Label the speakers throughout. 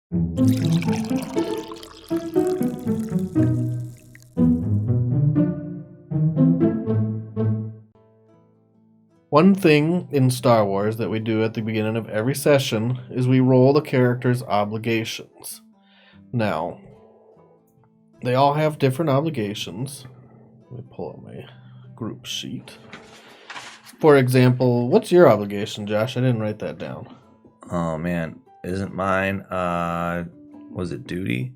Speaker 1: One thing in Star Wars that we do at the beginning of every session is we roll the character's obligations. Now, they all have different obligations. Let me pull up my group sheet. For example, what's your obligation, Josh? I didn't write that down.
Speaker 2: Oh, man. Isn't mine, was it duty?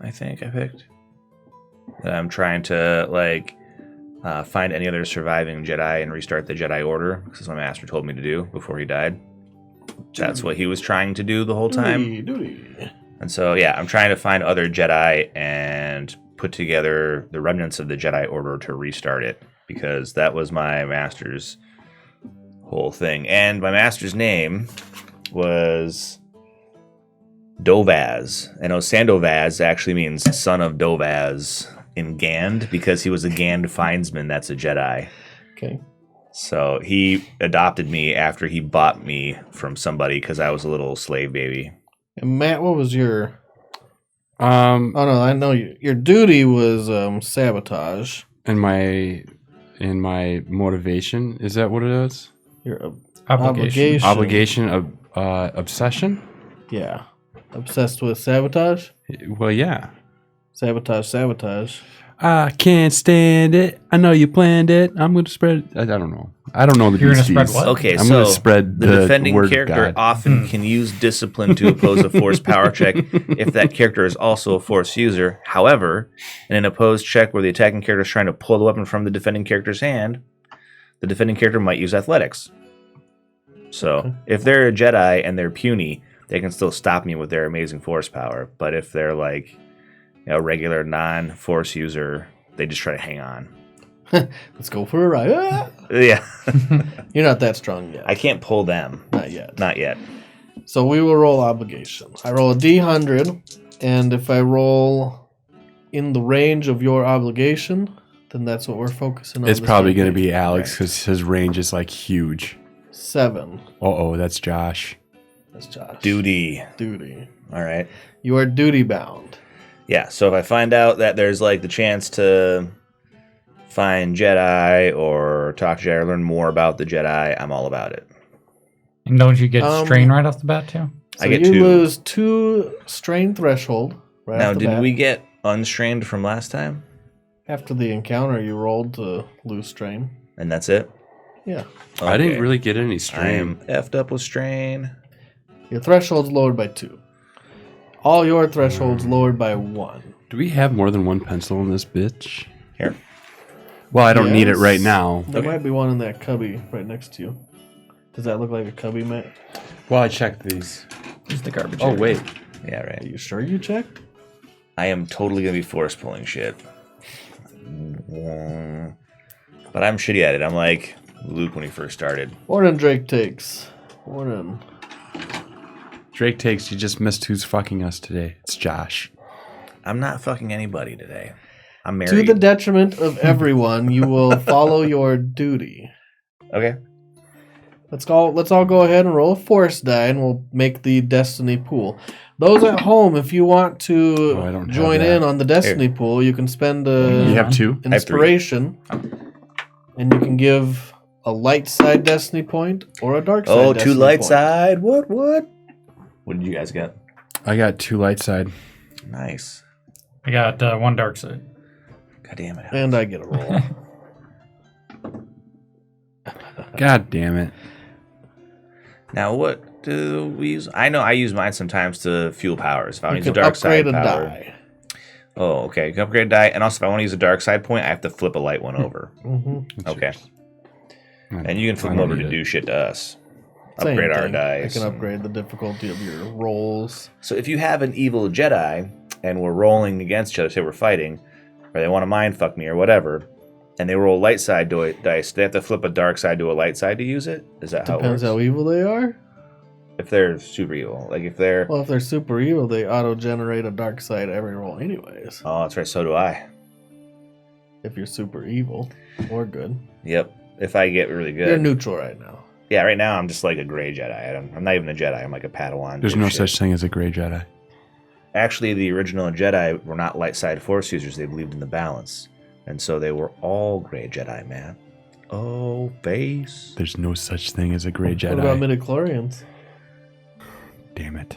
Speaker 2: I think I picked. That I'm trying to, find any other surviving Jedi and restart the Jedi Order, because that's what my master told me to do before he died. That's what he was trying to do the whole time.
Speaker 1: Duty.
Speaker 2: And so, yeah, I'm trying to find other Jedi and put together the remnants of the Jedi Order to restart it, because that was my master's whole thing. And my master's name was Dovaz. And Osandovaz actually means son of Dovaz in Gand, because he was a Gand Findsman that's a Jedi.
Speaker 1: Okay.
Speaker 2: So he adopted me after he bought me from somebody because I was a little slave baby.
Speaker 1: And Matt, what was your... Oh, no, I know your duty was sabotage.
Speaker 3: And my motivation, is that what it is?
Speaker 1: Your
Speaker 3: Obligation of obsession?
Speaker 1: Yeah. Obsessed with sabotage?
Speaker 3: Well, yeah.
Speaker 1: Sabotage.
Speaker 3: I can't stand it. I know you planned it. I'm going to spread... I don't know. I don't know the
Speaker 4: You're going to
Speaker 3: DCs.
Speaker 4: spread what?
Speaker 2: Okay,
Speaker 3: I'm
Speaker 2: so
Speaker 3: going to spread
Speaker 2: the defending
Speaker 3: word
Speaker 2: character
Speaker 3: God.
Speaker 2: often can use discipline to oppose a force power check if that character is also a force user. However, in an opposed check where the attacking character is trying to pull the weapon from the defending character's hand, the defending character might use athletics. So if they're a Jedi and they're puny, they can still stop me with their amazing force power. But if they're like a regular non-force user, they just try to hang on.
Speaker 1: Let's go for a ride. Ah!
Speaker 2: Yeah.
Speaker 1: You're not that strong yet.
Speaker 2: I can't pull them.
Speaker 1: Not yet.
Speaker 2: Not yet.
Speaker 1: So we will roll obligations. I roll a D100, and if I roll in the range of your obligation, then that's what we're focusing on.
Speaker 3: It's
Speaker 1: this
Speaker 3: probably going to
Speaker 1: campaign.
Speaker 3: be Alex because his range is like huge.
Speaker 1: 7.
Speaker 3: Uh-oh, that's Josh.
Speaker 1: That's Josh.
Speaker 2: Duty. All right.
Speaker 1: You are duty bound.
Speaker 2: Yeah, so if I find out that there's like the chance to find Jedi or talk to Jedi or learn more about the Jedi, I'm all about it.
Speaker 4: And don't you get strain right off the bat, too?
Speaker 1: So
Speaker 2: I get
Speaker 1: you
Speaker 2: 2.
Speaker 1: lose 2 strain threshold right
Speaker 2: Now,
Speaker 1: off the
Speaker 2: did
Speaker 1: bat.
Speaker 2: we get unstrained from last time?
Speaker 1: After the encounter, you rolled to lose strain.
Speaker 2: And that's it?
Speaker 1: Yeah.
Speaker 2: Okay.
Speaker 3: I didn't really get any
Speaker 2: I
Speaker 3: strain.
Speaker 2: am effed up with strain.
Speaker 1: Your threshold's lowered by 2. All your thresholds lowered by 1.
Speaker 3: Do we have more than one pencil in this bitch?
Speaker 2: Here.
Speaker 3: Well, I don't need it
Speaker 1: Yes.
Speaker 3: right now.
Speaker 1: There might be one in that cubby right next to you. Does that look like a cubby, Matt?
Speaker 3: Well, I checked these.
Speaker 4: Use the garbage.
Speaker 3: Oh,
Speaker 4: area.
Speaker 3: wait.
Speaker 2: Yeah,
Speaker 1: Are
Speaker 2: right.
Speaker 1: you sure you checked?
Speaker 2: I am totally going to be force pulling shit. But I'm shitty at it. I'm like Luke when he first started.
Speaker 1: Morning, Drake takes. Morning.
Speaker 3: Drake takes, you just missed who's fucking us today. It's Josh.
Speaker 2: I'm not fucking anybody today. I'm
Speaker 1: To
Speaker 2: married.
Speaker 1: the detriment of everyone, you will follow your duty.
Speaker 2: Okay.
Speaker 1: Let's all go ahead and roll a force die, and we'll make the destiny pool. Those at home, if you want
Speaker 3: I
Speaker 1: to
Speaker 3: don't
Speaker 1: join
Speaker 3: have that.
Speaker 1: in on the destiny pool, you can spend
Speaker 3: You have 2?
Speaker 1: inspiration, and you can give a light side destiny point or a dark side.
Speaker 2: Oh, 2
Speaker 1: destiny
Speaker 2: light
Speaker 1: point.
Speaker 2: side. What? What did you guys get?
Speaker 3: I got 2 light side.
Speaker 2: Nice.
Speaker 4: I got 1 dark side.
Speaker 2: God damn it.
Speaker 1: And I get a roll.
Speaker 3: God damn it.
Speaker 2: Now, what do we use? I know I use mine sometimes to fuel powers. If I want
Speaker 1: You
Speaker 2: to use a
Speaker 1: can
Speaker 2: dark side
Speaker 1: upgrade a
Speaker 2: power.
Speaker 1: die.
Speaker 2: Oh, okay. You can upgrade a die. And also, if I want to use a dark side point, I have to flip a light one over.
Speaker 1: Mm-hmm.
Speaker 2: Okay. And you can flip
Speaker 3: I
Speaker 2: them
Speaker 3: don't
Speaker 2: over to
Speaker 3: need it.
Speaker 2: do shit to us.
Speaker 1: Same
Speaker 2: Upgrade our
Speaker 1: thing.
Speaker 2: dice.
Speaker 1: I can upgrade the difficulty of your rolls.
Speaker 2: So if you have an evil Jedi and we're rolling against each other, say we're fighting, or they want to mind fuck me or whatever, and they roll light side dice, they have to flip a dark side to a light side to use it? Is that how it
Speaker 1: Depends
Speaker 2: works?
Speaker 1: how evil they are.
Speaker 2: If they're super evil. Like if they're...
Speaker 1: Well, if they're super evil, they auto-generate a dark side every roll anyways.
Speaker 2: Oh, that's right. So do I.
Speaker 1: If you're super evil or good.
Speaker 2: Yep. If I get really good.
Speaker 1: You're neutral right now.
Speaker 2: Yeah, right now I'm just like a gray Jedi. I'm not even a Jedi. I'm like a Padawan.
Speaker 3: There's no
Speaker 2: dipshit.
Speaker 3: such thing as a gray Jedi.
Speaker 2: Actually, the original Jedi were not light side Force users. They believed in the balance. And so they were all gray Jedi, man. Oh, face.
Speaker 3: There's no such thing as a gray
Speaker 1: What about
Speaker 3: Jedi.
Speaker 1: midichlorians?
Speaker 3: Damn it.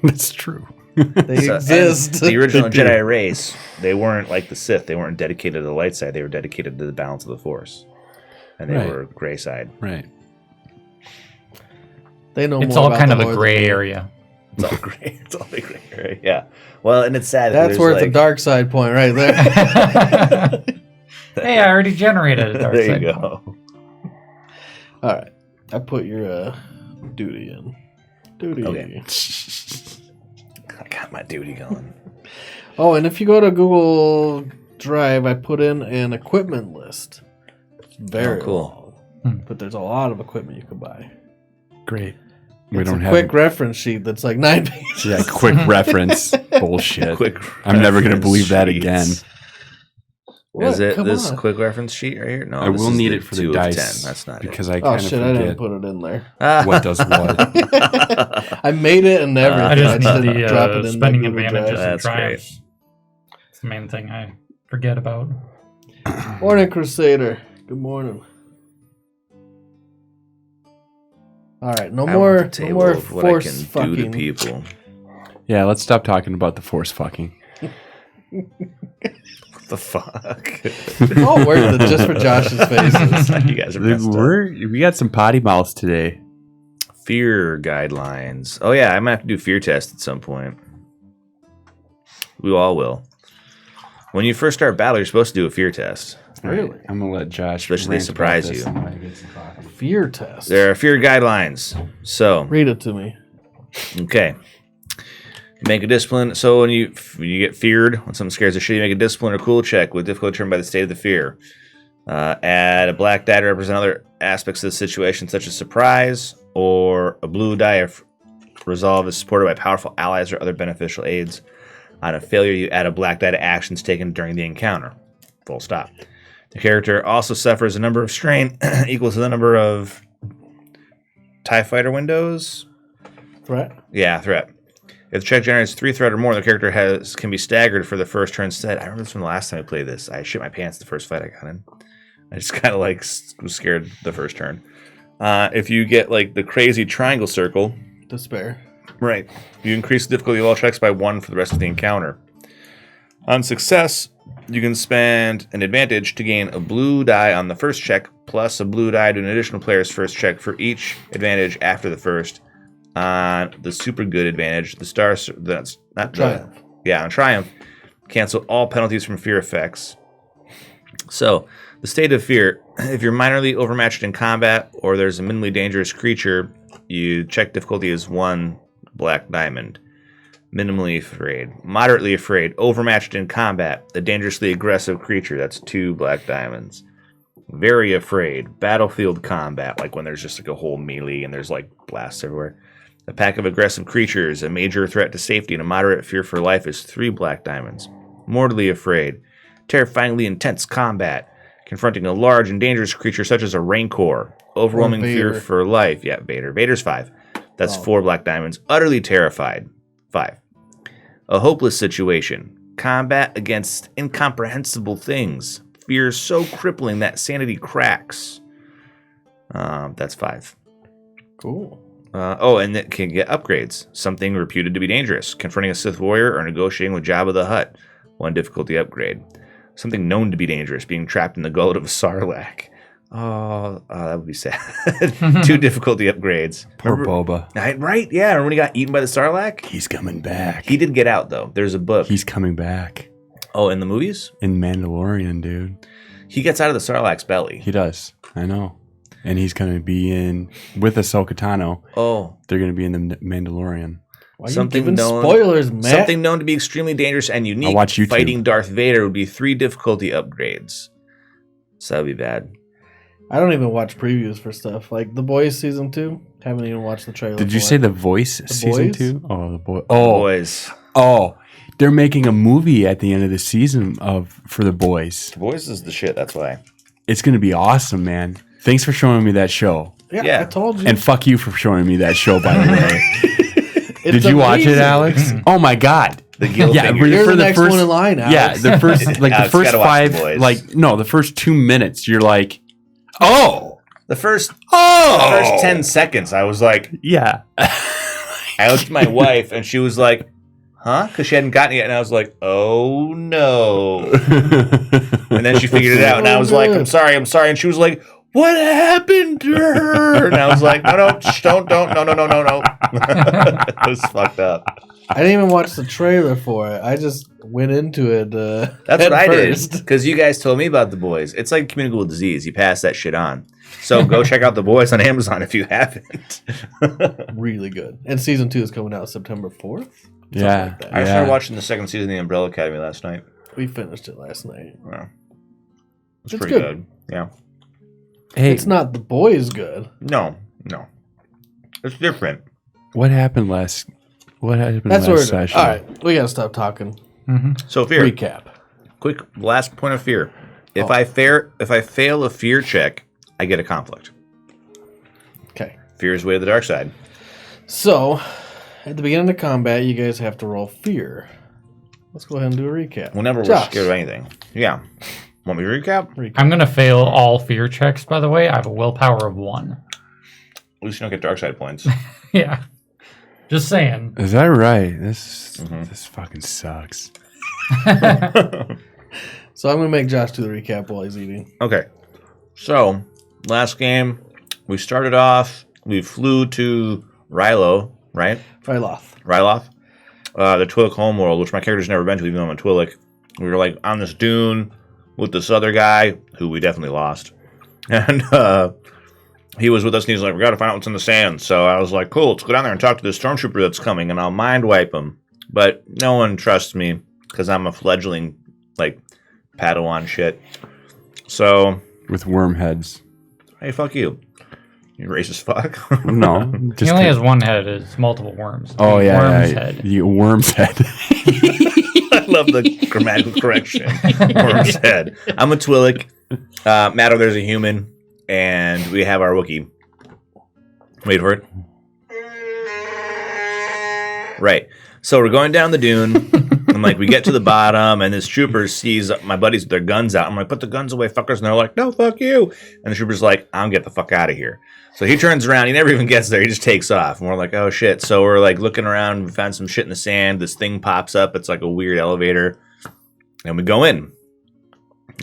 Speaker 3: That's true.
Speaker 1: They
Speaker 2: So-
Speaker 1: exist.
Speaker 2: and the original
Speaker 3: They do.
Speaker 2: Jedi race, they weren't like the Sith. They weren't dedicated to the light side. They were dedicated to the balance of the Force. And they
Speaker 3: Right.
Speaker 2: were gray side.
Speaker 3: Right.
Speaker 1: They know
Speaker 4: It's
Speaker 1: more
Speaker 4: all
Speaker 1: about
Speaker 4: kind
Speaker 1: the
Speaker 4: of a
Speaker 1: Lord
Speaker 4: gray
Speaker 1: than me.
Speaker 2: It's
Speaker 4: area.
Speaker 2: all gray. It's all the gray area. Yeah. Well, and it's sad.
Speaker 1: That's
Speaker 2: there's,
Speaker 1: worth a
Speaker 2: like-
Speaker 1: dark side point right there.
Speaker 4: Hey, I already generated a dark
Speaker 2: There
Speaker 4: side.
Speaker 2: you go.
Speaker 1: All right. I put your duty in. Duty.
Speaker 2: Okay. I got my duty going.
Speaker 1: Oh, and if you go to Google Drive, I put in an equipment list. It's very
Speaker 2: Oh, cool.
Speaker 1: long, but there's a lot of equipment you can buy.
Speaker 3: Great. We
Speaker 1: It's
Speaker 3: don't
Speaker 1: a
Speaker 3: have
Speaker 1: quick reference sheet that's like 9 pages.
Speaker 3: Yeah, quick reference. Bullshit.
Speaker 2: Quick.
Speaker 3: I'm never gonna
Speaker 2: reference
Speaker 3: believe that
Speaker 2: sheets.
Speaker 3: again.
Speaker 1: What?
Speaker 2: Is it
Speaker 1: Come
Speaker 2: this
Speaker 1: on.
Speaker 2: quick reference sheet right here? No,
Speaker 3: I
Speaker 2: this
Speaker 3: will
Speaker 2: is
Speaker 3: need
Speaker 2: the
Speaker 3: it for the
Speaker 2: 2 of
Speaker 3: dice
Speaker 2: 10. That's not
Speaker 3: because
Speaker 2: it.
Speaker 3: I
Speaker 1: Oh
Speaker 3: kind of
Speaker 1: shit! I didn't
Speaker 3: forget
Speaker 1: put it in there.
Speaker 3: what does what.
Speaker 1: I made it and everything.
Speaker 4: I just
Speaker 1: didn't
Speaker 4: need
Speaker 1: drop it
Speaker 4: the
Speaker 1: in my
Speaker 4: spending
Speaker 1: Google
Speaker 4: advantages
Speaker 1: Drive.
Speaker 4: and
Speaker 2: That's great.
Speaker 4: triumphs. It's the main thing I forget about.
Speaker 1: Morning, Crusader. Good morning. All right, no
Speaker 2: I
Speaker 1: more,
Speaker 2: want the
Speaker 1: no
Speaker 2: table
Speaker 1: more
Speaker 2: of what I
Speaker 1: force
Speaker 2: can do to
Speaker 1: fucking.
Speaker 2: people.
Speaker 3: Yeah, let's stop talking about the force fucking.
Speaker 2: What the fuck?
Speaker 1: It's all worth it just for Josh's faces.
Speaker 2: You guys are messed up.
Speaker 3: We got some potty mouths today.
Speaker 2: Fear guidelines. Oh yeah, I might have to do fear test at some point. We all will. When you first start battle, you're supposed to do a fear test.
Speaker 1: Really?
Speaker 3: I'm gonna let Josh.
Speaker 2: Especially they
Speaker 3: rant about
Speaker 2: surprise
Speaker 3: this
Speaker 2: you.
Speaker 3: and while he gets some coffee.
Speaker 1: Fear test.
Speaker 2: There are fear guidelines. So,
Speaker 1: Read it to me.
Speaker 2: okay. Make a discipline. So when you get feared, when something scares the shit, you make a discipline or cool check with difficulty determined by the state of the fear. Add a black die to represent other aspects of the situation, such as surprise, or a blue die if resolve is supported by powerful allies or other beneficial aids. On a failure, you add a black die to actions taken during the encounter. Full stop. The character also suffers a number of strain equal to the number of TIE fighter windows.
Speaker 1: Threat.
Speaker 2: Yeah, threat. If the check generates 3 threat or more, the character can be staggered for the first turn instead. I remember this from the last time I played this. I shit my pants the first fight I got in. I just kind of like was scared the first turn. If you get like the crazy triangle circle,
Speaker 1: Despair.
Speaker 2: right, you increase the difficulty of all checks by 1 for the rest of the encounter. On success, you can spend an advantage to gain a blue die on the first check, plus a blue die to an additional player's first check for each advantage after the first. On the super good advantage, the star that's not
Speaker 1: Triumph.
Speaker 2: on Triumph, cancel all penalties from fear effects. So, the state of fear, if you're minorly overmatched in combat or there's a minimally dangerous creature, you check difficulty as 1 black diamond. Minimally afraid, moderately afraid, overmatched in combat, a dangerously aggressive creature, that's 2 black diamonds. Very afraid, battlefield combat, like when there's just like a whole melee and there's like blasts everywhere. A pack of aggressive creatures, a major threat to safety, and a moderate fear for life is 3 black diamonds. Mortally afraid, terrifyingly intense combat, confronting a large and dangerous creature such as a rancor, overwhelming fear
Speaker 1: Vader.
Speaker 2: for life. Yeah, Vader. Vader's 5. That's
Speaker 1: Oh.
Speaker 2: 4 black diamonds. Utterly terrified. 5. A hopeless situation. Combat against incomprehensible things. Fear so crippling that sanity cracks. That's 5.
Speaker 1: Cool.
Speaker 2: And it can get upgrades. Something reputed to be dangerous. Confronting a Sith warrior or negotiating with Jabba the Hutt. 1 difficulty upgrade. Something known to be dangerous. Being trapped in the gullet of a Sarlacc. Oh, that would be sad. 2 difficulty upgrades.
Speaker 3: Poor
Speaker 2: Remember-
Speaker 3: Boba.
Speaker 2: Right? Yeah. Remember when he got eaten by the Sarlacc?
Speaker 3: He's coming back.
Speaker 2: He did get out, though. There's a book.
Speaker 3: He's coming back.
Speaker 2: Oh, in the movies?
Speaker 3: In Mandalorian, dude.
Speaker 2: He gets out of the Sarlacc's belly.
Speaker 3: He does. I know. And he's going to be in, with Ahsoka Tano,
Speaker 2: Oh.
Speaker 3: they're going to be in the Mandalorian.
Speaker 1: Why are you
Speaker 2: Something
Speaker 1: giving
Speaker 2: known-
Speaker 1: spoilers, Matt?
Speaker 2: Something known to be extremely dangerous and unique.
Speaker 3: I'll watch YouTube.
Speaker 2: Fighting Darth Vader would be 3 difficulty upgrades. So that would be bad.
Speaker 1: I don't even watch previews for stuff. Like The Boys Season 2. Haven't even watched the trailer.
Speaker 3: Did you
Speaker 1: for
Speaker 3: say
Speaker 1: it.
Speaker 3: The Voice season
Speaker 1: Boys?
Speaker 3: 2? Oh, the boy.
Speaker 2: Boys.
Speaker 3: Oh, they're making a movie at the end of the season for The Boys.
Speaker 2: Boys is the shit, that's why.
Speaker 3: It's going to be awesome, man. Thanks for showing me that show.
Speaker 1: Yeah, I told you.
Speaker 3: And fuck you for showing me that show, by the way.
Speaker 1: It's
Speaker 3: Did you watch it,
Speaker 1: amazing.
Speaker 3: Alex? Oh my god.
Speaker 2: The guild
Speaker 3: Yeah,
Speaker 2: figure.
Speaker 1: You're the next one in line, Alex.
Speaker 3: Yeah, the first
Speaker 2: Alex,
Speaker 3: the first
Speaker 2: gotta watch The
Speaker 3: 5
Speaker 2: Boys.
Speaker 3: the first 2 minutes you're like, "Oh.
Speaker 2: The first
Speaker 3: Oh.
Speaker 2: 10 seconds, I was like,
Speaker 3: Yeah."
Speaker 2: I looked at my wife, and she was like, huh? Because she hadn't gotten it yet, and I was like, oh no. And then she figured it out, and I was like, I'm sorry. And she was like, what happened to her? And I was like, no, shh, don't, no. It was fucked up.
Speaker 1: I didn't even watch the trailer for it. I just went into it.
Speaker 2: That's what I
Speaker 1: first.
Speaker 2: did. Because you guys told me about The Boys. It's like communicable disease. You pass that shit on. So go check out The Boys on Amazon if you haven't.
Speaker 1: Really good. And season 2 is coming out September 4th.
Speaker 3: Yeah.
Speaker 1: like that.
Speaker 2: I started watching the second season of The Umbrella Academy last night.
Speaker 1: We finished it last night.
Speaker 2: Yeah. It's
Speaker 1: It's
Speaker 2: pretty
Speaker 1: good.
Speaker 2: good. Yeah.
Speaker 3: Hey,
Speaker 1: It's not The Boys good.
Speaker 2: No. It's different.
Speaker 3: what happened last
Speaker 1: That's where.
Speaker 3: session?
Speaker 1: All right, we gotta stop talking.
Speaker 2: So fear.
Speaker 1: Recap.
Speaker 2: Quick last point of fear. If I fail a fear check, I get a conflict.
Speaker 1: Okay.
Speaker 2: Fear is way to the dark side.
Speaker 1: So, at the beginning of combat, you guys have to roll fear. Let's go ahead and do a recap.
Speaker 2: Whenever we're
Speaker 1: Josh.
Speaker 2: scared of anything. Yeah. Want me to recap?
Speaker 4: I'm going to fail all fear checks, by the way. I have a willpower of 1.
Speaker 2: At least you don't get dark side points.
Speaker 4: Yeah. Just saying.
Speaker 3: Is that right? This
Speaker 2: Mhm.
Speaker 3: this fucking sucks.
Speaker 1: So I'm gonna make Josh do the recap while he's eating.
Speaker 2: Okay. So, last game, we started off, we flew to Ryloth, right? Ryloth. The Twi'lek homeworld, which my character's never been to, even though I'm a Twi'lek. We were like on this dune with this other guy, who we definitely lost. And he was with us, and he's like, we gotta find out what's in the sand. So I was like, cool, let's go down there and talk to this stormtrooper that's coming, and I'll mind wipe him. But no one trusts me, because I'm a fledgling, like, Padawan shit. So,
Speaker 3: With worm heads.
Speaker 2: hey, fuck you. You racist fuck.
Speaker 3: No.
Speaker 4: He
Speaker 3: Just
Speaker 4: only has one head. It's multiple worms.
Speaker 3: Oh yeah.
Speaker 4: Worm's
Speaker 3: yeah.
Speaker 4: head.
Speaker 3: You worm's head.
Speaker 2: I love the grammatical correction. Worm's head. I'm a Twi'lek. Matt over there's a human, and we have our Wookiee. Wait for it. Right. So we're going down the dune, and like we get to the bottom, and this trooper sees my buddies with their guns out. I'm like, put the guns away, fuckers. And they're like, no, fuck you. And the trooper's like, I'm get the fuck out of here. So he turns around. He never even gets there. He just takes off. And we're like, oh shit. So we're like looking around. We found some shit in the sand. This thing pops up. It's like a weird elevator. And we go in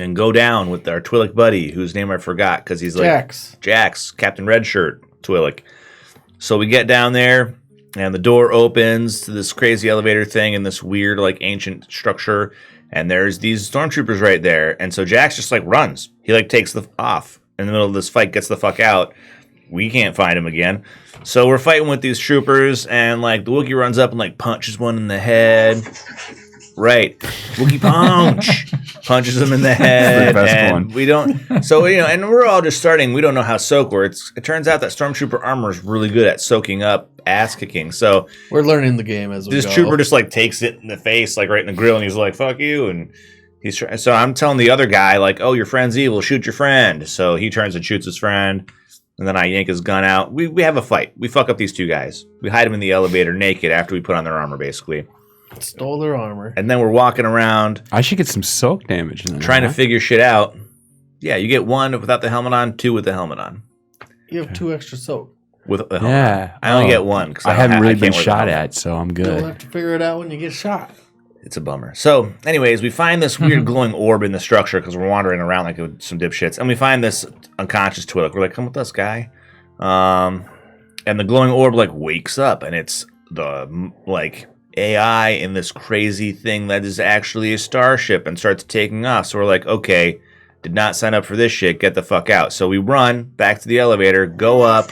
Speaker 2: and go down with our Twi'lek buddy, whose name I forgot because he's like Jax, Captain Redshirt Twi'lek. So we get down there. And the door opens to this crazy elevator thing in this weird, like, ancient structure. And there's these stormtroopers right there. And so Jax just, like, runs. He, like, takes off in the middle of this fight, gets the fuck out. We can't find him again. So we're fighting with these troopers. And, like, the Wookiee runs up and, like, punches one in the head. Right. Wookiee punch. Punches him in the head.
Speaker 3: That's the best
Speaker 2: and
Speaker 3: one.
Speaker 2: we don't. So, you know, and we're all just starting. We don't know how soak works. It turns out that stormtrooper armor is really good at soaking up ass kicking. So
Speaker 1: We're learning the game as we
Speaker 2: this
Speaker 1: go.
Speaker 2: trooper just like takes it in the face, like right in the grill, and he's like, "Fuck you!" And he's so I'm telling the other guy like, "Oh, your friend's evil. Shoot your friend." So he turns and shoots his friend, and then I yank his gun out. We have a fight. We fuck up these two guys. We hide them in the elevator naked after we put on their armor, basically.
Speaker 1: Stole their armor.
Speaker 2: And then we're walking around
Speaker 3: I should get some soak damage in there.
Speaker 2: trying to figure shit out. Yeah, you get one without the helmet on, two with the helmet on.
Speaker 1: You have 2 extra soak.
Speaker 2: With the helmet
Speaker 3: Yeah.
Speaker 2: on. I only
Speaker 3: Oh.
Speaker 2: get one because
Speaker 3: I haven't really been
Speaker 2: can't wear the
Speaker 3: shot
Speaker 2: helmet.
Speaker 3: at, so I'm
Speaker 1: You'll
Speaker 3: good.
Speaker 1: have to figure it out when you get shot.
Speaker 2: It's a bummer. So, anyways, we find this weird glowing orb in the structure because we're wandering around like some dipshits, and we find this unconscious Twi'lek. We're like, "Come with us, guy." And the glowing orb like wakes up, and it's the like AI in this crazy thing that is actually a starship, and starts taking off. So we're like, "Okay, did not sign up for this shit. Get the fuck out." So we run back to the elevator, go up.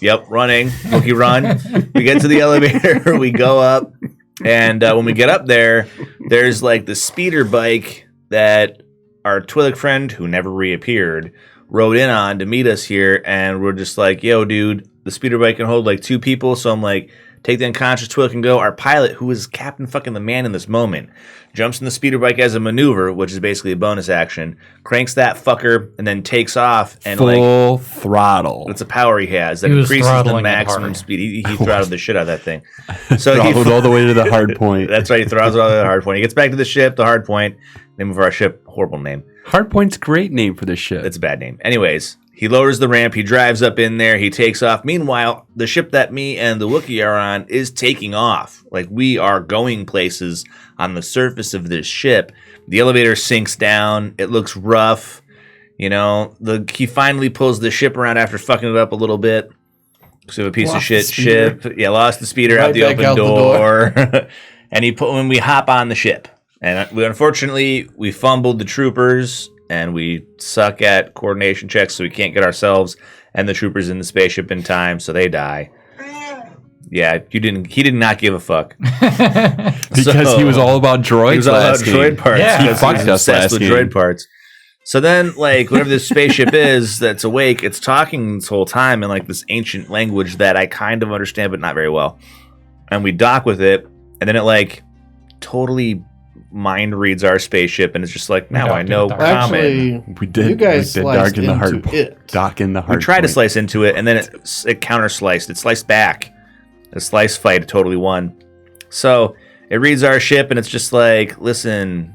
Speaker 2: Yep, running. Wookiee run. We get to the elevator. We go up. And when we get up there, there's like the speeder bike that our Twi'lek friend, who never reappeared, rode in on to meet us here. And we're just like, yo, dude, the speeder bike can hold like 2 people. So I'm like, Take the unconscious Twi'lek and go. Our pilot, who is Captain fucking the Man in this moment, jumps in the speeder bike as a maneuver, which is basically a bonus action, cranks that fucker, and then takes off. And
Speaker 3: full throttle.
Speaker 2: It's a power he has that
Speaker 4: He was
Speaker 2: increases the
Speaker 4: throttling it
Speaker 2: maximum
Speaker 4: hard.
Speaker 2: speed. He throttled the shit out of that thing. So
Speaker 3: Throttled all the way to the hard point.
Speaker 2: That's right. He throttles all the way to the hard point. He gets back to the ship, the hard point. Name of our ship, horrible name.
Speaker 3: Hardpoint's a great name for this ship.
Speaker 2: It's a bad name. Anyways, he lowers the ramp. He drives up in there. He takes off. Meanwhile, the ship that me and the Wookiee are on is taking off. Like, we are going places on the surface of this ship. The elevator sinks down. It looks rough. You know, he finally pulls the ship around after fucking it up a little bit. So a piece of shit ship. Yeah, lost the speeder out the open door. And when we hop on the ship. And unfortunately, we fumbled the troopers, and we suck at coordination checks, so we can't get ourselves and the troopers in the spaceship in time, so they die. Yeah, he did not give a fuck.
Speaker 3: Because he was all about droids.
Speaker 2: He was all about droid parts.
Speaker 4: Yeah.
Speaker 3: He fucked us last
Speaker 2: with
Speaker 3: game.
Speaker 2: droid parts. So then, like, whatever this spaceship is that's awake, it's talking this whole time in, like, this ancient language that I kind of understand, but not very well. And we dock with it, and then it, like, totally mind reads our spaceship, and it's just like, now I know common.
Speaker 1: Actually,
Speaker 3: We did.
Speaker 1: you guys
Speaker 3: we did
Speaker 1: sliced
Speaker 3: dark in the hard
Speaker 1: into it.
Speaker 3: Dock in the hard.
Speaker 2: We tried to
Speaker 3: point.
Speaker 2: slice into it, and then it counter sliced. It sliced back. A slice fight totally won. So it reads our ship, and it's just like, listen,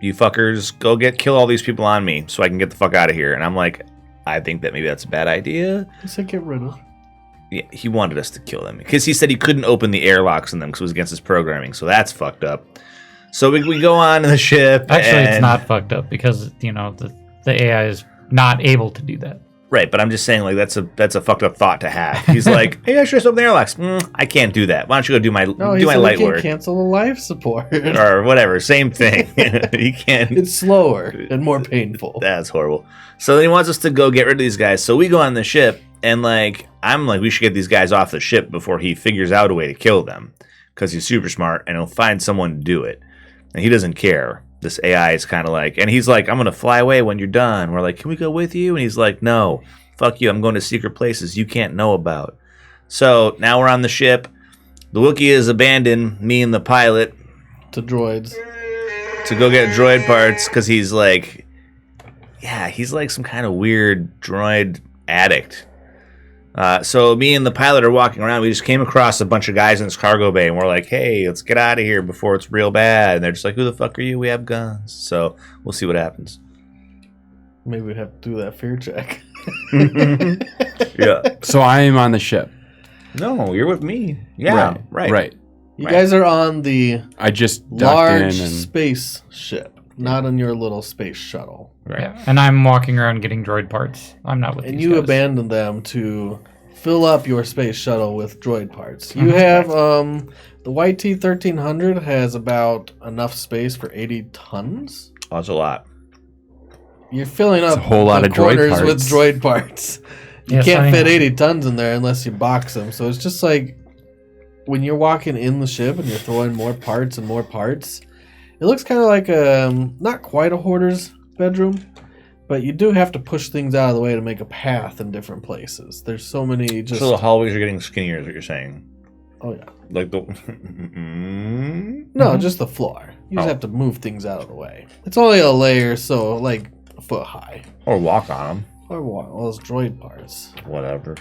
Speaker 2: you fuckers, go kill all these people on me so I can get the fuck out of here. And I'm like, I think that maybe that's a bad idea.
Speaker 1: He said get rid of.
Speaker 2: Yeah, he wanted us to kill them because he said he couldn't open the airlocks in them because it was against his programming. So that's fucked up. So we go on in the ship.
Speaker 4: Actually, it's
Speaker 2: and-
Speaker 4: not fucked up because, you know, the AI is not able to do that.
Speaker 2: Right, but I'm just saying, like, that's a fucked up thought to have. He's like, hey, I should open the airlocks. I can't do that. Why don't you go do my
Speaker 1: No, he
Speaker 2: do my
Speaker 1: said
Speaker 2: light
Speaker 1: we can't
Speaker 2: work
Speaker 1: cancel the life support.
Speaker 2: or whatever? Same thing. He can't.
Speaker 1: It's slower and more painful.
Speaker 2: That's horrible. So then he wants us to go get rid of these guys. So we go on the ship, and like I'm like, we should get these guys off the ship before he figures out a way to kill them because he's super smart and he'll find someone to do it, and he doesn't care. This AI is kind of like, and he's like, I'm gonna fly away when you're done. We're like, can we go with you? And he's like, no. Fuck you, I'm going to secret places you can't know about. So now we're on the ship. The Wookiee is abandoned, me and the pilot,
Speaker 1: To droids.
Speaker 2: to go get droid parts because he's like, yeah, he's like some kind of weird droid addict. So me and the pilot are walking around. We just came across a bunch of guys in this cargo bay, and we're like, hey, let's get out of here before it's real bad. And they're just like, who the fuck are you? We have guns. So we'll see what happens.
Speaker 1: Maybe we'd have to do that fear check.
Speaker 2: Yeah.
Speaker 3: So I am on the ship.
Speaker 2: No, you're with me. Yeah, right.
Speaker 3: Right.
Speaker 1: You
Speaker 2: Right.
Speaker 1: guys are on the
Speaker 3: I just docked in
Speaker 1: large
Speaker 3: and
Speaker 1: space ship, not on your little space shuttle.
Speaker 2: Right.
Speaker 4: Yeah. And I'm walking around getting droid parts. I'm not with
Speaker 1: And
Speaker 4: these
Speaker 1: you
Speaker 4: guys.
Speaker 1: abandoned them to fill up your space shuttle with droid parts. You
Speaker 4: Mhm.
Speaker 1: have the YT-1300 has about enough space for 80 tons.
Speaker 2: Oh, that's a lot.
Speaker 1: You're filling up
Speaker 3: a whole lot
Speaker 1: the
Speaker 3: of droid
Speaker 1: corners with
Speaker 3: parts.
Speaker 1: droid parts. You
Speaker 4: Yes,
Speaker 1: can't
Speaker 4: I
Speaker 1: fit
Speaker 4: know.
Speaker 1: 80 tons in there unless you box them. So it's just like when you're walking in the ship and you're throwing more parts and more parts, it looks kind of like not quite a hoarder's bedroom, but you do have to push things out of the way to make a path in different places. There's so many just...
Speaker 2: So the hallways are getting skinnier, is what you're saying?
Speaker 1: Oh, yeah.
Speaker 2: Like the.
Speaker 1: No, just the floor. You just
Speaker 2: Oh.
Speaker 1: have to move things out of the way. It's only a layer, so like a foot high.
Speaker 2: Or walk on them.
Speaker 1: Or what? All those droid parts.
Speaker 2: Whatever.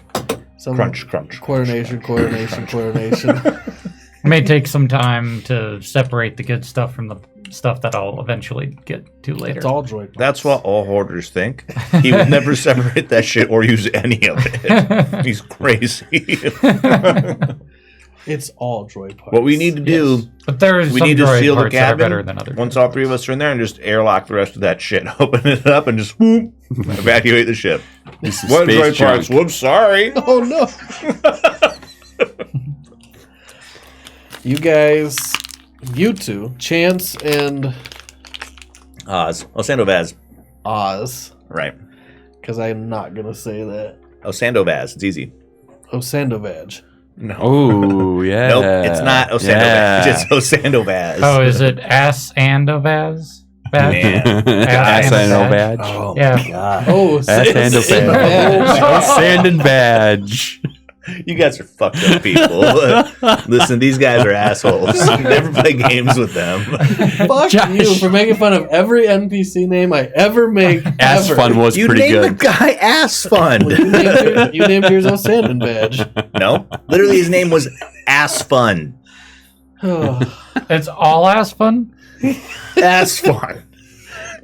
Speaker 1: Some
Speaker 2: Crunch, crunch.
Speaker 1: Coordination.
Speaker 4: It may take some time to separate the good stuff from the stuff that I'll eventually get to later.
Speaker 1: It's all droid parts.
Speaker 2: That's what all hoarders think. He will never separate that shit or use any of it. He's crazy.
Speaker 1: It's all droid parts.
Speaker 2: What we need to do,
Speaker 4: Yes. But there is
Speaker 2: we
Speaker 4: some
Speaker 2: need to
Speaker 4: droid
Speaker 2: seal the
Speaker 4: parts that are better
Speaker 2: cabin.
Speaker 4: than others.
Speaker 2: Once all three of us are in there, and just airlock the rest of that shit. Open it up and just whoop, evacuate the ship.
Speaker 3: this is
Speaker 2: What
Speaker 3: space
Speaker 2: droid
Speaker 3: junk.
Speaker 2: parts? Whoops, sorry.
Speaker 1: Oh no! you two, Chance and
Speaker 2: Oz. Osandovaz.
Speaker 1: Oz,
Speaker 2: Right.
Speaker 1: because I'm not gonna say that.
Speaker 2: Osandovaz. It's easy.
Speaker 1: Osandovag.
Speaker 2: No.
Speaker 3: Oh yeah.
Speaker 2: Nope, it's not Osandovaz.
Speaker 3: Yeah.
Speaker 2: It's Osandovaz.
Speaker 4: Oh, is it ass and a vaz?
Speaker 2: Man.
Speaker 3: Ass and no
Speaker 4: badge.
Speaker 3: badge.
Speaker 2: Oh
Speaker 4: Yeah.
Speaker 2: my god.
Speaker 1: Oh,
Speaker 3: Ass and a badge. Sand and badge.
Speaker 2: You guys are fucked up people. Listen, these guys are assholes. Never play games with them.
Speaker 1: Fuck
Speaker 3: Josh.
Speaker 1: you for making fun of every NPC name I ever make.
Speaker 3: Ass
Speaker 1: ever.
Speaker 3: Fun was
Speaker 2: You
Speaker 3: pretty
Speaker 2: named
Speaker 3: good.
Speaker 2: the guy Ass Fun.
Speaker 1: You named yours a Sandin badge.
Speaker 2: No, literally his name was Ass Fun.
Speaker 4: It's all ass fun.
Speaker 2: Ass Fun.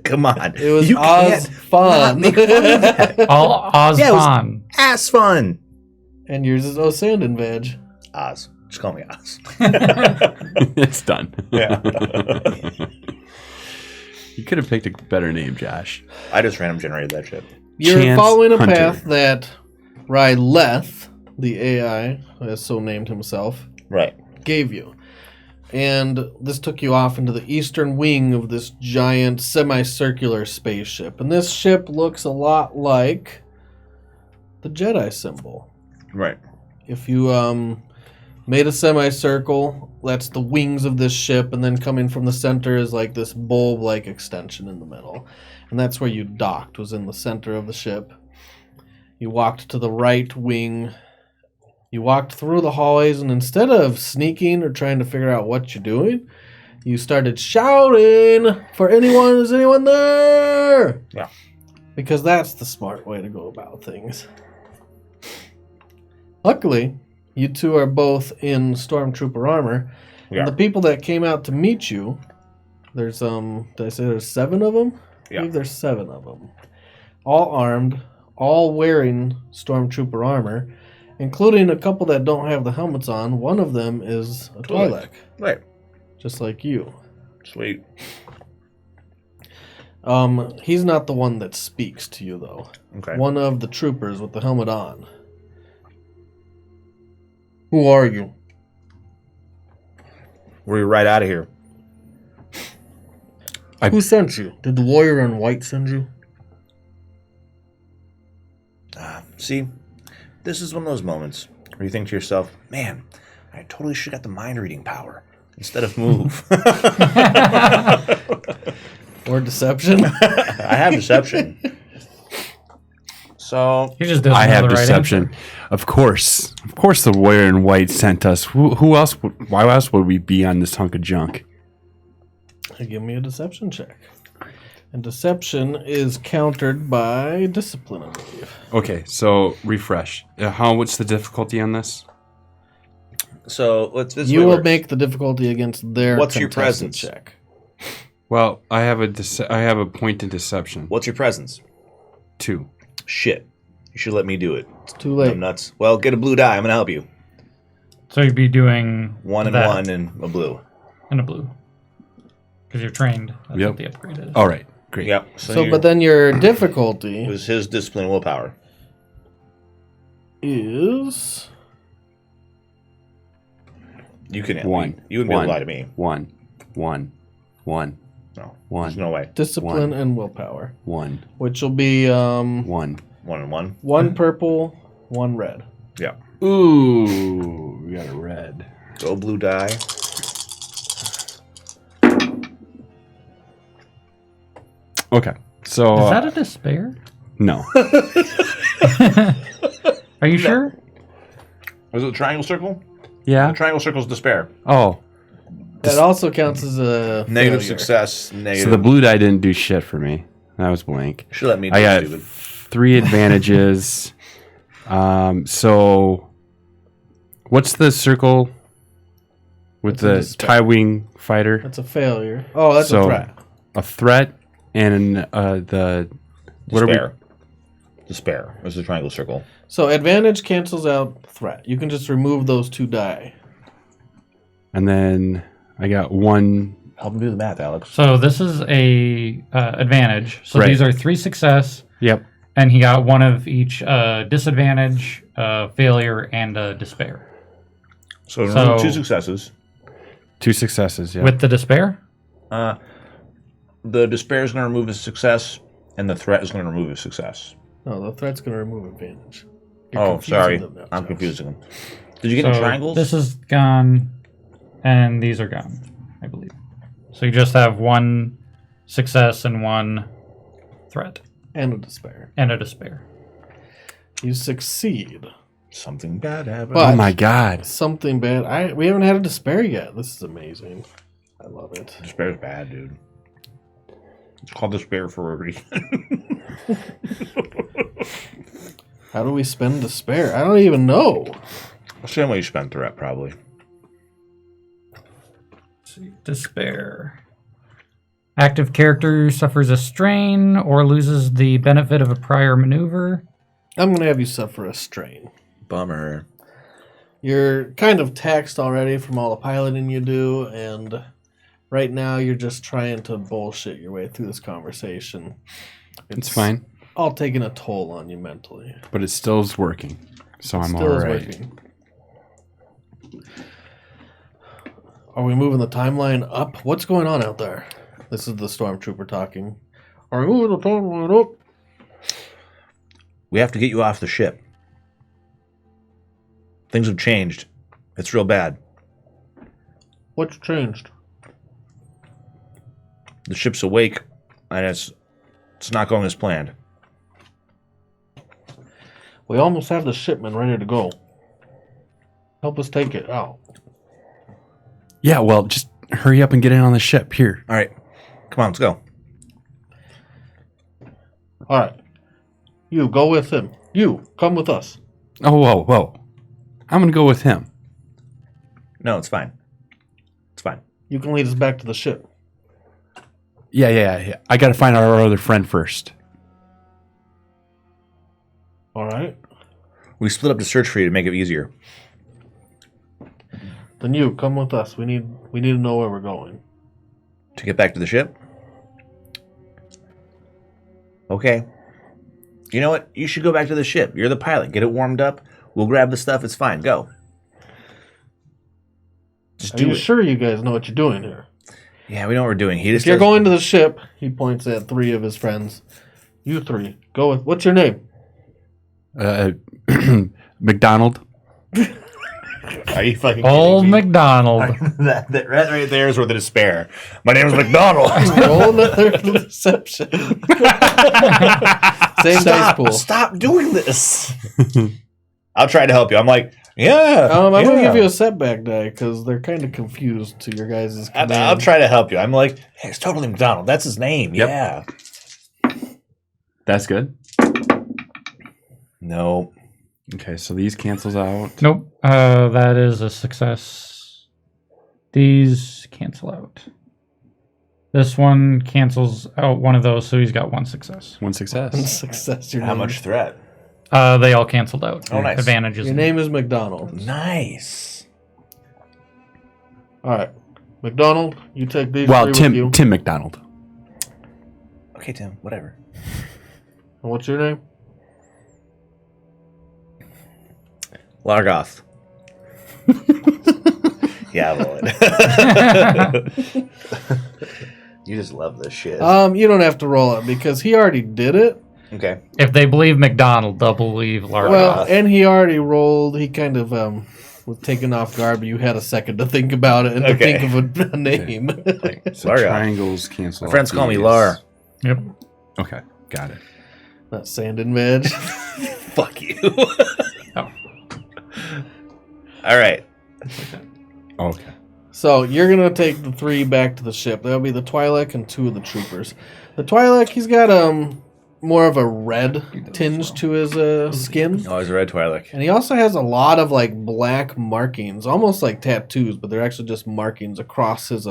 Speaker 2: Come on.
Speaker 1: It was
Speaker 2: You
Speaker 1: Oz
Speaker 2: can't
Speaker 1: Fun.
Speaker 2: make fun of that.
Speaker 4: All Oz
Speaker 2: Yeah, it was-
Speaker 4: fun.
Speaker 2: Ass Fun.
Speaker 1: And yours is Osandin badge.
Speaker 2: Oz. Just call me Oz.
Speaker 3: It's done.
Speaker 2: Yeah.
Speaker 3: You could have picked a better name, Josh.
Speaker 2: I just random generated that shit.
Speaker 1: You're
Speaker 3: Chance
Speaker 1: following a
Speaker 3: Hunter.
Speaker 1: path that Ryloth, the AI, who has so named himself,
Speaker 2: Right.
Speaker 1: gave you. And this took you off into the eastern wing of this giant semicircular spaceship. And this ship looks a lot like the Jedi symbol.
Speaker 2: Right.
Speaker 1: If you made a semicircle, that's the wings of this ship, and then coming from the center is like this bulb-like extension in the middle. And that's where you docked, was in the center of the ship. You walked to the right wing. You walked through the hallways, and instead of sneaking or trying to figure out what you're doing, you started shouting for anyone. Is anyone there?
Speaker 2: Yeah.
Speaker 1: Because that's the smart way to go about things. Luckily, you two are both in stormtrooper armor,
Speaker 2: Yeah.
Speaker 1: and the people that came out to meet you, there's did I say there's 7 of them?
Speaker 2: Yeah.
Speaker 1: I believe there's 7 of them, all armed, all wearing stormtrooper armor, including a couple that don't have the helmets on. One of them is a Twi'lek,
Speaker 2: Right.
Speaker 1: just like you.
Speaker 2: Sweet.
Speaker 1: He's not the one that speaks to you though.
Speaker 2: Okay.
Speaker 1: One of the troopers with the helmet on. Who are you?
Speaker 2: We're right out of here.
Speaker 1: Who sent you? Did the warrior in white send you?
Speaker 2: See, this is one of those moments where you think to yourself, man, I totally should have got the mind reading power instead of move.
Speaker 1: Or deception?
Speaker 2: I have deception. So,
Speaker 4: He just doesn't
Speaker 3: I
Speaker 4: know
Speaker 3: have
Speaker 4: the right
Speaker 3: deception.
Speaker 4: answer.
Speaker 3: Of course, the warrior in white sent us. Who else? Why else would we be on this hunk of junk?
Speaker 1: Give me a deception check. And deception is countered by discipline, I believe.
Speaker 3: Okay, so refresh. What's the difficulty on this?
Speaker 2: let's. This
Speaker 1: You
Speaker 2: way
Speaker 1: will
Speaker 2: works.
Speaker 1: make the difficulty against their
Speaker 2: What's your
Speaker 1: contested
Speaker 2: presence?
Speaker 1: check.
Speaker 3: Well, I have a point in deception.
Speaker 2: What's your presence?
Speaker 3: 2.
Speaker 2: Shit. You should let me do it.
Speaker 1: It's too late.
Speaker 2: I'm nuts. Well, get a blue die. I'm going to help you.
Speaker 4: So you'd be doing
Speaker 2: 1 and
Speaker 4: that
Speaker 2: 1 and a blue.
Speaker 4: and a blue. Because you're trained. That's
Speaker 3: Yep.
Speaker 4: what the upgrade is.
Speaker 3: All right, great.
Speaker 2: Yep.
Speaker 1: So, but then your difficulty
Speaker 2: it was his discipline and willpower.
Speaker 1: is...
Speaker 2: You can
Speaker 3: One.
Speaker 2: You wouldn't be able to lie to me.
Speaker 3: 1.
Speaker 2: No.
Speaker 3: One.
Speaker 2: There's no way.
Speaker 1: Discipline and willpower.
Speaker 3: 1.
Speaker 1: Which will be
Speaker 3: 1.
Speaker 2: 1 and 1.
Speaker 1: 1 purple, 1 red.
Speaker 2: Yeah.
Speaker 3: Ooh, we got a red.
Speaker 2: Go blue die.
Speaker 3: Okay, so
Speaker 4: Is that a despair?
Speaker 3: no.
Speaker 4: Are you sure?
Speaker 2: Was it a triangle circle?
Speaker 3: Yeah.
Speaker 2: The triangle circle's despair.
Speaker 3: Oh,
Speaker 1: That also counts as a
Speaker 2: Negative
Speaker 1: failure.
Speaker 2: success. Negative.
Speaker 3: so the blue die didn't do shit for me. That was blank.
Speaker 2: Should let me do
Speaker 3: I got
Speaker 2: stupid.
Speaker 3: 3 advantages. So what's the circle with
Speaker 1: That's a
Speaker 3: the
Speaker 1: despair.
Speaker 3: tie wing fighter?
Speaker 1: That's a failure. Oh, that's
Speaker 3: So-
Speaker 1: a threat.
Speaker 3: A threat and the what are we?
Speaker 2: Despair. Despair is the triangle circle.
Speaker 1: So advantage cancels out threat. You can just remove those 2 die.
Speaker 3: And then I got 1.
Speaker 2: Help him do the math, Alex.
Speaker 4: So this is a advantage. So
Speaker 3: Right.
Speaker 4: these are 3 success,
Speaker 3: Yep.
Speaker 4: and he got 1 of each disadvantage, failure, and despair.
Speaker 2: So,
Speaker 4: So-
Speaker 2: 2 successes.
Speaker 3: 2 successes. Yeah.
Speaker 4: With the despair?
Speaker 2: The despair is going to remove a success, and the threat is going to remove a success.
Speaker 1: No, the threat's going to remove advantage. You're
Speaker 2: Oh,
Speaker 1: confusing
Speaker 2: sorry.
Speaker 1: them now,
Speaker 2: I'm
Speaker 1: Josh.
Speaker 2: confusing them. Did you get the
Speaker 4: So
Speaker 2: triangles?
Speaker 4: This is gone, and these are gone, I believe. So you just have 1 success and 1 threat,
Speaker 1: And a despair.
Speaker 4: and a despair.
Speaker 1: You succeed.
Speaker 2: Something bad happened.
Speaker 1: But-
Speaker 3: Oh my god.
Speaker 1: Something bad. We haven't had a despair yet. This is amazing. I love it.
Speaker 2: Despair's bad, dude. It's called despair for a reason.
Speaker 1: How do we spend despair? I don't even know.
Speaker 2: Same way you spend threat, probably.
Speaker 4: Despair. Active character suffers a strain or loses the benefit of a prior maneuver.
Speaker 1: I'm going to have you suffer a strain.
Speaker 2: Bummer.
Speaker 1: You're kind of taxed already from all the piloting you do, and right now you're just trying to bullshit your way through this conversation.
Speaker 3: It's fine.
Speaker 1: All taking a toll on you mentally.
Speaker 3: But it still is working. So I'm
Speaker 1: Still is
Speaker 3: alright.
Speaker 1: working. Are we moving the timeline up? What's going on out there? This is the stormtrooper talking. Are we moving the timeline up?
Speaker 2: We have to get you off the ship. Things have changed. It's real bad.
Speaker 1: What's changed?
Speaker 2: The ship's awake, and it's not going as planned.
Speaker 1: We almost have the shipment ready to go. Help us take it out.
Speaker 3: Yeah, well, just hurry up and get in on the ship. Here.
Speaker 2: All right. Come on, let's go.
Speaker 1: All right. You, go with him. You, come with us.
Speaker 3: Oh, whoa. I'm going to go with him.
Speaker 2: No, it's fine. It's fine.
Speaker 1: You can lead us back to the ship.
Speaker 3: Yeah. I got to find our other friend first.
Speaker 1: All right.
Speaker 2: We split up the search for you to make it easier.
Speaker 1: Then you, come with us. We need to know where we're going.
Speaker 2: To get back to the ship? Okay. You know what? You should go back to the ship. You're the pilot. Get it warmed up. We'll grab the stuff. It's fine. Go. Just
Speaker 1: Are
Speaker 2: do
Speaker 1: you
Speaker 2: it.
Speaker 1: sure you guys know what you're doing here?
Speaker 2: Yeah, we know what we're doing. He just
Speaker 1: If you're
Speaker 2: does-
Speaker 1: going to the ship, he points at three of his friends. You three, go with. What's your name?
Speaker 3: McDonald.
Speaker 2: Are you fucking
Speaker 4: Old
Speaker 2: kidding me?
Speaker 4: McDonald.
Speaker 2: that right there is where the despair. My name is McDonald.
Speaker 1: Roll another deception. Same dice pool.
Speaker 2: Stop doing this. I'll try to help you. I'm like, yeah.
Speaker 1: I'm going to
Speaker 2: yeah.
Speaker 1: give you a setback die because they're kind of confused to your guys' command.
Speaker 2: I'll try to help you. I'm like, hey, it's totally McDonald. That's his name.
Speaker 3: Yep.
Speaker 2: Yeah.
Speaker 3: That's good.
Speaker 2: No.
Speaker 3: Okay, so these cancels out.
Speaker 4: Nope. That is a success. These cancel out. This one cancels out one of those, so he's got one success.
Speaker 3: One success.
Speaker 1: Success. Your
Speaker 2: How
Speaker 1: name.
Speaker 2: much threat?
Speaker 4: They all canceled out.
Speaker 2: Oh, nice.
Speaker 4: Advantages.
Speaker 1: Your name is McDonald.
Speaker 2: Nice.
Speaker 1: All right. McDonald, you take these
Speaker 3: Well,
Speaker 1: three with you.
Speaker 3: Tim McDonald.
Speaker 2: Okay, Tim. Whatever.
Speaker 1: And what's your name?
Speaker 2: Largoth. Yeah, I roll it. You just love this shit.
Speaker 1: You don't have to roll it because he already did it.
Speaker 2: Okay.
Speaker 4: If they believe McDonald, they'll believe Largoth.
Speaker 1: Well, and he already rolled. He kind of was taken off guard, but you had a second to think about it and to
Speaker 2: Okay.
Speaker 1: think of a name.
Speaker 3: So
Speaker 2: Largoth.
Speaker 3: triangles cancel.
Speaker 2: My friends
Speaker 3: out
Speaker 2: call me
Speaker 3: these.
Speaker 2: Lar.
Speaker 4: Yep.
Speaker 3: Okay, got it.
Speaker 1: Not sand and veg.
Speaker 2: Fuck you.
Speaker 4: Oh.
Speaker 2: All right.
Speaker 3: Okay.
Speaker 1: So you're gonna take the three back to the ship. That'll be the Twi'lek and two of the troopers. The Twi'lek, he's got more of a red tinge to his skin,
Speaker 2: Oh, he's a red Twi'lek.
Speaker 1: and he also has a lot of like black markings, almost like tattoos, but they're actually just markings across his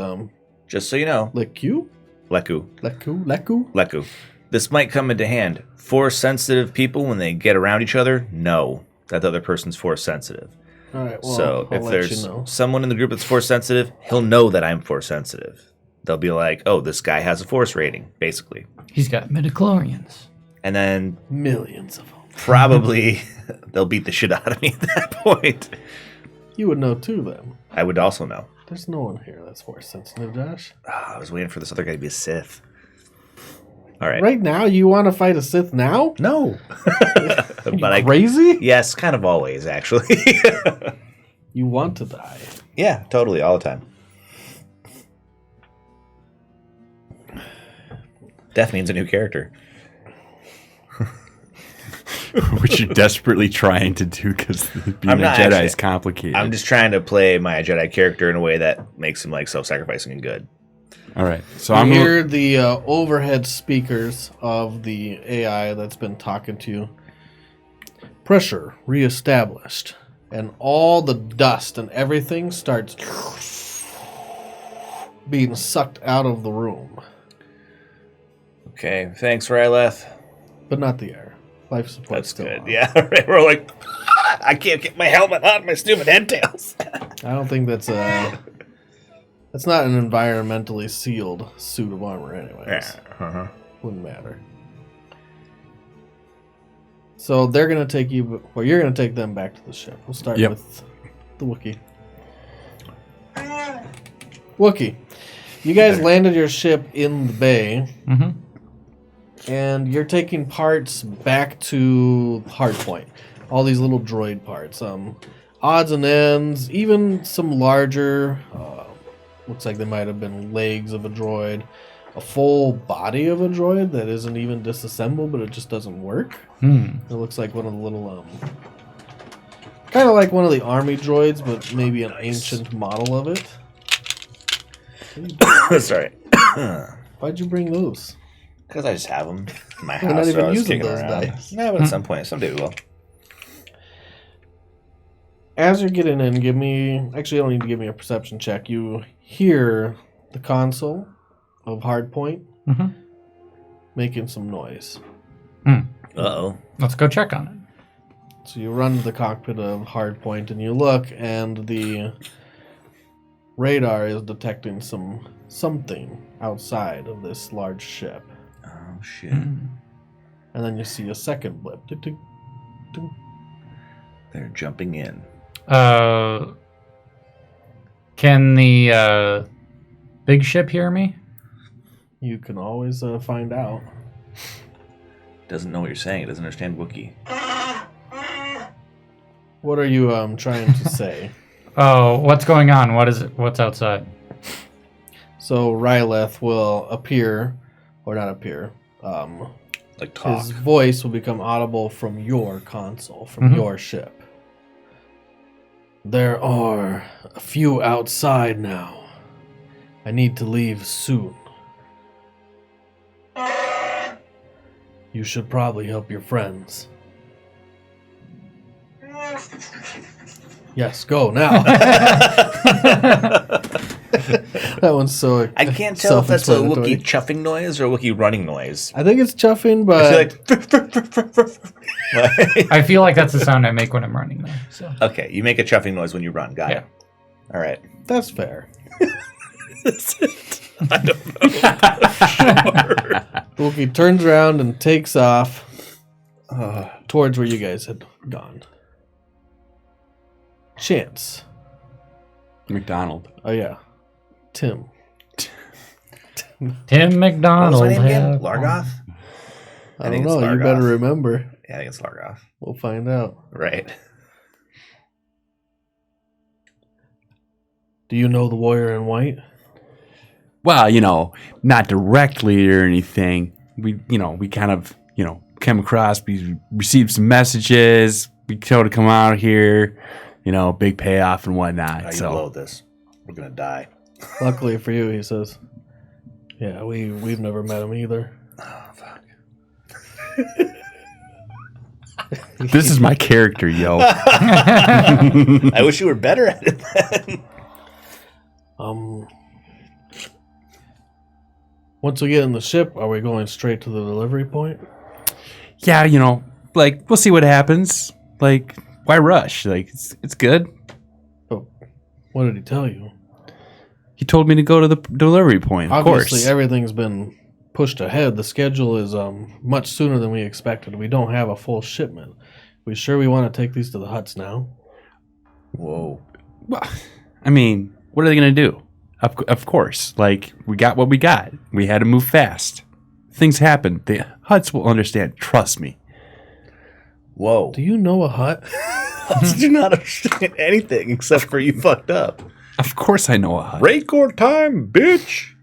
Speaker 2: Just so you know,
Speaker 1: leku.
Speaker 2: Leku. This might come into hand. Force-sensitive people, when they get around each other, know that the other person's force-sensitive.
Speaker 1: All right. Well,
Speaker 2: So
Speaker 1: I'll
Speaker 2: if
Speaker 1: let
Speaker 2: there's
Speaker 1: you know.
Speaker 2: someone in the group that's force-sensitive, he'll know that I'm force-sensitive. They'll be like, oh, this guy has a force rating, basically.
Speaker 4: He's got midichlorians.
Speaker 2: And then
Speaker 1: Millions of them.
Speaker 2: probably they'll beat the shit out of me at that point.
Speaker 1: You would know too, then.
Speaker 2: I would also know.
Speaker 1: There's no one here that's force sensitive, Josh.
Speaker 2: I was waiting for this other guy to be a Sith. All right.
Speaker 1: Right now, you want to fight a Sith now?
Speaker 2: No. But I
Speaker 1: Crazy?
Speaker 2: yes, kind of always actually.
Speaker 1: You want to die.
Speaker 2: Yeah, totally, all the time. Death means a new character.
Speaker 3: Which you're desperately trying to do because being
Speaker 2: I'm
Speaker 3: a
Speaker 2: not
Speaker 3: Jedi
Speaker 2: actually-
Speaker 3: is complicated.
Speaker 2: I'm just trying to play my Jedi character in a way that makes him like self-sacrificing and good.
Speaker 3: All right. So
Speaker 1: You
Speaker 3: I'm
Speaker 1: hear the overhead speakers of the AI that's been talking to you. Pressure reestablished. And all the dust and everything starts being sucked out of the room.
Speaker 2: Okay, thanks, Ryloth.
Speaker 1: But not the air. Life support
Speaker 2: That's
Speaker 1: still
Speaker 2: good.
Speaker 1: on.
Speaker 2: Yeah, right. We're like, I can't get my helmet on my stupid head tails.
Speaker 1: I don't think that's not an environmentally sealed suit of armor anyways.
Speaker 2: Uh-huh.
Speaker 1: Wouldn't matter. So they're going to take you, or you're going to take them back to the ship. We'll start
Speaker 3: Yep.
Speaker 1: with the Wookiee. Wookiee, you guys landed your ship in the bay, and you're taking parts back to Hardpoint. All these little droid parts. Odds and ends, even some larger, looks like they might have been legs of a droid. A full body of a droid that isn't even disassembled, but it just doesn't work. It looks like one of the little, kind of like one of the army droids, but maybe an ancient model of it.
Speaker 2: Sorry.
Speaker 1: Why'd you bring those?
Speaker 2: Because I just have them in my
Speaker 1: We're not
Speaker 2: house.
Speaker 1: even
Speaker 2: so I was
Speaker 1: using
Speaker 2: kicking
Speaker 1: those
Speaker 2: around.
Speaker 1: dice.
Speaker 2: No, but at some point, someday we will.
Speaker 1: As you're getting in, actually, you don't need to give me a perception check. You hear the console of Hardpoint making some noise.
Speaker 2: Uh-oh.
Speaker 4: Let's go check on it.
Speaker 1: So you run to the cockpit of Hardpoint and you look, and the radar is detecting something outside of this large ship.
Speaker 2: Oh, shit.
Speaker 1: And then you see a second blip. Tick, tick, tick.
Speaker 2: They're jumping in.
Speaker 4: Can the big ship hear me?
Speaker 1: You can always find out.
Speaker 2: Doesn't know what you're saying. It doesn't understand Wookiee.
Speaker 1: What are you trying to say?
Speaker 4: Oh, what's going on? What is it? What's outside?
Speaker 1: So Ryloth will appear, or not appear.
Speaker 2: Like talk.
Speaker 1: His voice will become audible from your console, from your ship. There are a few outside now. I need to leave soon. You should probably help your friends. Yes, go now. That one's so
Speaker 2: I can't tell if that's a
Speaker 1: self-explanatory.
Speaker 2: Wookiee chuffing noise or a Wookiee running noise.
Speaker 1: I think it's chuffing,
Speaker 2: I
Speaker 1: but
Speaker 2: feel like...
Speaker 4: I feel like that's the sound I make when I'm running, though. So.
Speaker 2: Okay, you make a chuffing noise when you run. Got
Speaker 4: Yeah.
Speaker 2: it. All right.
Speaker 1: that's fair.
Speaker 2: That's it. I don't know.
Speaker 1: Wookiee turns around and takes off towards where you guys had gone. Chance.
Speaker 3: McDonald.
Speaker 1: Oh, yeah. Tim.
Speaker 4: Tim
Speaker 2: What
Speaker 4: McDonald.
Speaker 2: was my name again?
Speaker 4: have-
Speaker 2: Largoth?
Speaker 1: I
Speaker 2: think
Speaker 1: don't
Speaker 2: it's
Speaker 1: know. You
Speaker 2: Largoth.
Speaker 1: better remember.
Speaker 2: Yeah, I think it's Largoth.
Speaker 1: We'll find out.
Speaker 2: Right.
Speaker 1: Do you know the warrior in white?
Speaker 3: Well, not directly or anything. We kind of, came across, we received some messages. We told to come out here, big payoff and whatnot.
Speaker 2: How you
Speaker 3: So
Speaker 2: blow this? We're gonna die.
Speaker 1: Luckily for you, he says. Yeah, we've never met him either.
Speaker 2: Oh fuck.
Speaker 3: this is my character, yo.
Speaker 2: I wish you were better at it then.
Speaker 1: Once we get in the ship, are we going straight to the delivery point?
Speaker 3: Yeah, we'll see what happens. Like, why rush? Like, it's good.
Speaker 1: Oh, what did he tell you?
Speaker 3: He told me to go to the delivery point, of
Speaker 1: Obviously,
Speaker 3: course.
Speaker 1: everything's been pushed ahead. The schedule is much sooner than we expected. We don't have a full shipment. We sure we want to take these to the huts now?
Speaker 2: Whoa.
Speaker 3: Well, I mean, what are they going to do? Of course. Like, we got what we got. We had to move fast. Things happen. The huts will understand. Trust me.
Speaker 2: Whoa.
Speaker 1: Do you know a hut?
Speaker 2: I do not understand anything except for you fucked up.
Speaker 3: Of course I know a hut.
Speaker 2: Raycor time, bitch.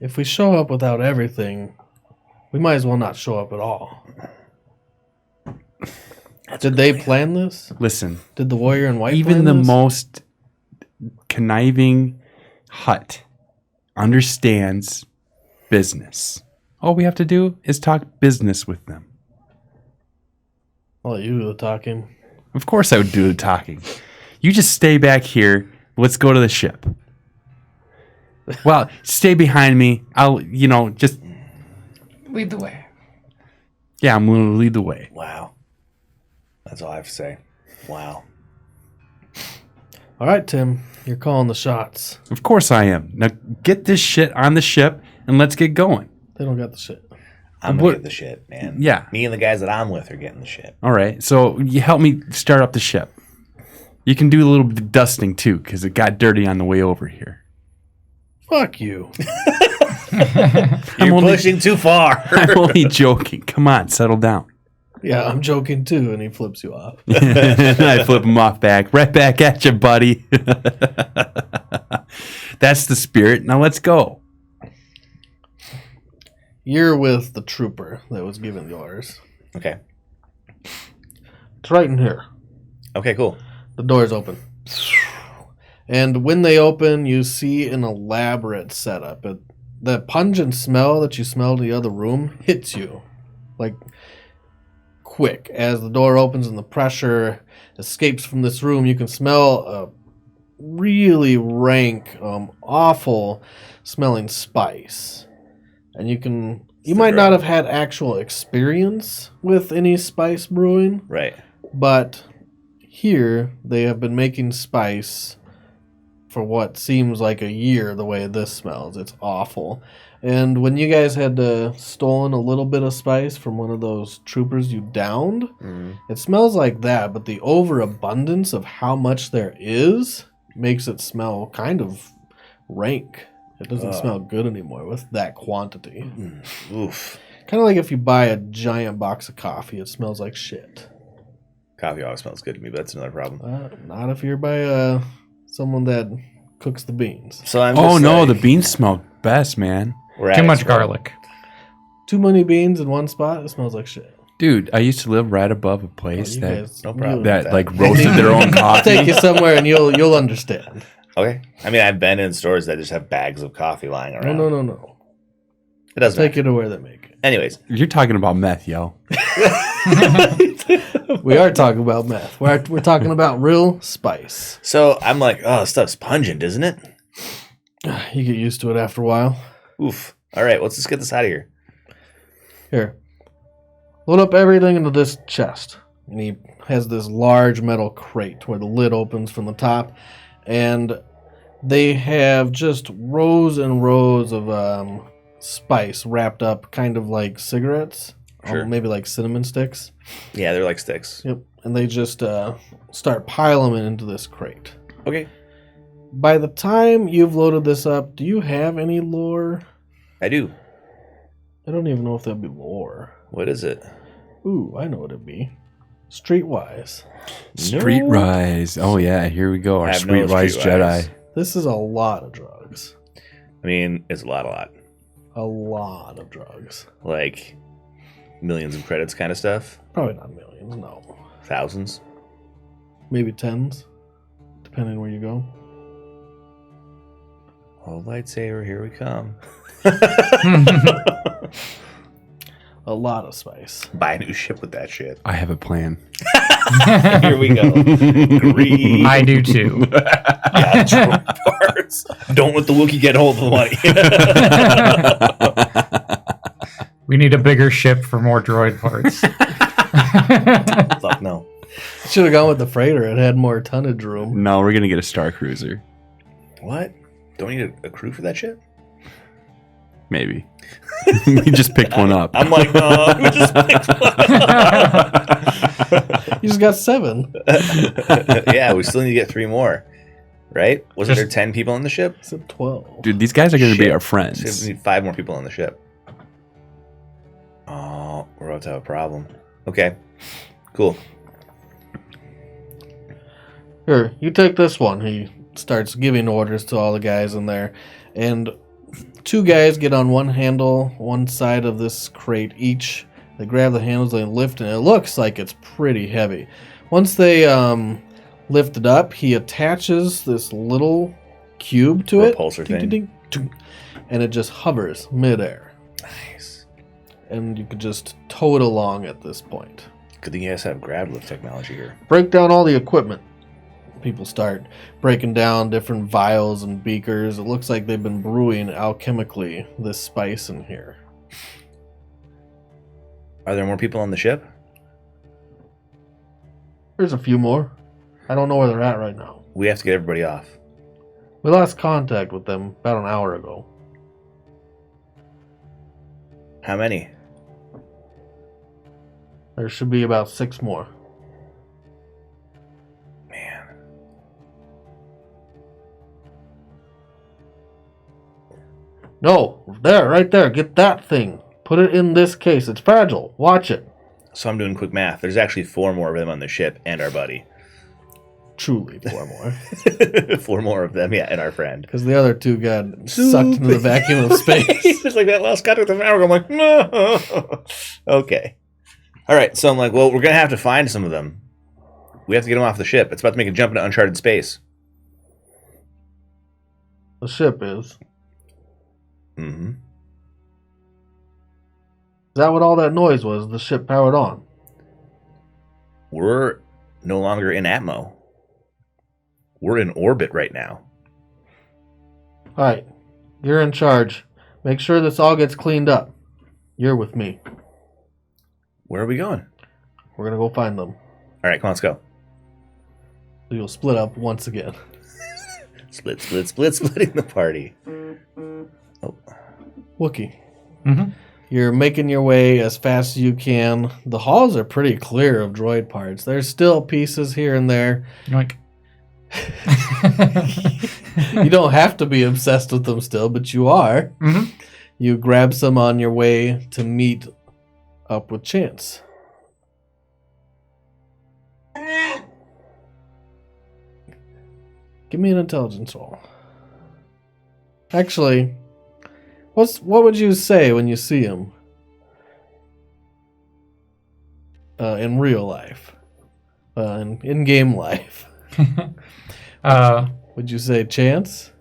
Speaker 1: If we show up without everything, we might as well not show up at all. Did they plan this?
Speaker 3: Listen,
Speaker 1: Did the warrior in white
Speaker 3: even
Speaker 1: plan
Speaker 3: the
Speaker 1: this?
Speaker 3: most conniving hut understands business. All we have to do is talk business with them.
Speaker 1: I'll let you do the talking.
Speaker 3: Of course I would do the talking. You just stay back here. Let's go to the ship. Well, stay behind me. I'll, just...
Speaker 4: Lead the way.
Speaker 3: Yeah, I'm going to lead the way.
Speaker 2: Wow. That's all I have to say. Wow.
Speaker 1: All right, Tim. You're calling the shots.
Speaker 3: Of course I am. Now get this shit on the ship and let's get going.
Speaker 1: They don't got the shit.
Speaker 2: I'm going to get the shit, man.
Speaker 3: Yeah.
Speaker 2: Me and the guys that I'm with are getting the shit.
Speaker 3: All right. So you help me start up the ship. You can do a little bit of dusting too because it got dirty on the way over here.
Speaker 1: Fuck you.
Speaker 2: You're pushing too far.
Speaker 3: I'm only joking. Come on, settle down.
Speaker 1: Yeah, I'm joking too, and he flips you off.
Speaker 3: I flip him off back. Right back at you, buddy. That's the spirit. Now let's go.
Speaker 1: You're with the trooper that was given the orders.
Speaker 2: Okay.
Speaker 1: It's right in here.
Speaker 2: Okay, cool.
Speaker 1: The door's open. And when they open, you see an elaborate setup. The pungent smell that you smelled in the other room hits you. Like, quick. As the door opens and the pressure escapes from this room, you can smell a really rank, awful smelling spice. And you might not have had actual experience with any spice brewing,
Speaker 2: Right.
Speaker 1: but here they have been making spice for what seems like a year the way this smells. It's awful. And when you guys had stolen a little bit of spice from one of those troopers you downed, it smells like that, but the overabundance of how much there is makes it smell kind of rank. It doesn't smell good anymore with that quantity.
Speaker 2: Oof.
Speaker 1: Kind of like if you buy a giant box of coffee, it smells like shit.
Speaker 2: Coffee always smells good to me, but that's another problem.
Speaker 1: Not if you're by someone that cooks the beans.
Speaker 2: So I'm
Speaker 3: Oh
Speaker 2: just
Speaker 3: no,
Speaker 2: like,
Speaker 3: the beans smell best, man.
Speaker 2: we're
Speaker 4: Too
Speaker 2: at
Speaker 4: much
Speaker 2: it, bro.
Speaker 4: garlic.
Speaker 1: Too many beans in one spot, it smells like shit.
Speaker 3: Dude, I used to live right above a place
Speaker 1: You
Speaker 3: that
Speaker 1: guys-
Speaker 2: no problem.
Speaker 3: that like roasted their own
Speaker 1: I'll take
Speaker 3: coffee.
Speaker 1: you somewhere and you'll understand.
Speaker 2: Okay. I mean, I've been in stores that just have bags of coffee lying around.
Speaker 1: No.
Speaker 2: It doesn't
Speaker 1: Take
Speaker 2: matter.
Speaker 1: you to where they make it.
Speaker 2: Anyways.
Speaker 3: You're talking about meth, yo.
Speaker 1: We are talking about meth. We're talking about real spice.
Speaker 2: So I'm like, oh, this stuff's pungent, isn't it?
Speaker 1: You get used to it after a while.
Speaker 2: Oof. All right, let's just get this out of here.
Speaker 1: Here. Load up everything into this chest. And he has this large metal crate where the lid opens from the top. And they have just rows and rows of spice wrapped up kind of like cigarettes.
Speaker 2: Sure.
Speaker 1: Maybe like cinnamon sticks.
Speaker 2: Yeah, they're like sticks.
Speaker 1: Yep. And they just start piling them into this crate.
Speaker 2: Okay.
Speaker 1: By the time you've loaded this up, do you have any lore?
Speaker 2: I do.
Speaker 1: I don't even know if that'd be lore.
Speaker 2: What is it?
Speaker 1: Ooh, I know what it'd be. Streetwise.
Speaker 3: Streetwise. Oh yeah, here we go.
Speaker 2: I
Speaker 3: Our
Speaker 2: have no
Speaker 3: Streetwise
Speaker 2: Streetwise.
Speaker 3: Jedi.
Speaker 1: This is a lot of drugs.
Speaker 2: I mean, it's a lot.
Speaker 1: A lot of drugs.
Speaker 2: Like millions of credits kind of stuff.
Speaker 1: Probably not millions, no.
Speaker 2: Thousands.
Speaker 1: Maybe tens, depending where you go.
Speaker 2: Oh, lightsaber, here we come.
Speaker 1: A lot of spice.
Speaker 2: Buy a new ship with that shit.
Speaker 3: I have a plan.
Speaker 2: Here we go. Greed.
Speaker 4: I do too.
Speaker 2: Yeah, droid parts. Don't let the Wookiee get hold of the money.
Speaker 4: We need a bigger ship for more droid parts.
Speaker 2: Fuck no.
Speaker 1: Should have gone with the freighter. It had more tonnage room.
Speaker 3: No, we're gonna get a Star Cruiser.
Speaker 2: What? Don't you need a crew for that shit?
Speaker 3: Maybe. We just picked one up.
Speaker 2: I'm like, we just picked one up.
Speaker 1: You just got 7.
Speaker 2: Yeah, we still need to get 3 more. Right? Wasn't
Speaker 4: Just-
Speaker 2: there 10 people on the ship?
Speaker 1: I said 12.
Speaker 3: Dude, these guys are gonna be
Speaker 2: Shit.
Speaker 3: our
Speaker 2: So
Speaker 3: friends.
Speaker 2: we need 5 more people on the ship. Oh, we're about to have a problem. Okay. Cool.
Speaker 1: Here, you take this one. He starts giving orders to all the guys in there. And 2 guys get on one handle, one side of this crate each, They grab the handles and lift, and it looks like it's pretty heavy. Once they lift it up, he attaches this little cube to it.
Speaker 2: Repulsor
Speaker 1: Ding,
Speaker 2: thing.
Speaker 1: ding, ding, and it just hovers midair.
Speaker 2: Nice.
Speaker 1: And you could just tow it along at this point.
Speaker 2: Good thing you guys have grab lift technology here.
Speaker 1: Break down all the equipment. People start breaking down different vials and beakers. It looks like they've been brewing alchemically this spice in here.
Speaker 2: Are there more people on the ship?
Speaker 1: There's a few more. I don't know where they're at right now.
Speaker 2: We have to get everybody off.
Speaker 1: We lost contact with them about an hour ago.
Speaker 2: How many?
Speaker 1: There should be about 6 more.
Speaker 2: Man.
Speaker 1: No, there, right there. Get that thing. Put it in this case. It's fragile. Watch it.
Speaker 2: So I'm doing quick math. There's actually 4 more of them on the ship and our buddy.
Speaker 1: Truly 4 more.
Speaker 2: 4 more of them, yeah, and our friend.
Speaker 1: Because the other 2 got sucked into the vacuum of space.
Speaker 2: It's like that last contact with an hour ago. I'm like, no. Okay. All right, so I'm like, well, we're going to have to find some of them. We have to get them off the ship. It's about to make a jump into uncharted space.
Speaker 1: The ship is.
Speaker 2: Mm-hmm.
Speaker 1: Is that what all that noise was? The ship powered on.
Speaker 2: We're no longer in Atmo. We're in orbit right now.
Speaker 1: Alright. You're in charge. Make sure this all gets cleaned up. You're with me.
Speaker 2: Where are we going?
Speaker 1: We're gonna go find them.
Speaker 2: All right, come on, let's go.
Speaker 1: So you'll split up once again.
Speaker 2: Splitting the party. Oh.
Speaker 1: Wookie.
Speaker 4: Mm-hmm.
Speaker 1: You're making your way as fast as you can. The halls are pretty clear of droid parts. There's still pieces here and there.
Speaker 4: Like,
Speaker 1: You don't have to be obsessed with them still, but you are.
Speaker 4: mm-hmm.
Speaker 1: You grab some on your way to meet up with Chance. Give me an intelligence roll. Actually, what would you say when you see him in real life, in game life? Would you say Chance?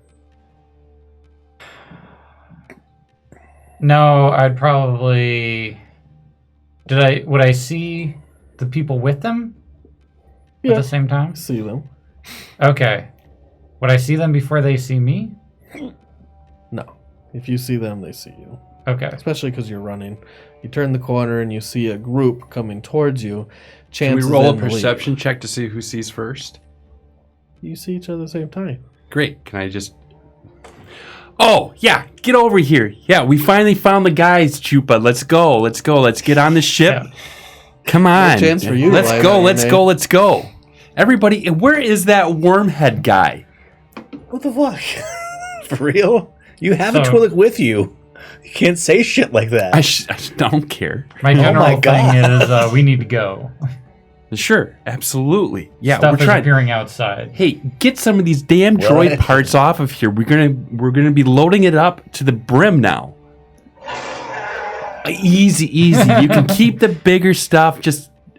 Speaker 4: No, I'd probably. Would I see the people with them at the same time?
Speaker 1: See them.
Speaker 4: Okay. Would I see them before they see me?
Speaker 1: No. If you see them, they see you.
Speaker 4: Okay.
Speaker 1: Especially because you're running. You turn the corner and you see a group coming towards you.
Speaker 3: Can
Speaker 1: Chance
Speaker 3: we roll a
Speaker 1: is in the lead.
Speaker 3: perception check to see who sees first?
Speaker 1: You see each other at the same time.
Speaker 3: Great. Can I just... Oh, yeah. Get over here. Yeah, we finally found the guys, Chupa. Let's go. Let's go. Let's get on the ship.
Speaker 4: Yeah.
Speaker 3: Come on.
Speaker 1: chance for you,
Speaker 3: Let's
Speaker 1: Live
Speaker 3: go.
Speaker 1: Out
Speaker 3: Let's
Speaker 1: Your
Speaker 3: go.
Speaker 1: Name.
Speaker 3: Let's go. Everybody, where is that wormhead guy?
Speaker 2: What the fuck? For real? You have a
Speaker 4: So-
Speaker 2: Twi'lek with you. You can't say shit like that.
Speaker 3: I don't care.
Speaker 4: My general
Speaker 2: my
Speaker 4: thing
Speaker 2: God.
Speaker 4: is we need to go.
Speaker 3: Sure. Absolutely. Yeah,
Speaker 4: Stuff
Speaker 3: we're
Speaker 4: is
Speaker 3: trying.
Speaker 4: appearing outside.
Speaker 3: Hey, get some of these damn
Speaker 2: Well,
Speaker 3: droid parts off of here. We're gonna be loading it up to the brim now. Easy. You can keep the bigger stuff,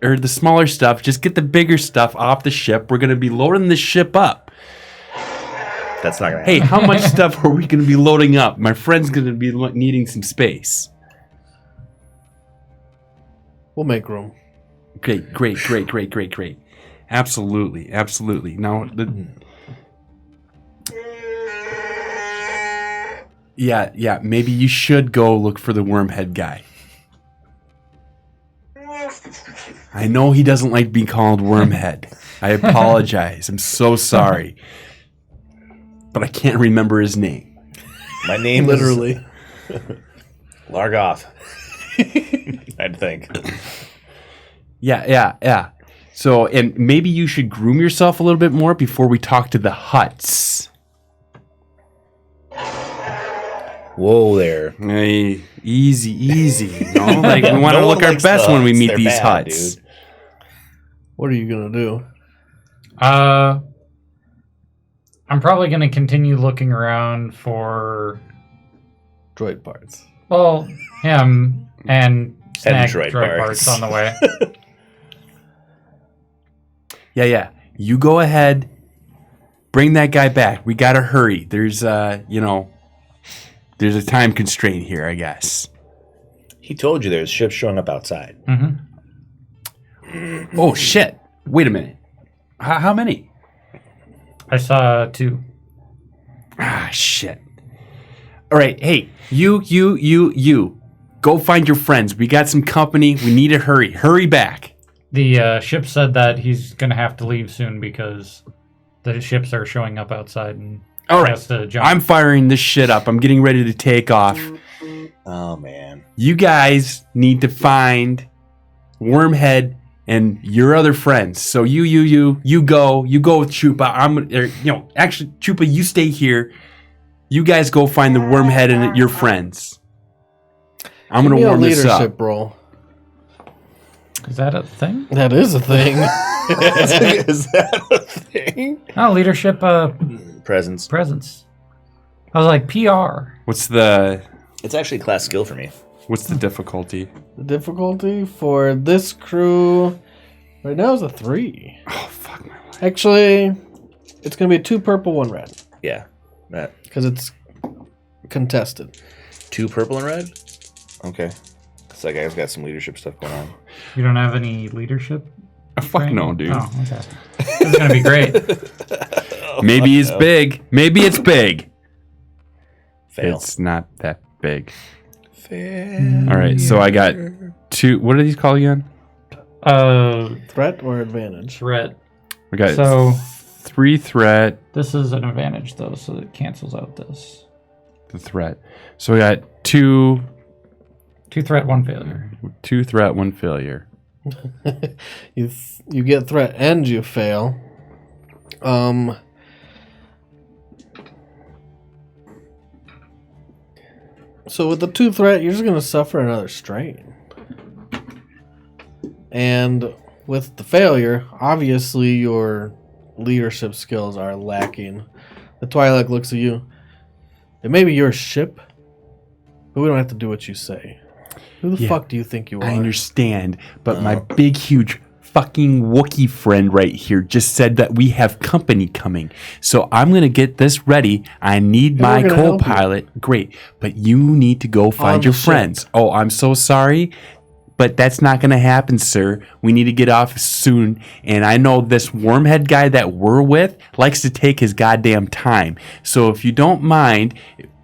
Speaker 3: or the smaller stuff. Just get the bigger stuff off the ship. We're gonna be loading the ship up.
Speaker 2: That's not gonna
Speaker 3: Hey,
Speaker 2: happen.
Speaker 3: how much stuff are we gonna be loading up? My friend's gonna be needing some space.
Speaker 1: We'll make room.
Speaker 3: Great. Absolutely. Now, yeah. Maybe you should go look for the wormhead guy. I know he doesn't like being called wormhead. I apologize. I'm so sorry, but I can't remember his name.
Speaker 2: My name
Speaker 1: Literally.
Speaker 2: is Largoth. I'd think.
Speaker 3: Yeah. So, and maybe you should groom yourself a little bit more before we talk to the Hutts.
Speaker 2: Whoa there.
Speaker 3: Hey, easy. You know? Like, we want to
Speaker 2: No
Speaker 3: look
Speaker 2: one
Speaker 3: our
Speaker 2: likes
Speaker 3: best
Speaker 2: the
Speaker 3: when we
Speaker 2: Hutts.
Speaker 3: meet
Speaker 2: They're
Speaker 3: these
Speaker 2: bad,
Speaker 3: Hutts.
Speaker 2: dude.
Speaker 1: What are you going to do?
Speaker 4: I'm probably going to continue looking around for,
Speaker 1: Droid parts.
Speaker 4: well, him and snag
Speaker 2: droid
Speaker 4: droid
Speaker 2: parts.
Speaker 4: parts on the way.
Speaker 3: Yeah. You go ahead. Bring that guy back. We gotta hurry. There's there's a time constraint here, I guess.
Speaker 2: He told you there's ships showing up outside.
Speaker 4: Mm-hmm.
Speaker 3: Oh shit! Wait a minute. How many?
Speaker 4: I saw 2.
Speaker 3: Ah shit! All right, hey, you. Go find your friends. We got some company. We need to hurry. Hurry back.
Speaker 4: The ship said that he's going to have to leave soon because the ships are showing up outside and
Speaker 3: All right.
Speaker 4: has to jump.
Speaker 3: I'm firing this shit up. I'm getting ready to take off.
Speaker 2: Oh, man.
Speaker 3: You guys need to find Wormhead and your other friends. So you go with Chupa. Actually, Chupa, you stay here. You guys go find the Wormhead and your friends. I'm gonna warm this up.
Speaker 1: Leadership role.
Speaker 4: Is that a thing?
Speaker 1: That is a thing.
Speaker 2: Is that a thing?
Speaker 4: Oh, leadership
Speaker 2: Presence.
Speaker 4: presence. I was like, PR.
Speaker 3: What's the
Speaker 2: It's actually a class skill for me.
Speaker 3: difficulty?
Speaker 1: The difficulty for this crew right now is a 3.
Speaker 3: Oh fuck my life.
Speaker 1: Actually, it's gonna be a 2 purple, 1 red
Speaker 2: Yeah. That.
Speaker 1: because it's contested.
Speaker 2: 2 purple and red? Okay. Looks like I've got some leadership stuff going on.
Speaker 4: You don't have any leadership?
Speaker 3: Fuck no, dude.
Speaker 4: Oh, okay. This is going to be great.
Speaker 3: Maybe it's big. Maybe it's big.
Speaker 2: Fail.
Speaker 3: It's not that big.
Speaker 2: Fail.
Speaker 3: All right, so I got 2. What are these called again?
Speaker 1: Threat or advantage?
Speaker 4: Threat.
Speaker 3: We got
Speaker 4: So
Speaker 3: 3 threat.
Speaker 4: this is an advantage, though, so it cancels out this.
Speaker 3: The threat. So we got 2
Speaker 4: 2 threat, 1 failure.
Speaker 3: 2 threat, 1 failure.
Speaker 1: You get threat and you fail. So with the 2 threat, you're just gonna suffer another strain. And with the failure, obviously your leadership skills are lacking. The Twi'lek looks at you. It may be your ship, but we don't have to do what you say. Who the
Speaker 3: Yeah,
Speaker 1: fuck do you think you are?
Speaker 3: I understand, but my big, huge fucking Wookiee friend right here just said that we have company coming. So I'm going to get this ready. I need my
Speaker 1: we're gonna help you.
Speaker 3: co-pilot. Great, but you need to go find
Speaker 1: On
Speaker 3: your
Speaker 1: the ship.
Speaker 3: friends. Oh, I'm so sorry, but that's not going to happen, sir. We need to get off soon. And I know this Wormhead guy that we're with likes to take his goddamn time. So if you don't mind,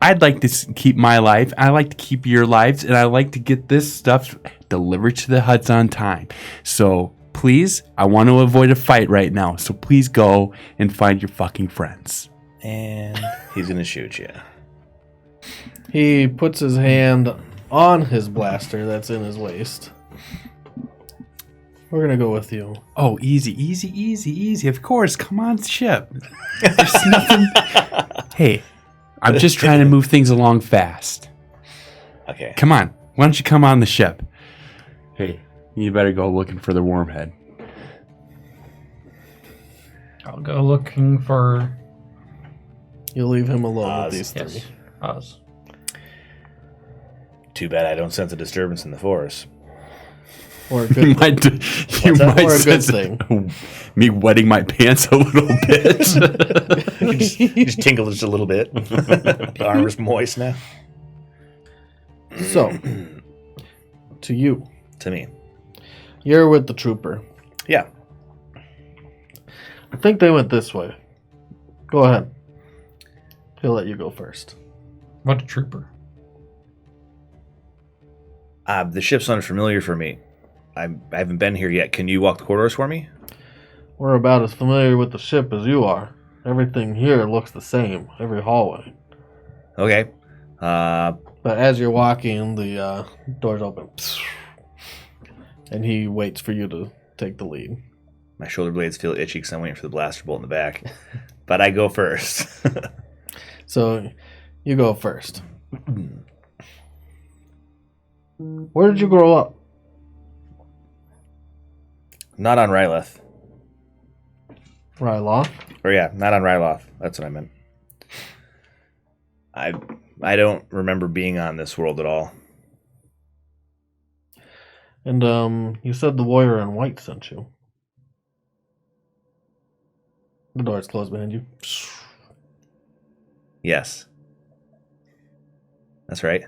Speaker 3: I'd like to keep my life. I like to keep your lives, and I like to get this stuff delivered to the huts on time. So please, I want to avoid a fight right now. So please go and find your fucking friends.
Speaker 2: And he's going to shoot you.
Speaker 1: He puts his hand on his blaster that's in his waist. We're gonna go with you.
Speaker 3: Oh, easy. Of course, come on, ship. There's nothing. Hey, I'm just trying to move things along fast.
Speaker 2: Okay.
Speaker 3: Come on, why don't you come on the ship? Hey, you better go looking for the Wormhead.
Speaker 4: I'll go looking for
Speaker 1: You'll leave him alone
Speaker 2: Oz,
Speaker 1: with these 3.
Speaker 4: yes, Oz.
Speaker 2: Too bad I don't sense a disturbance in the force.
Speaker 1: Or a
Speaker 3: You
Speaker 1: good
Speaker 3: might,
Speaker 1: that? Or a good
Speaker 3: sense me wetting my pants a little bit.
Speaker 2: Just tingle just a little bit. The armor's moist now.
Speaker 1: So, to you.
Speaker 2: To me.
Speaker 1: You're with the trooper.
Speaker 2: Yeah.
Speaker 1: I think they went this way. Go ahead. He'll let you go first.
Speaker 4: What a trooper.
Speaker 2: The ship's unfamiliar for me. I haven't been here yet. Can you walk the corridors for me?
Speaker 1: We're about as familiar with the ship as you are. Everything here looks the same, every hallway.
Speaker 2: Okay.
Speaker 1: But as you're walking, the doors open. And he waits for you to take the lead.
Speaker 2: My shoulder blades feel itchy because I'm waiting for the blaster bolt in the back. But I go first.
Speaker 1: So, you go first. Where did you grow up?
Speaker 2: Not on Ryloth.
Speaker 1: Ryloth?
Speaker 2: Or yeah, not on Ryloth. That's what I meant. I don't remember being on this world at all.
Speaker 1: And you said the warrior in white sent you. The door's closed behind you.
Speaker 2: Yes. That's right.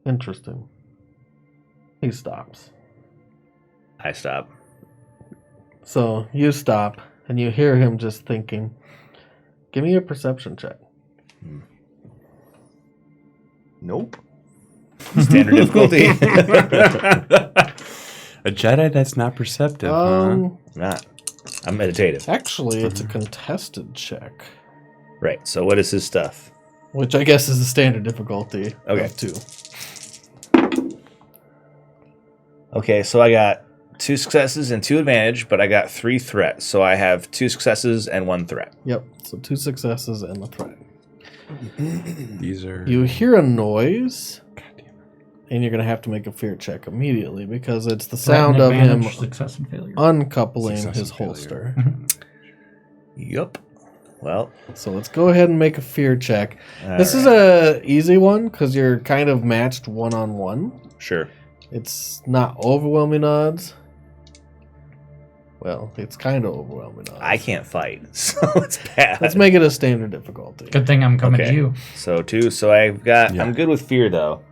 Speaker 1: Interesting. He stops.
Speaker 2: I stop.
Speaker 1: So you stop, and you hear him just thinking, give me a perception check.
Speaker 2: Nope. Standard difficulty.
Speaker 3: A Jedi that's not perceptive, huh?
Speaker 2: Not. I'm meditative.
Speaker 1: Actually, it's a contested check,
Speaker 2: Right. So what is his stuff?
Speaker 1: which I guess is the standard difficulty
Speaker 2: Okay.
Speaker 1: of 2.
Speaker 2: Okay, so I got 2 successes and 2 advantage, but I got 3 threats. So I have 2 successes and 1 threat.
Speaker 1: Yep, so 2 successes and a threat.
Speaker 3: These are.
Speaker 1: You hear a noise, and you're going to have to make a fear check immediately because it's the sound of him
Speaker 4: Success and failure.
Speaker 1: uncoupling
Speaker 3: Success
Speaker 1: his
Speaker 3: and failure.
Speaker 1: holster.
Speaker 2: Yup. Well,
Speaker 1: So let's go ahead and make a fear check. This is
Speaker 2: alright.
Speaker 1: a easy one because you're kind of matched one-on-one.
Speaker 2: Sure.
Speaker 1: It's not overwhelming odds. Well, it's kind of overwhelming odds.
Speaker 2: I can't fight, so it's bad.
Speaker 1: Let's make it a standard difficulty.
Speaker 4: Good thing I'm coming
Speaker 2: Okay.
Speaker 4: to you.
Speaker 2: So 2. So I've got.
Speaker 3: Yeah.
Speaker 2: I'm good with fear though.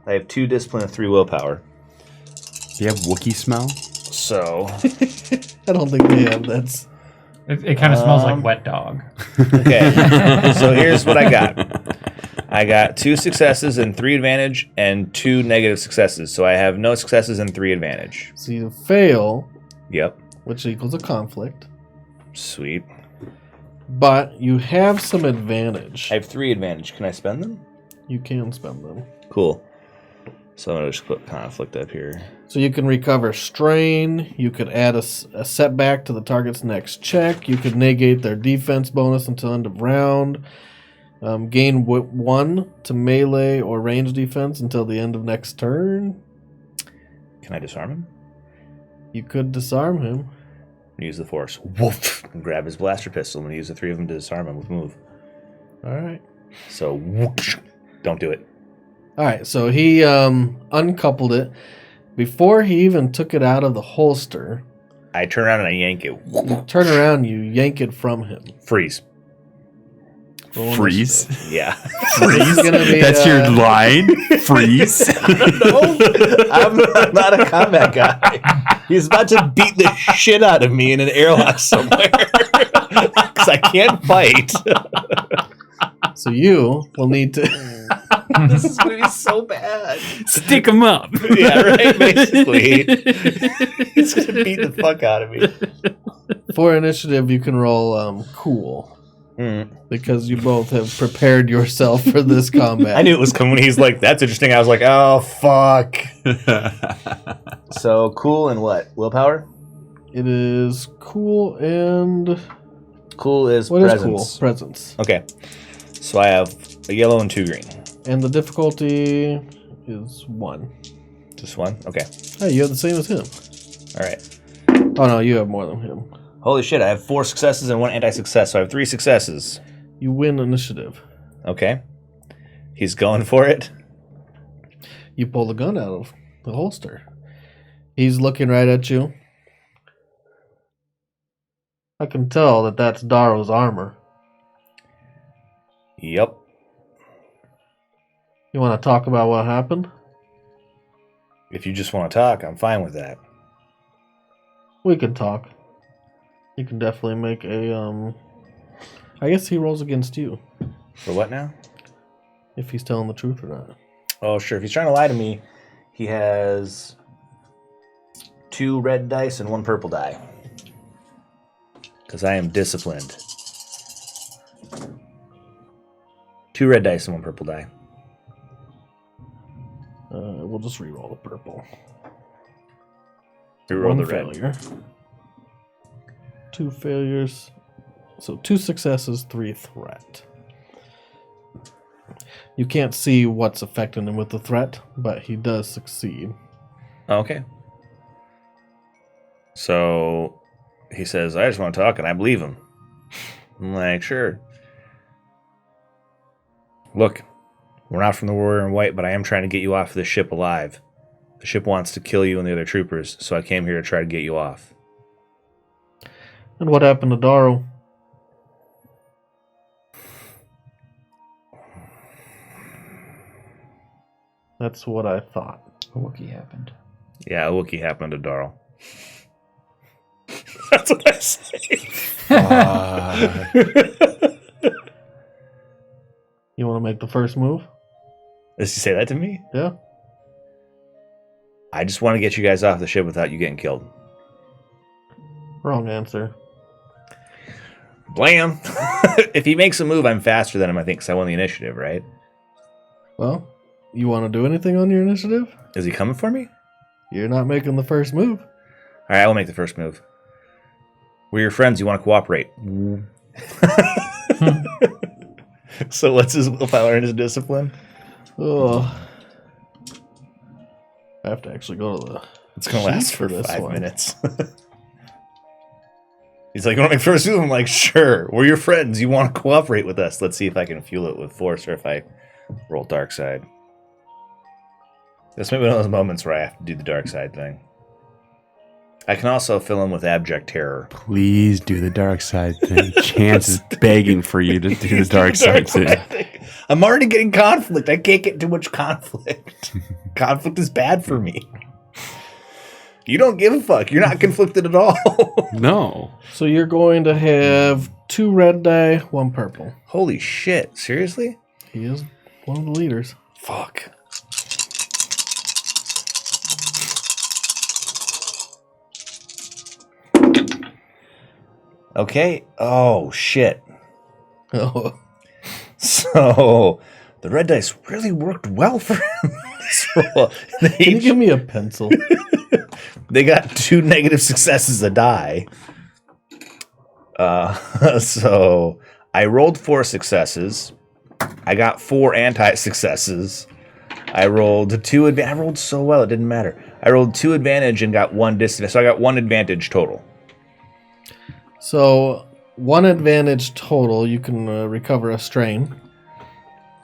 Speaker 2: I have 2 discipline and 3 willpower.
Speaker 3: Do you have Wookiee smell?
Speaker 2: So
Speaker 1: I don't think they have that.
Speaker 4: It kind of smells like wet dog.
Speaker 2: okay. So here's what I got. I got 2 successes and 3 advantage, and 2 negative successes. So I have no successes and 3 advantage.
Speaker 1: So you fail,
Speaker 2: Yep.
Speaker 1: which equals a conflict,
Speaker 2: Sweet.
Speaker 1: but you have some advantage.
Speaker 2: I have 3 advantage. Can I spend them?
Speaker 1: You can spend them.
Speaker 2: Cool. So I'm gonna just put conflict up here.
Speaker 1: So you can recover strain. You could add a setback to the target's next check. You could negate their defense bonus until end of round. Gain 1 to melee or range defense until the end of next turn.
Speaker 2: Can I disarm him?
Speaker 1: You could disarm him.
Speaker 2: Use the force. Woof! And grab his blaster pistol. I'm gonna use the 3 of them to disarm him with move.
Speaker 1: All right.
Speaker 2: So whoosh. Don't do it.
Speaker 1: All right. So he uncoupled it. Before he even took it out of the holster,
Speaker 2: I turn around and I yank it.
Speaker 1: you turn around, you yank it from him.
Speaker 2: Freeze.
Speaker 1: Roll
Speaker 3: Freeze.
Speaker 1: initiative.
Speaker 2: Yeah.
Speaker 3: Freeze.
Speaker 1: gonna be,
Speaker 3: That's your line. Freeze.
Speaker 2: No, I'm not a combat guy. He's about to beat the shit out of me in an airlock somewhere. Because I can't fight.
Speaker 1: So you will need to.
Speaker 2: This is going to be so bad.
Speaker 3: Stick them up.
Speaker 2: Yeah, right, basically. He's going to beat the fuck out of me.
Speaker 1: For initiative, you can roll cool
Speaker 2: Mm.
Speaker 1: because you both have prepared yourself for this combat.
Speaker 2: I knew it was coming when he's like, that's interesting. I was like, oh, fuck. So, cool and what? Willpower?
Speaker 1: It is cool and
Speaker 2: Cool is
Speaker 1: what is
Speaker 2: presence.
Speaker 1: cool? Presence.
Speaker 2: Okay. So I have a yellow and 2 green.
Speaker 1: And the difficulty is 1.
Speaker 2: Just 1? Okay.
Speaker 1: Hey, you have the same as him.
Speaker 2: All right.
Speaker 1: Oh no, you have more than him.
Speaker 2: Holy shit, I have 4 successes and 1 anti-success, so I have 3 successes.
Speaker 1: You win initiative.
Speaker 2: Okay. He's going for it.
Speaker 1: You pull the gun out of the holster. He's looking right at you. I can tell that that's Daro's armor.
Speaker 2: Yep.
Speaker 1: You want to talk about what happened?
Speaker 2: If you just want to talk, I'm fine with that.
Speaker 1: We can talk. You can definitely make a, I guess he rolls against you.
Speaker 2: For what now?
Speaker 1: If he's telling the truth or not.
Speaker 2: Oh, sure. If he's trying to lie to me, he has 2 red dice and 1 purple die. Because I am disciplined. 2 red dice and 1 purple die.
Speaker 1: We'll just re-roll the purple.
Speaker 2: Reroll the
Speaker 1: 1
Speaker 2: red.
Speaker 1: failure. 2 failures. So 2 successes, 3 threat. You can't see what's affecting him with the threat, but he does succeed.
Speaker 2: Okay. So he says, I just want to talk, and I believe him. I'm like, sure. Look, we're not from the Warrior in White, but I am trying to get you off the ship alive. The ship wants to kill you and the other troopers, so I came here to try to get you off.
Speaker 1: And what happened to Daro? That's what I thought.
Speaker 4: A Wookiee happened.
Speaker 2: Yeah, a Wookiee happened to Darl. That's what I say.
Speaker 1: You want to make the first move?
Speaker 2: Does he say that to me?
Speaker 1: Yeah.
Speaker 2: I just want to get you guys off the ship without you getting killed.
Speaker 1: Wrong answer.
Speaker 2: Blam! If he makes a move, I'm faster than him, I think, because I won the initiative, right?
Speaker 1: Well, you want to do anything on your initiative?
Speaker 2: Is he coming for me?
Speaker 1: You're not making the first move.
Speaker 2: All right, I will make the first move. We're your friends. You want to cooperate. So what's his willpower and his discipline?
Speaker 1: Oh. I have to actually go to the...
Speaker 2: It's going to last for
Speaker 1: this
Speaker 2: 5
Speaker 1: one.
Speaker 2: minutes. He's like, you want to make first move? I'm like, sure. We're your friends. You want to cooperate with us. Let's see if I can fuel it with force or if I roll dark side. This may be one of those moments where I have to do the dark side thing. I can also fill him with abject terror.
Speaker 3: Please do the dark side thing. Chance is begging for you to do the dark side thing.
Speaker 2: I'm already getting conflict. I can't get too much conflict. Conflict is bad for me. You don't give a fuck. You're not conflicted at all.
Speaker 3: No.
Speaker 1: So you're going to have 2 red die, 1 purple.
Speaker 2: Holy shit. Seriously?
Speaker 1: He is one of the leaders.
Speaker 2: Fuck. Okay. Oh, shit.
Speaker 1: Oh.
Speaker 2: So, the red dice really worked well for him. This roll.
Speaker 1: Can you give me a pencil?
Speaker 2: They got 2 negative successes a die. So, I rolled 4 successes. I got 4 anti-successes. I rolled 2 I rolled so well, it didn't matter. I rolled 2 advantage and got 1 disadvantage. So I got 1 advantage total.
Speaker 1: So, 1 advantage total. You can recover a strain.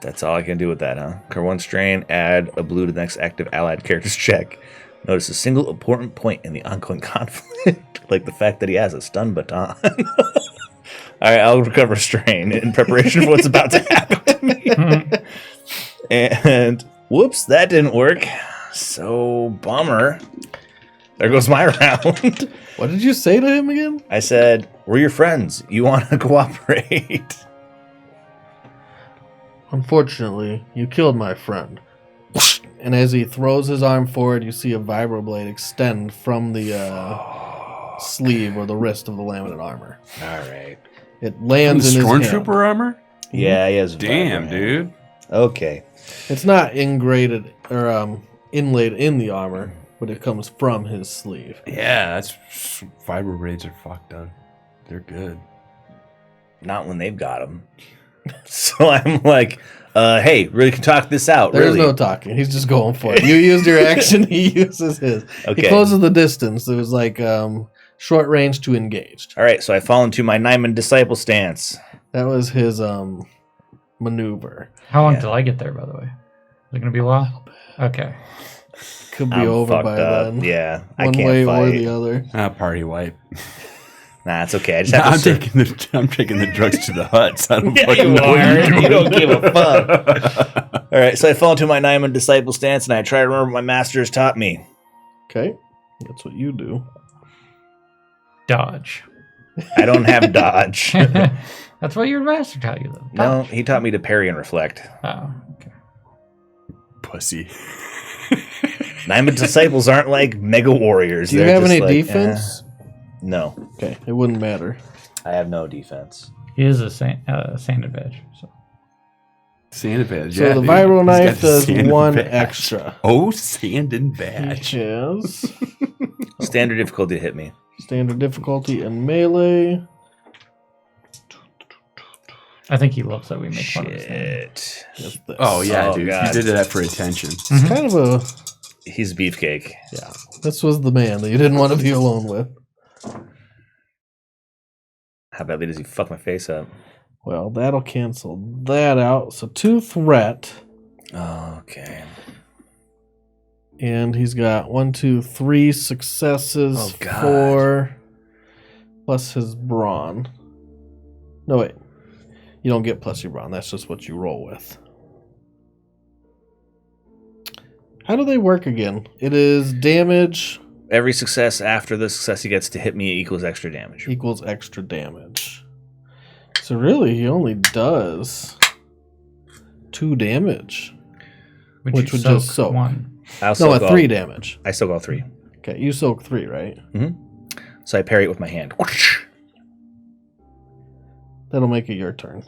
Speaker 2: That's all I can do with that, huh? Cover 1 strain, add a blue to the next active allied character's check. Notice a single important point in the ongoing conflict, like the fact that he has a stun baton. All right, I'll recover a strain in preparation for what's about to happen to me. And whoops, that didn't work. So bummer. There goes my round.
Speaker 1: What did you say to him again?
Speaker 2: I said, we're your friends. You want to cooperate.
Speaker 1: Unfortunately, you killed my friend. And as he throws his arm forward, you see a vibroblade extend from the sleeve or the wrist of the laminate armor.
Speaker 2: All right.
Speaker 1: It lands in his hand.
Speaker 3: Stormtrooper armor?
Speaker 2: Yeah, he has a
Speaker 3: Damn,
Speaker 2: vibro hand.
Speaker 3: dude.
Speaker 2: Okay.
Speaker 1: It's not ingrated or inlaid in the armor, but it comes from his sleeve.
Speaker 3: Yeah, that's vibro blades are fucked up. They're good.
Speaker 2: Not when they've got him. So I'm like, hey, really can talk this out.
Speaker 1: There's
Speaker 2: really.
Speaker 1: no talking. He's just going for it. You used your action. He uses his.
Speaker 2: Okay.
Speaker 1: He closes the distance. It was like short range to engaged.
Speaker 2: All right, so I fall into my Nyman disciple stance.
Speaker 1: That was his maneuver.
Speaker 4: How long
Speaker 2: Yeah.
Speaker 4: till I get there, by the way? Is it going to be a while? Okay.
Speaker 1: Could be
Speaker 2: I'm
Speaker 1: over
Speaker 2: fucked
Speaker 1: by
Speaker 2: up.
Speaker 1: then.
Speaker 2: Yeah, I
Speaker 1: One
Speaker 2: can't
Speaker 1: way
Speaker 2: fight.
Speaker 1: or the other.
Speaker 3: Party wipe.
Speaker 2: Nah, it's okay. I just have to.
Speaker 3: I'm taking the drugs to the huts. I don't
Speaker 2: Yeah,
Speaker 3: fucking
Speaker 2: you
Speaker 3: know what
Speaker 2: are.
Speaker 3: you're doing.
Speaker 2: You don't give a fuck. All right, so I fall into my Nyman disciple stance, and I try to remember what my masters taught me.
Speaker 1: Okay. That's what you do.
Speaker 4: Dodge.
Speaker 2: I don't have dodge.
Speaker 4: That's what your master taught you, though.
Speaker 2: No,
Speaker 4: Dodge.
Speaker 2: he taught me to parry and reflect.
Speaker 4: Oh, okay.
Speaker 3: Pussy.
Speaker 2: Nyman disciples aren't like mega warriors.
Speaker 1: Do you
Speaker 2: They're
Speaker 1: have
Speaker 2: just
Speaker 1: any
Speaker 2: like,
Speaker 1: defense?
Speaker 2: No,
Speaker 1: Okay. It wouldn't matter.
Speaker 2: I have no defense.
Speaker 4: He is a sanded badge. So.
Speaker 3: Sand badge.
Speaker 1: So
Speaker 3: yeah,
Speaker 1: the
Speaker 3: dude.
Speaker 1: viral
Speaker 3: He's
Speaker 1: knife
Speaker 3: got the
Speaker 1: does
Speaker 3: sand
Speaker 1: 1
Speaker 3: badge.
Speaker 1: extra.
Speaker 3: Oh, sand and badge.
Speaker 1: He has
Speaker 2: Standard difficulty hit me.
Speaker 1: standard difficulty and melee.
Speaker 4: I think he loves that we make fun of his name.
Speaker 2: Shit.
Speaker 1: Just this.
Speaker 3: Oh yeah,
Speaker 2: Oh,
Speaker 3: dude.
Speaker 2: God.
Speaker 3: You did that for attention.
Speaker 1: It's kind of a
Speaker 2: He's beefcake.
Speaker 1: yeah. This was the man that you didn't want to be alone with.
Speaker 2: How badly does he fuck my face up?
Speaker 1: Well, that'll cancel that out. So 2 threat.
Speaker 2: Oh, okay.
Speaker 1: And he's got 1, 2, 3 successes
Speaker 2: Oh, God.
Speaker 1: for plus his brawn. No, wait. You don't get plus your brawn. That's just what you roll with. How do they work again? It is damage
Speaker 2: Every success after the success he gets to hit me equals extra damage.
Speaker 1: equals extra damage. So really, he only does 2 damage.
Speaker 4: Which
Speaker 1: Which
Speaker 4: you
Speaker 1: would just soak.
Speaker 4: 1.
Speaker 2: I
Speaker 1: No,
Speaker 2: still
Speaker 1: at
Speaker 2: go
Speaker 1: 3 damage.
Speaker 2: I still go 3.
Speaker 1: Okay, you soak 3, right?
Speaker 2: So I parry it with my hand.
Speaker 1: That'll make it your turn.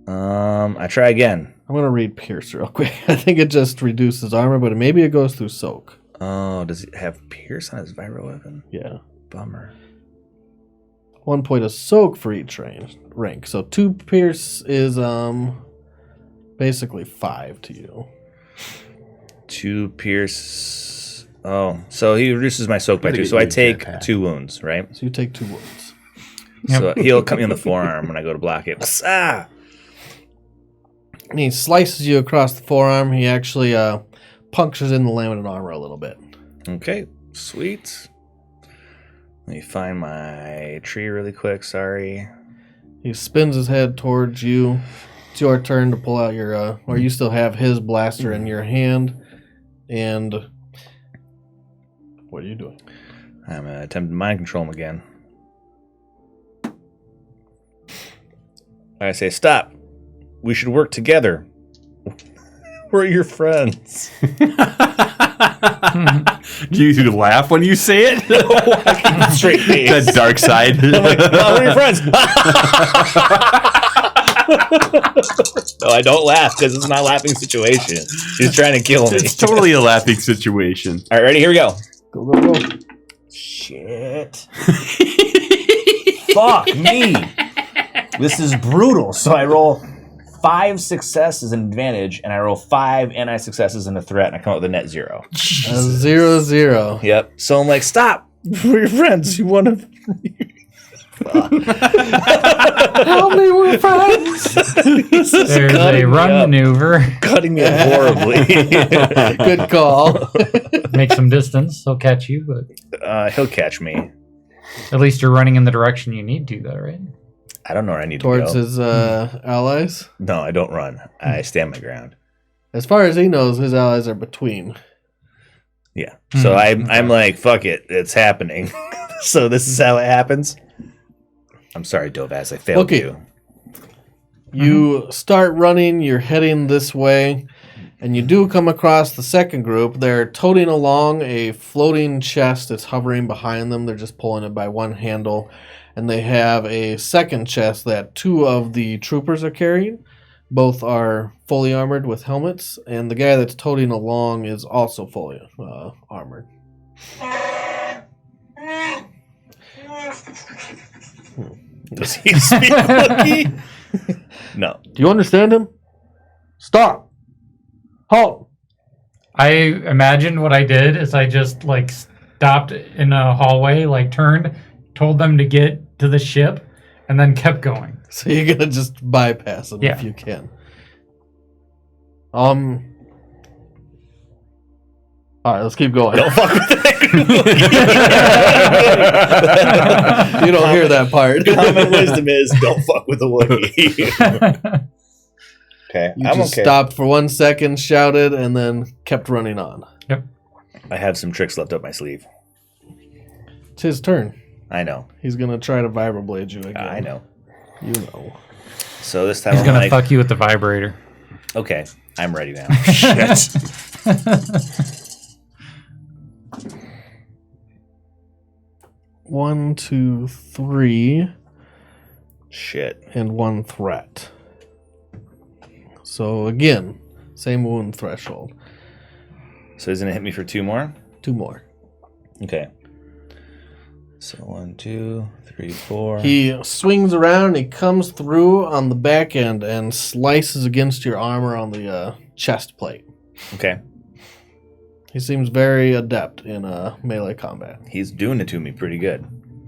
Speaker 2: I try again.
Speaker 1: I'm going to read Pierce real quick. I think it just reduces armor, but maybe it goes through soak.
Speaker 2: Oh, does it have Pierce on his vibro weapon?
Speaker 1: Yeah.
Speaker 2: Bummer.
Speaker 1: 1 point of soak for each rank. So 2 Pierce is basically 5 to you.
Speaker 2: 2 Pierce. Oh, so he reduces my soak by
Speaker 3: Gotta
Speaker 2: 2.
Speaker 3: get
Speaker 2: So I
Speaker 3: you a
Speaker 2: take
Speaker 3: jetpack.
Speaker 2: 2 wounds, right?
Speaker 1: So you take 2 wounds.
Speaker 4: Yep.
Speaker 2: So he'll cut me in the forearm when I go to block it. Ah!
Speaker 1: And he slices you across the forearm. He actually punctures in the laminate armor a little bit.
Speaker 2: Okay, sweet. Let me find my tree really quick. Sorry.
Speaker 1: He spins his head towards you. It's your turn to pull out your, or you still have his blaster in your hand. And what are you doing?
Speaker 2: I'm going to attempt to mind control him again. I say, stop. We should work together. We're your friends.
Speaker 3: Do you laugh when you say it?
Speaker 2: Straight face.
Speaker 3: The dark side.
Speaker 2: I'm like, oh, we're your friends. No, I don't laugh because it's not a laughing situation. He's trying to kill me.
Speaker 3: It's totally a laughing situation.
Speaker 2: All right, ready? Here we go.
Speaker 1: Go, go, go.
Speaker 2: Shit. Fuck me. This is brutal. So I roll 5 successes and advantage, and I roll 5 anti-successes and a threat, and I come up with a net 0.
Speaker 1: 0-0.
Speaker 2: Yep. So I'm like, stop. We're your friends. You want to...
Speaker 1: Help me, we're friends.
Speaker 4: There's a
Speaker 2: cutting me
Speaker 4: run
Speaker 2: up.
Speaker 4: maneuver.
Speaker 2: Cutting me up horribly.
Speaker 1: Good call.
Speaker 4: Make some distance. He'll catch you, but
Speaker 2: He'll catch me.
Speaker 4: at least you're running in the direction you need to, though, right?
Speaker 2: I don't know where I need
Speaker 1: Towards
Speaker 2: to go.
Speaker 1: his allies.
Speaker 2: No, I don't run. I stand my ground.
Speaker 1: As far as he knows, his allies are between.
Speaker 2: Yeah. So I'm like, fuck it. It's happening. So this is how it happens. I'm sorry, Dovaz. I failed
Speaker 1: Okay.
Speaker 2: you.
Speaker 1: You start running, you're heading this way, and you do come across the second group. They're toting along a floating chest that's hovering behind them. They're just pulling it by one handle. And they have a second chest that 2 of the troopers are carrying. Both are fully armored with helmets, and the guy that's toting along is also fully armored.
Speaker 2: Does he speak Wookiee? No.
Speaker 1: Do you understand him? Stop! Halt!
Speaker 4: I imagine what I did is I just like stopped in a hallway, like turned, told them to get to the ship, and then kept going.
Speaker 1: So you're gonna just bypass him
Speaker 4: Yeah.
Speaker 1: if you can. Alright, let's keep going.
Speaker 2: Don't fuck with that.
Speaker 1: You don't hear that part.
Speaker 2: Common wisdom is don't fuck with the Wookiee. Okay.
Speaker 1: You
Speaker 2: I'm
Speaker 1: just
Speaker 2: okay.
Speaker 1: stopped for 1 second, shouted, and then kept running on.
Speaker 2: I have some tricks left up my sleeve.
Speaker 1: It's his turn.
Speaker 2: I know.
Speaker 1: He's gonna try to vibroblade you again.
Speaker 2: I know.
Speaker 1: You know.
Speaker 2: So this time
Speaker 4: He's
Speaker 2: I'm
Speaker 4: gonna
Speaker 2: like,
Speaker 4: fuck you with the vibrator.
Speaker 2: okay, I'm ready now. Shit.
Speaker 1: One, 2, 3,
Speaker 2: Shit.
Speaker 1: and 1 threat. So again, same wound threshold.
Speaker 2: So he's gonna hit me for 2 more?
Speaker 1: 2 more.
Speaker 2: Okay. So 1, 2, 3, 4.
Speaker 1: He swings around and he comes through on the back end and slices against your armor on the chest plate.
Speaker 2: Okay.
Speaker 1: He seems very adept in melee combat.
Speaker 2: He's doing it to me pretty good.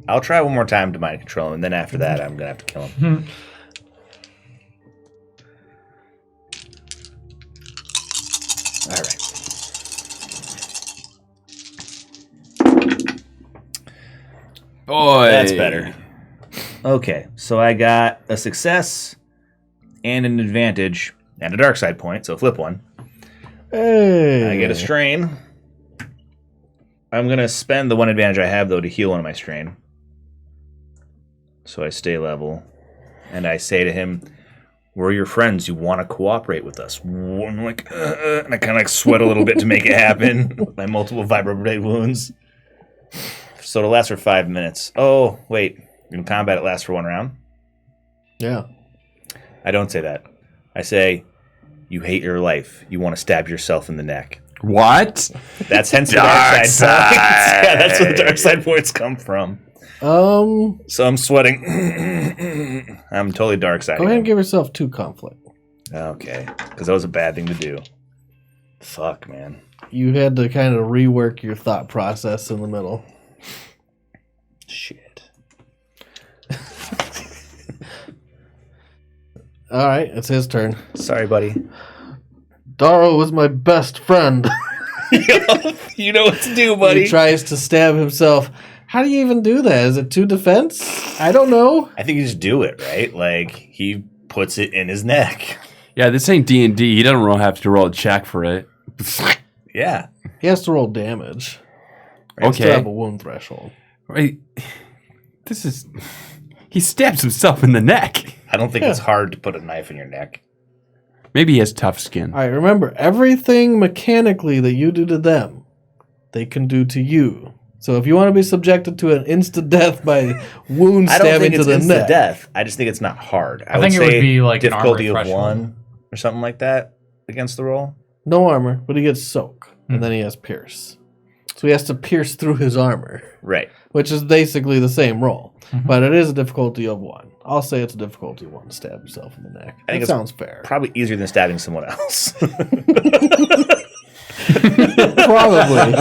Speaker 2: I'll try one more time to mind control him, and then after that, I'm gonna have to kill him. All right.
Speaker 3: Boy.
Speaker 2: That's better. Okay, so I got a success and an advantage and a dark side point, so flip one.
Speaker 1: Hey.
Speaker 2: I get a strain. I'm going to spend the one advantage I have, though, to heal one of my strain. So I stay level. And I say to him, we're your friends. You want to cooperate with us. I'm like, and I kind of like sweat a little bit to make it happen with my multiple vibroblade wounds. So it'll last for 5 minutes. Oh, wait. In combat, it lasts for 1 round?
Speaker 1: Yeah.
Speaker 2: I don't say that. I say, you hate your life. You want to stab yourself in the neck.
Speaker 3: What?
Speaker 2: That's hence the dark side points. Yeah, that's where the dark side points come from. So I'm sweating. I'm totally dark side.
Speaker 1: Go ahead and give yourself 2 conflict.
Speaker 2: Okay, because that was a bad thing to do. Fuck, man.
Speaker 1: You had to kind of rework your thought process in the middle.
Speaker 2: Shit.
Speaker 1: All right, it's his turn.
Speaker 2: Sorry, buddy.
Speaker 1: Daro was my best friend.
Speaker 2: You know what to do, buddy.
Speaker 1: He tries to stab himself. How do you even do that? Is it 2 defense? I don't know.
Speaker 2: I think you just do it, right? Like, he puts it in his neck.
Speaker 3: Yeah, this ain't D&D. He doesn't have to roll a check for it.
Speaker 2: Yeah.
Speaker 1: He has to roll damage. He has to
Speaker 3: Okay.
Speaker 1: have a wound threshold.
Speaker 3: Right. This is... He stabs himself in the neck.
Speaker 2: I don't think it's hard to put a knife in your neck.
Speaker 3: Maybe he has tough skin.
Speaker 1: All right, remember, everything mechanically that you do to them, they can do to you. So if you want to be subjected to an instant death by wound
Speaker 2: I don't
Speaker 1: stabbing
Speaker 2: think
Speaker 1: to
Speaker 2: it's
Speaker 1: the
Speaker 2: instant
Speaker 1: neck,
Speaker 2: death. I just think it's not hard.
Speaker 4: I think it would be like an
Speaker 2: difficulty
Speaker 4: armor
Speaker 2: of
Speaker 4: threshold.
Speaker 2: 1 or something like that against the roll.
Speaker 1: no armor, but he gets soak, and then he has pierce. So he has to pierce through his armor,
Speaker 2: Right.
Speaker 1: which is basically the same roll, but it is a difficulty of 1. I'll say it's a difficulty of 1 to stab yourself in the neck.
Speaker 2: I think
Speaker 1: That
Speaker 2: it's
Speaker 1: sounds fair.
Speaker 2: Probably easier than stabbing someone else.
Speaker 1: Probably.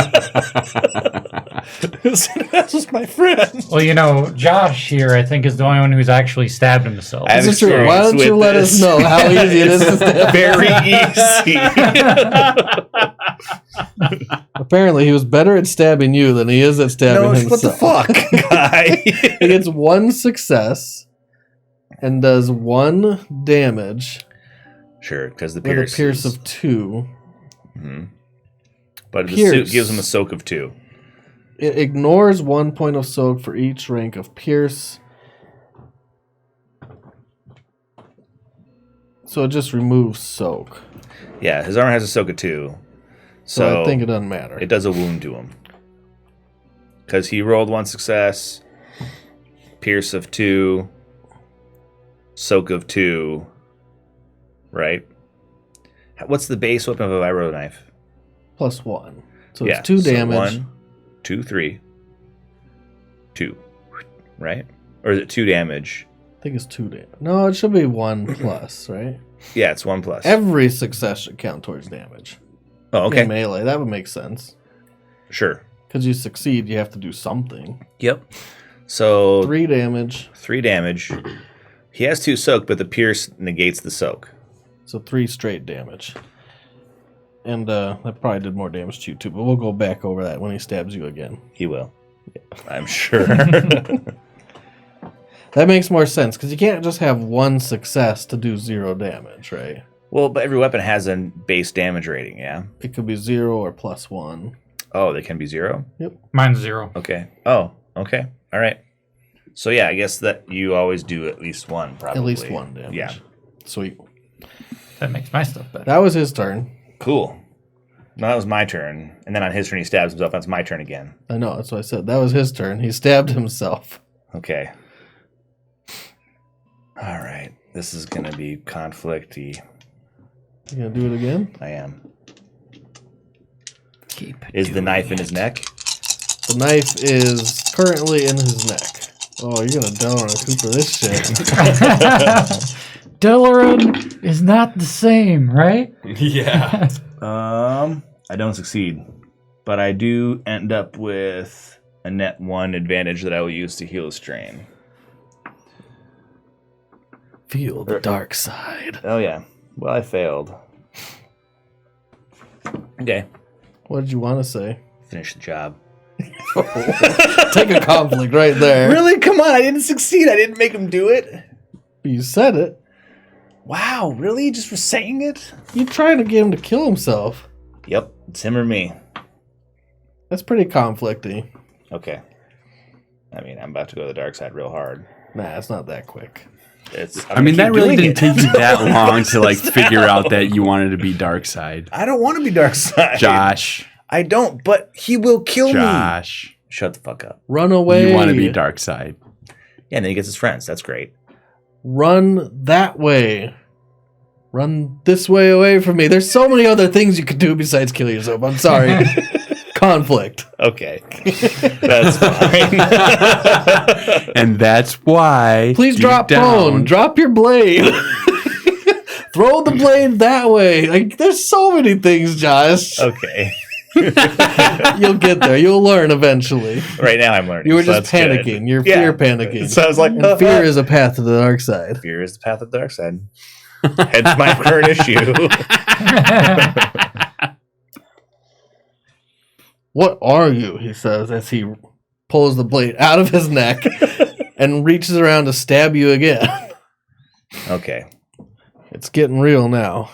Speaker 2: That's just my friend.
Speaker 4: Well, you know, Josh here, I think, is the only one who's actually stabbed himself.
Speaker 2: I have
Speaker 1: Is it true? Why don't
Speaker 2: experience
Speaker 1: you
Speaker 2: with
Speaker 1: let us
Speaker 2: this.
Speaker 1: know how easy it is to stab?
Speaker 2: Very easy.
Speaker 1: Apparently, he was better at stabbing you than he is at stabbing
Speaker 2: No, what the
Speaker 1: himself.
Speaker 2: fuck, guy?
Speaker 1: He gets 1 success and does 1 damage
Speaker 2: Sure, because the
Speaker 1: with
Speaker 2: pierce.
Speaker 1: a pierce of 2.
Speaker 2: But the
Speaker 1: Pierce.
Speaker 2: suit gives him a soak of 2.
Speaker 1: It ignores 1 point of soak for each rank of pierce. So it just removes soak.
Speaker 2: Yeah, his armor has a soak of 2.
Speaker 1: So I think it doesn't matter.
Speaker 2: It does a wound to him. Because he rolled 1 success, pierce of 2, soak of 2, right? What's the base weapon of a vibro knife?
Speaker 1: Plus 1. So
Speaker 2: Yeah,
Speaker 1: it's 2
Speaker 2: so
Speaker 1: damage.
Speaker 2: 1, 2, 3, 2, right? Or is it 2 damage?
Speaker 1: I think it's 2 damage. No, it should be 1 plus, right?
Speaker 2: Yeah, it's 1 plus.
Speaker 1: Every success should count towards damage.
Speaker 2: Oh, okay.
Speaker 1: In melee, that would make sense.
Speaker 2: Sure.
Speaker 1: Because you succeed, you have to do something.
Speaker 2: Yep. So
Speaker 1: 3 damage.
Speaker 2: 3 damage. He has 2 soak, but the pierce negates the soak.
Speaker 1: So 3 straight damage. And that probably did more damage to you too, but we'll go back over that when he stabs you again.
Speaker 2: He will. I'm sure.
Speaker 1: That makes more sense, because you can't just have 1 success to do 0 damage, right?
Speaker 2: Well, but every weapon has a base damage rating, yeah?
Speaker 1: It could be 0 or plus 1.
Speaker 2: Oh, they can be 0?
Speaker 4: Mine's 0.
Speaker 2: Okay. Oh, okay. All right. So, yeah, I guess that you always do at least 1, probably.
Speaker 1: At least 1 damage.
Speaker 2: Yeah.
Speaker 1: Sweet.
Speaker 4: That makes my stuff better.
Speaker 1: That was his turn.
Speaker 2: Cool. No, that was my turn. And then on his turn, he stabs himself. That's my turn again.
Speaker 1: I know, that's what I said. That was his turn. He stabbed himself.
Speaker 2: Okay. All right. This is going to be conflict-y.
Speaker 1: You gonna do it again?
Speaker 2: I am.
Speaker 4: Keep
Speaker 2: Is the knife in his neck?
Speaker 1: The knife is currently in his neck. Oh, you're gonna Delaware Cooper this shit.
Speaker 4: Delaran is not the same, right?
Speaker 3: Yeah.
Speaker 2: I don't succeed, but I do end up with a net 1 advantage that I will use to heal a strain.
Speaker 1: Feel the dark side.
Speaker 2: Oh yeah. Well, I failed. Okay.
Speaker 1: What did you want to say?
Speaker 2: Finish the job.
Speaker 1: Take a conflict right there.
Speaker 2: Really? Come on, I didn't succeed. I didn't make him do it.
Speaker 1: You said it.
Speaker 2: Wow, really? Just for saying it?
Speaker 1: You're trying to get him to kill himself.
Speaker 2: Yep, it's him or me.
Speaker 1: That's pretty conflicty.
Speaker 2: Okay. I mean, I'm about to go to the dark side real hard.
Speaker 1: Nah, it's not that quick.
Speaker 3: I mean, that really didn't take you that long to like figure out that you wanted to be dark side.
Speaker 2: I don't want to be dark side.
Speaker 3: Josh.
Speaker 2: I don't, but he will kill me.
Speaker 3: Josh.
Speaker 2: Shut the fuck up.
Speaker 1: Run away.
Speaker 3: You want to be dark side.
Speaker 2: Yeah, and then he gets his friends. That's great.
Speaker 1: Run that way. Run this way away from me. There's so many other things you could do besides kill yourself. I'm sorry. Conflict.
Speaker 2: Okay. That's fine.
Speaker 3: And that's why.
Speaker 1: Please
Speaker 3: deep
Speaker 1: drop
Speaker 3: down-
Speaker 1: bone. Drop your blade. Throw the blade that way. Like, there's so many things, Josh.
Speaker 2: Okay.
Speaker 1: You'll get there. You'll learn eventually.
Speaker 2: Right now I'm learning.
Speaker 1: You were
Speaker 2: so
Speaker 1: just
Speaker 2: that's
Speaker 1: panicking.
Speaker 2: good.
Speaker 1: You're
Speaker 2: Yeah.
Speaker 1: fear panicking.
Speaker 2: So I was like,
Speaker 1: And fear is a path to the dark side.
Speaker 2: Fear is the path of the dark side. Hence my current issue.
Speaker 1: What are you? He says as he pulls the blade out of his neck and reaches around to stab you again.
Speaker 2: Okay.
Speaker 1: It's getting real now.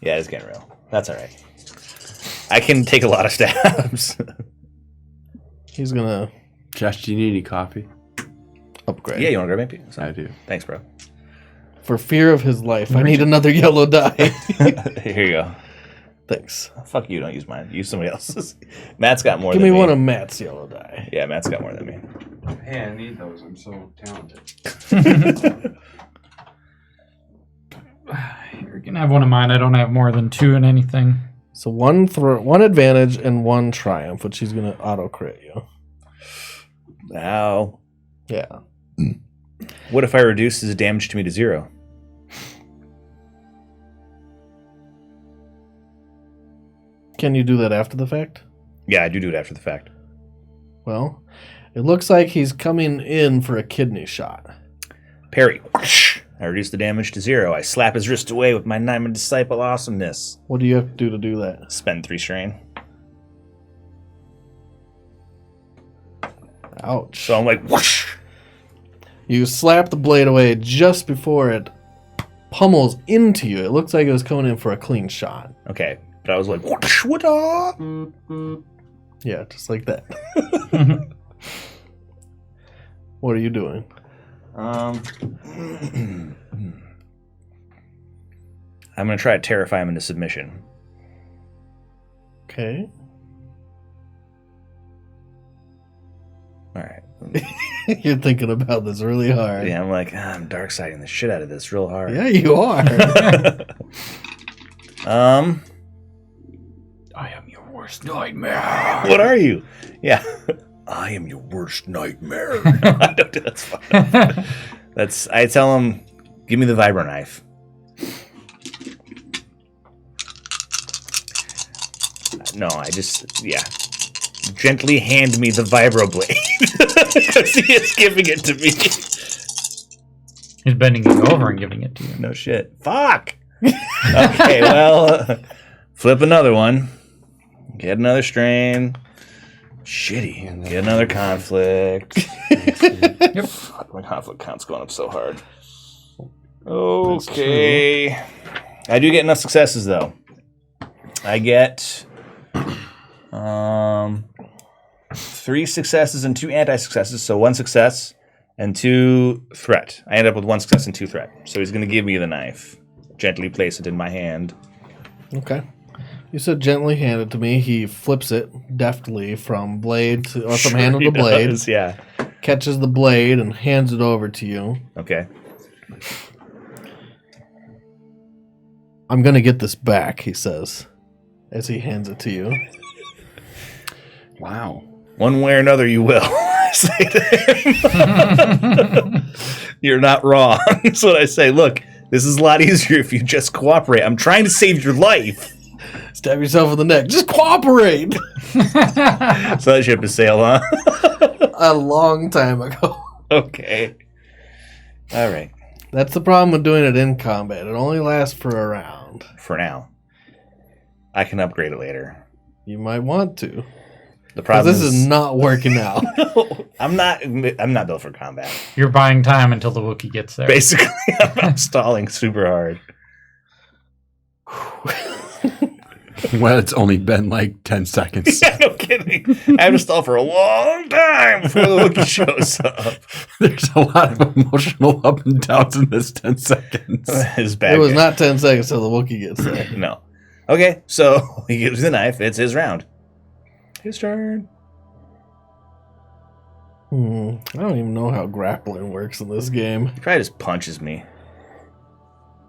Speaker 2: Yeah, it's getting real. That's all right. I can take a lot of stabs.
Speaker 1: He's gonna
Speaker 3: Josh, do you need any coffee?
Speaker 1: upgrade.
Speaker 2: Yeah, you want to grab me?
Speaker 3: I do.
Speaker 2: Thanks, bro.
Speaker 1: For fear of his life, I need another yellow die.
Speaker 2: Here you go.
Speaker 1: Thanks.
Speaker 2: Oh, fuck you, don't use mine. Use somebody else's. Matt's got more
Speaker 1: Give
Speaker 2: than
Speaker 1: me
Speaker 2: me.
Speaker 1: one of Matt's yellow die.
Speaker 2: Yeah, Matt's got more than me.
Speaker 3: Hey, I need those. I'm so talented.
Speaker 4: You can have one of mine. I don't have more than 2 in anything.
Speaker 1: So one advantage and one triumph, which he's gonna auto crit you.
Speaker 2: Ow.
Speaker 1: Yeah.
Speaker 2: What if I reduce his damage to me to 0?
Speaker 1: Can you do that after the fact?
Speaker 2: Yeah, I do it after the fact.
Speaker 1: Well, it looks like he's coming in for a kidney shot.
Speaker 2: Parry. I reduce the damage to 0. I slap his wrist away with my Nyman Disciple awesomeness.
Speaker 1: What do you have to do that?
Speaker 2: Spend 3 strain.
Speaker 1: Ouch.
Speaker 2: So I'm like, whoosh.
Speaker 1: You slap the blade away just before it pummels into you. It looks like it was coming in for a clean shot.
Speaker 2: Okay, but I was like, whoosh, what-a?
Speaker 1: Yeah, just like that. What are you doing?
Speaker 2: I'm going to try to terrify him into submission.
Speaker 1: Okay.
Speaker 2: All right.
Speaker 1: You're thinking about this really hard.
Speaker 2: Yeah, I'm like, I'm dark siding the shit out of this real hard.
Speaker 1: Yeah, you are.
Speaker 3: I am your worst nightmare.
Speaker 2: What are you? Yeah. I am your worst nightmare. I don't do that's fine. I tell him, give me the vibro knife. No, gently hand me the vibro blade. Because he is giving it to me.
Speaker 4: He's bending it over and giving it to you.
Speaker 2: No shit. Fuck. Okay, well, flip another one. Get another strain. Shitty. Get another conflict.
Speaker 4: Yep.
Speaker 2: Fuck, my conflict count's going up so hard. Okay. I do get enough successes, though. I get 3 successes and 2 anti-successes, so 1 success and 2 threat. I end up with 1 success and 2 threat. So he's going to give me the knife. Gently place it in my hand.
Speaker 1: Okay. You said gently hand it to me. He flips it deftly from blade to, or from handle to blade.
Speaker 2: Does, yeah.
Speaker 1: Catches the blade and hands it over to you.
Speaker 2: Okay.
Speaker 1: I'm gonna get this back, he says, as he hands it to you.
Speaker 3: Wow.
Speaker 2: One way or another, you will. I say to him. You're not wrong. That's what I say. Look, this is a lot easier if you just cooperate. I'm trying to save your life.
Speaker 1: Stab yourself in the neck. Just cooperate.
Speaker 2: So that ship has sailed, huh?
Speaker 1: A long time ago.
Speaker 2: Okay. All right.
Speaker 1: That's the problem with doing it in combat. It only lasts for a round.
Speaker 2: For now. I can upgrade it later.
Speaker 1: You might want to.
Speaker 2: The
Speaker 1: 'Cause
Speaker 2: problem
Speaker 1: this is not working out.
Speaker 2: I'm not built for combat.
Speaker 4: You're buying time until the Wookiee gets there.
Speaker 2: Basically, I'm stalling super hard.
Speaker 3: Well, it's only been like 10 seconds.
Speaker 2: Yeah, no kidding. I have to stall for a long time before the Wookiee shows up.
Speaker 3: There's a lot of emotional up and downs in this 10 seconds.
Speaker 2: His bad
Speaker 1: It was
Speaker 2: guy.
Speaker 1: not 10 seconds till the Wookiee gets there.
Speaker 2: No. Okay, so he gives me the knife. It's his round. His turn.
Speaker 1: I don't even know how grappling works in this game.
Speaker 2: He probably just punches me.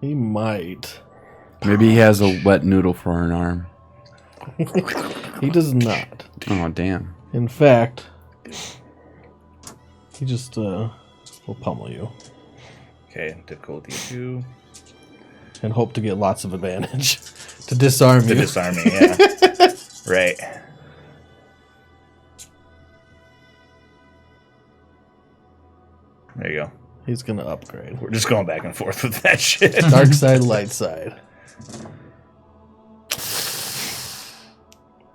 Speaker 1: He might.
Speaker 3: Maybe he has a wet noodle for an arm.
Speaker 1: He does not.
Speaker 3: Oh, damn.
Speaker 1: In fact, he just will pummel you
Speaker 2: Okay, difficulty 2.
Speaker 1: and hope to get lots of advantage to disarm
Speaker 2: To
Speaker 1: you.
Speaker 2: disarm me, yeah. Right. There you go.
Speaker 1: He's gonna upgrade.
Speaker 2: We're just going back and forth with that shit.
Speaker 1: Dark side, light side.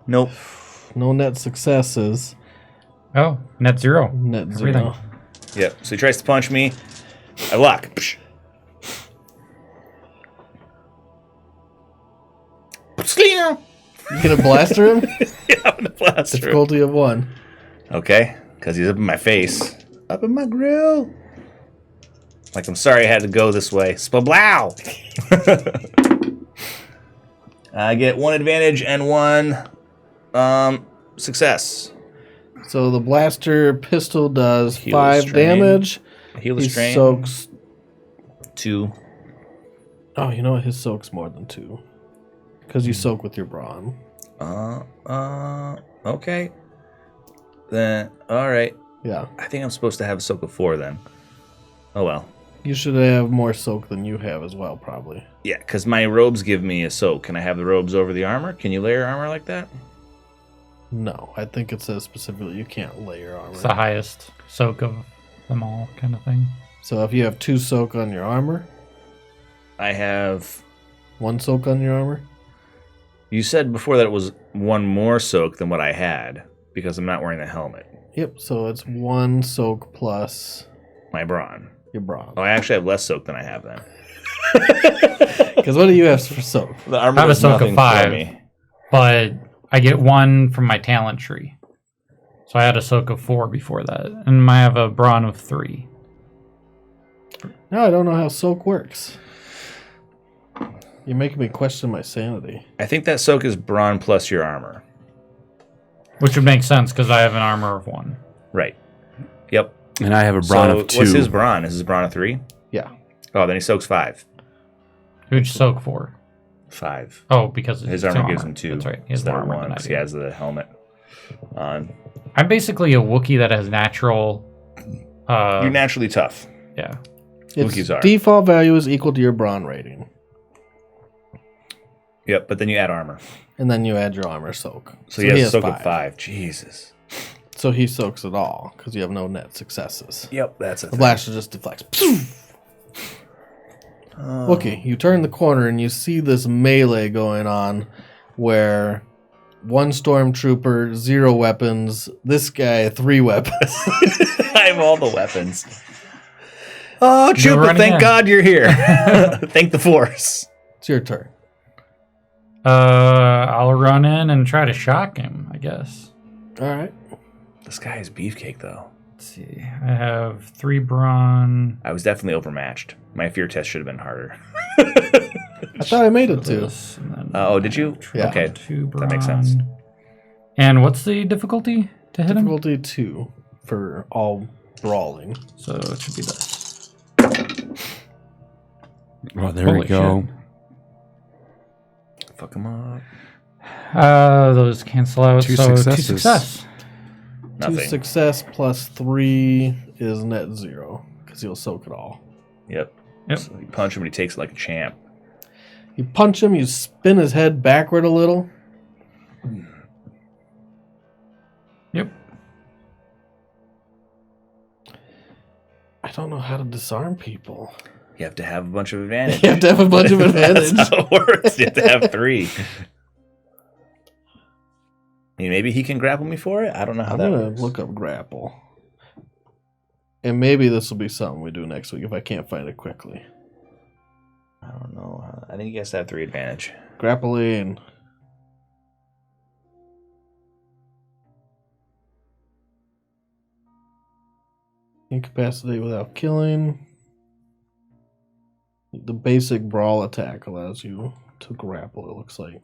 Speaker 2: Nope.
Speaker 1: No net successes.
Speaker 4: Oh, net 0.
Speaker 1: Net
Speaker 4: Everything.
Speaker 1: 0.
Speaker 2: Yep. So he tries to punch me. I block. Psh.
Speaker 1: You gonna blaster him?
Speaker 2: Yeah, I'm gonna blast her.
Speaker 1: Difficulty of 1.
Speaker 2: Okay, because he's up in my face. Up in my grill. Like, I'm sorry I had to go this way. Spablow! I get 1 advantage and 1 success.
Speaker 1: So the blaster pistol does
Speaker 2: Heal
Speaker 1: 5
Speaker 2: strain.
Speaker 1: damage.
Speaker 2: Heal the
Speaker 1: He
Speaker 2: strain.
Speaker 1: soaks.
Speaker 2: 2.
Speaker 1: Oh, you know what? His soaks more than 2. Because you soak with your brawn.
Speaker 2: Okay. Then, alright.
Speaker 1: Yeah.
Speaker 2: I think I'm supposed to have a soak of 4 then. Oh well.
Speaker 1: You should have more soak than you have as well, probably.
Speaker 2: Yeah, because my robes give me a soak. Can I have the robes over the armor? Can you layer armor like that?
Speaker 1: No, I think it says specifically you can't layer armor.
Speaker 4: It's the highest soak of them all, kind of thing.
Speaker 1: So if you have 2 soak on your armor,
Speaker 2: I have...
Speaker 1: 1 soak on your armor,
Speaker 2: You said before that it was 1 more soak than what I had, because I'm not wearing the helmet.
Speaker 1: yep. So it's 1 soak plus
Speaker 2: My brawn.
Speaker 1: your brawn.
Speaker 2: Oh, I actually have less soak than I have then.
Speaker 1: Because what do you have for soak?
Speaker 2: The armor
Speaker 4: I have a
Speaker 2: does
Speaker 4: soak
Speaker 2: nothing
Speaker 4: of
Speaker 2: for
Speaker 4: 5,
Speaker 2: me.
Speaker 4: but I get 1 from my talent tree. So I had a soak of 4 before that, and I have a brawn of 3.
Speaker 1: No, I don't know how soak works. You're making me question my sanity.
Speaker 2: I think that soak is brawn plus your armor.
Speaker 4: Which would make sense because I have an armor of 1.
Speaker 2: Right. Yep.
Speaker 3: And I have a brawn
Speaker 2: So
Speaker 3: of 2.
Speaker 2: what's his brawn? Is his brawn a 3?
Speaker 1: Yeah.
Speaker 2: Oh, then he soaks 5.
Speaker 4: Who'd you soak for?
Speaker 2: 5.
Speaker 4: Oh, because
Speaker 2: His
Speaker 4: it's
Speaker 2: armor gives him 2.
Speaker 4: That's right. He has
Speaker 2: instead
Speaker 4: more
Speaker 2: of
Speaker 4: armor
Speaker 2: 1
Speaker 4: than I
Speaker 2: because
Speaker 4: do.
Speaker 2: he has the helmet on.
Speaker 4: I'm basically a Wookiee that has natural.
Speaker 2: You're naturally tough.
Speaker 4: Yeah.
Speaker 1: Its
Speaker 2: Wookiees are.
Speaker 1: default value is equal to your brawn rating.
Speaker 2: Yep, but then you add armor.
Speaker 1: And then you add your armor soak.
Speaker 2: So he has a soak of 5. Jesus.
Speaker 1: So he soaks it all because you have no net successes.
Speaker 2: Yep, that's a
Speaker 1: The
Speaker 2: thing.
Speaker 1: blaster just deflects. Okay, you turn the corner and you see this melee going on where 1 stormtrooper, 0 weapons, this guy 3 weapons.
Speaker 2: I have all the weapons. Oh,
Speaker 4: You're
Speaker 2: Chupa,
Speaker 4: running
Speaker 2: thank
Speaker 4: in.
Speaker 2: God you're here. Thank the Force.
Speaker 1: It's your turn.
Speaker 4: I'll run in and try to shock him, I guess.
Speaker 1: All right.
Speaker 2: This guy is beefcake, though.
Speaker 4: Let's see. I have 3 brawn.
Speaker 2: I was definitely overmatched. My fear test should have been harder.
Speaker 1: I thought I made it too.
Speaker 4: This, and then
Speaker 2: Oh, did you?
Speaker 1: Yeah.
Speaker 2: Okay.
Speaker 4: 2 brawn.
Speaker 2: That makes sense.
Speaker 4: And what's the difficulty to hit him?
Speaker 1: Difficulty 2 for all brawling.
Speaker 4: So it should be this.
Speaker 3: Oh, there
Speaker 4: Holy
Speaker 3: we go.
Speaker 4: shit.
Speaker 2: Fuck him up.
Speaker 4: Those cancel out.
Speaker 3: 2
Speaker 4: so 2
Speaker 3: successes.
Speaker 4: success.
Speaker 1: 2
Speaker 2: Nothing.
Speaker 1: success plus 3 is net 0 because he'll soak it all.
Speaker 2: Yep.
Speaker 4: Yep.
Speaker 2: So you punch him and he takes it like a champ.
Speaker 1: You punch him, you spin his head backward a little.
Speaker 4: Yep.
Speaker 1: I don't know how to disarm people.
Speaker 2: You have to have a bunch of advantage.
Speaker 1: You have to have a bunch of advantage.
Speaker 2: That's how it works. You have to have 3. mean, maybe he can grapple me for it. I don't know how
Speaker 1: I'm
Speaker 2: that
Speaker 1: gonna
Speaker 2: works.
Speaker 1: look up grapple. And maybe this will be something we do next week if I can't find it quickly.
Speaker 2: I don't know. I think he has to have 3 advantage.
Speaker 1: Grappling. Incapacitate without killing. The basic brawl attack allows you to grapple, it looks like.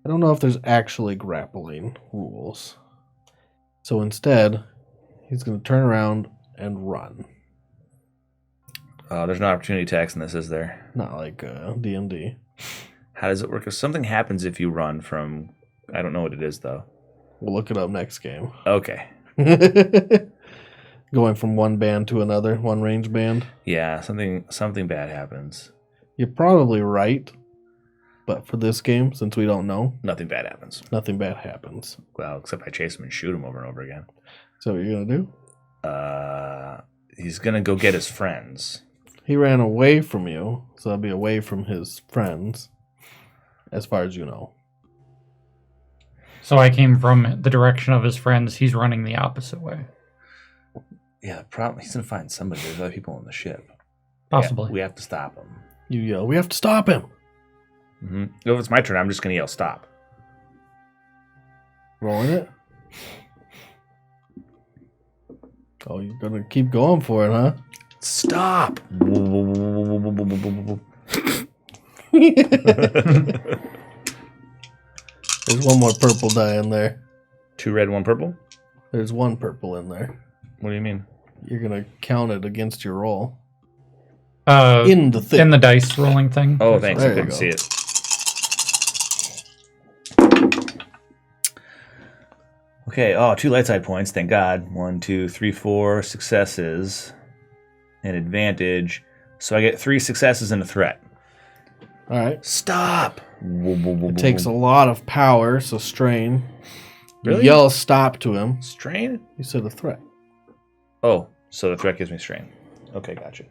Speaker 1: I don't know if there's actually grappling rules. So instead, he's going to turn around and run.
Speaker 2: There's no opportunity attacks in this, is there?
Speaker 1: Not like D&D.
Speaker 2: How does it work? If something happens if you run from... I don't know what it is, though.
Speaker 1: We'll look it up next game.
Speaker 2: Okay.
Speaker 1: Going from one band to another, one range band.
Speaker 2: Yeah, something bad happens.
Speaker 1: You're probably right. But for this game, since we don't know,
Speaker 2: Nothing bad happens.
Speaker 1: nothing bad happens.
Speaker 2: Well, except I chase him and shoot him over and over again.
Speaker 1: So what you're going to do?
Speaker 2: He's going to go get his friends.
Speaker 1: He ran away from you, so that'll be away from his friends, as far as you know.
Speaker 4: So I came from the direction of his friends. He's running the opposite way.
Speaker 2: Yeah, the problem, he's going to find somebody. There's other people on the ship.
Speaker 4: Possibly.
Speaker 2: Yeah, we have to stop him.
Speaker 1: You yell, we have to stop him!
Speaker 2: Mm-hmm. If it's my turn, I'm just going to yell, stop.
Speaker 1: Rolling it? Oh, you're going to keep going for it, huh?
Speaker 2: Stop!
Speaker 1: There's one more purple die in there.
Speaker 2: 2 red, 1 purple?
Speaker 1: There's one purple in there.
Speaker 2: What do you mean?
Speaker 1: You're going to count it against your roll.
Speaker 4: In
Speaker 1: In the thing.
Speaker 4: the dice rolling thing.
Speaker 2: Oh, thanks.
Speaker 1: There
Speaker 2: I
Speaker 1: you
Speaker 2: couldn't
Speaker 1: go.
Speaker 2: see it. Okay. Oh, 2 light side points. Thank God. 1, 2, 3, 4 successes. An advantage. So I get 3 successes and a threat.
Speaker 1: All right.
Speaker 2: Stop!
Speaker 1: It takes a lot of power, so strain. You
Speaker 2: Really?
Speaker 1: yell stop to him.
Speaker 2: Strain?
Speaker 1: You said a threat.
Speaker 2: Oh, so the threat gives me strain. Okay, gotcha.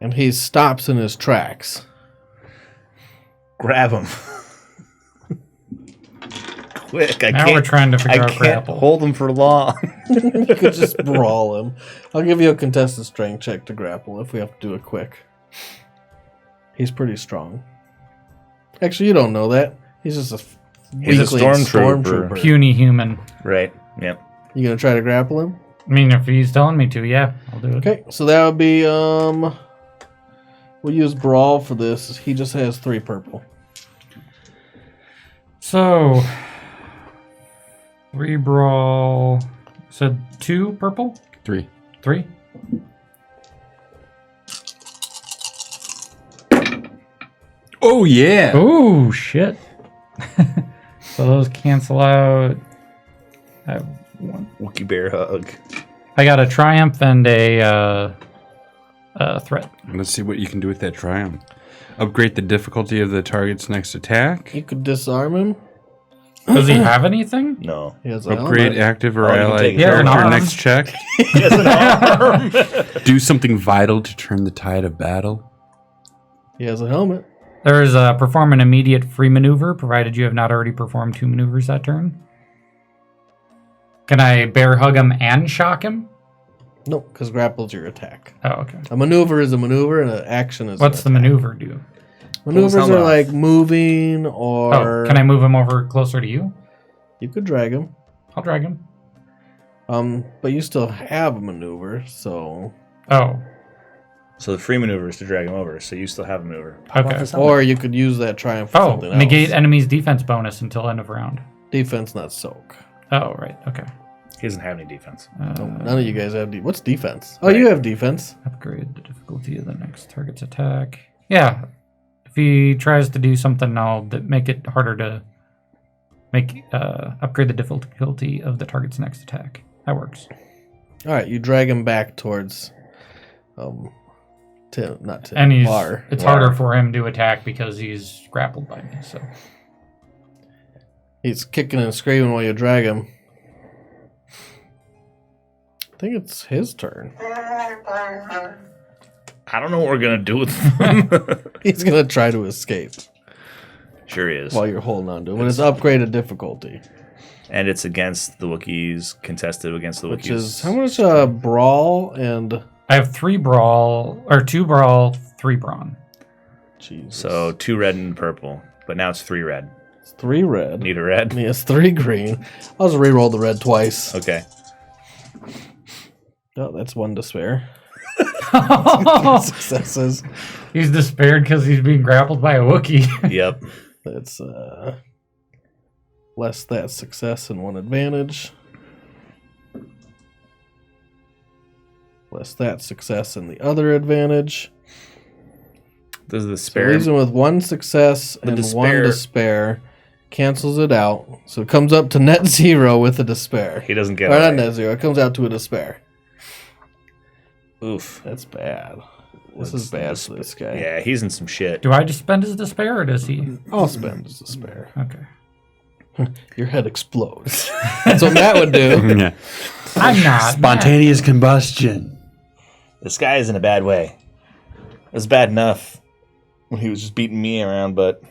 Speaker 1: And he stops in his tracks.
Speaker 2: Grab him. Quick, I
Speaker 4: Now
Speaker 2: can't.
Speaker 4: we're trying to figure
Speaker 2: I
Speaker 4: out
Speaker 2: can't
Speaker 4: grapple.
Speaker 2: hold him for long.
Speaker 1: You could just brawl him. I'll give you a contested strength check to grapple if we have to do it quick. He's pretty strong. Actually, you don't know that. He's just a
Speaker 2: He's a
Speaker 1: weakling
Speaker 2: stormtrooper.
Speaker 4: Puny human.
Speaker 2: Right. Yep.
Speaker 1: You gonna try to grapple him?
Speaker 4: I mean, if he's telling me to, yeah, I'll do it.
Speaker 1: Okay, so that would be we'll use brawl for this. He just has 3 purple.
Speaker 4: So, 3 brawl. Said 2 purple?
Speaker 3: 3.
Speaker 4: 3?
Speaker 3: Oh yeah.
Speaker 4: Oh, shit. So those cancel out. I have 1.
Speaker 2: Wookie bear hug.
Speaker 4: I got a triumph and a threat.
Speaker 3: Let's see what you can do with that triumph. Upgrade the difficulty of the target's next attack.
Speaker 1: You could disarm him.
Speaker 4: Does he have anything?
Speaker 2: No.
Speaker 1: He has a
Speaker 3: Upgrade
Speaker 1: helmet.
Speaker 3: active or
Speaker 2: Oh, you can
Speaker 3: allied
Speaker 2: take
Speaker 4: it. Yeah, an
Speaker 3: character
Speaker 4: arm.
Speaker 3: next check.
Speaker 2: He has an arm.
Speaker 3: Do something vital to turn the tide of battle.
Speaker 1: He has a helmet.
Speaker 4: There is a perform an immediate free maneuver, provided you have not already performed 2 maneuvers that turn. Can I bear hug him and shock him?
Speaker 1: No, because grapple's your attack.
Speaker 4: Oh, okay.
Speaker 1: A maneuver is a maneuver, and an action is.
Speaker 4: What's the
Speaker 1: an attack.
Speaker 4: maneuver do?
Speaker 1: Maneuvers
Speaker 2: Pull his
Speaker 1: are
Speaker 2: helmet
Speaker 1: like
Speaker 2: off.
Speaker 1: moving, or
Speaker 4: Oh, can I move him over closer to you?
Speaker 1: you could drag him.
Speaker 4: I'll drag him.
Speaker 1: But you still have a maneuver, so
Speaker 4: Oh,
Speaker 2: So the free maneuver is to drag him over, so you still have a maneuver. Pop
Speaker 4: Okay.
Speaker 2: off his helmet.
Speaker 1: or you could use that triumph for
Speaker 4: oh,
Speaker 1: something
Speaker 4: negate
Speaker 1: else.
Speaker 4: enemy's defense bonus until end of round.
Speaker 1: Defense, not soak.
Speaker 4: Oh, right. Okay.
Speaker 2: He doesn't have any defense.
Speaker 1: None of you guys have what's defense? Oh,
Speaker 2: Right.
Speaker 1: you have defense.
Speaker 4: Upgrade the difficulty of the next target's attack. Yeah. If he tries to do something, I'll make it harder to upgrade the difficulty of the target's next attack. That works.
Speaker 1: All right, you drag him back towards, Tim, not Tim.
Speaker 4: And
Speaker 1: Lar.
Speaker 4: it's harder for him to attack because he's grappled by me. So
Speaker 1: He's kicking and screaming while you drag him. I think it's his turn.
Speaker 2: I don't know what we're gonna do with him.
Speaker 1: He's gonna try to escape.
Speaker 2: Sure is.
Speaker 1: while you're holding on to it. When it's upgraded difficulty.
Speaker 2: And it's against the Wookiees, contested against the Wookiees.
Speaker 1: Which is how much brawl and...
Speaker 4: I have 2 brawl, 3 brawn.
Speaker 1: Jesus.
Speaker 2: So 2 red and purple. But now it's 3 red.
Speaker 1: It's 3 red.
Speaker 2: Need a red?
Speaker 1: Yeah, it's 3 green. I'll just re-roll the red twice.
Speaker 2: Okay.
Speaker 1: Oh, that's 1 despair. Successes.
Speaker 4: He's despaired because he's being grappled by a Wookiee.
Speaker 2: Yep.
Speaker 1: That's less that success and 1 advantage. Less that success and the other advantage.
Speaker 2: Does the
Speaker 1: So
Speaker 2: spare...
Speaker 1: leaves him with 1 success and 1 despair. Cancels it out. So it comes up to net 0 with a despair.
Speaker 2: He doesn't get
Speaker 1: Or not
Speaker 2: it.
Speaker 1: net 0. It comes out to a despair.
Speaker 2: Oof.
Speaker 1: That's bad. This
Speaker 2: What's
Speaker 1: is bad for this guy.
Speaker 2: Yeah, he's in some shit.
Speaker 4: Do I just spend his despair or does he?
Speaker 1: I'll spend his despair.
Speaker 4: Okay.
Speaker 1: Your head explodes. That's what Matt would do.
Speaker 3: Yeah.
Speaker 4: I'm not.
Speaker 3: Spontaneous combustion.
Speaker 2: This guy is in a bad way. It was bad enough when he was just beating me around, but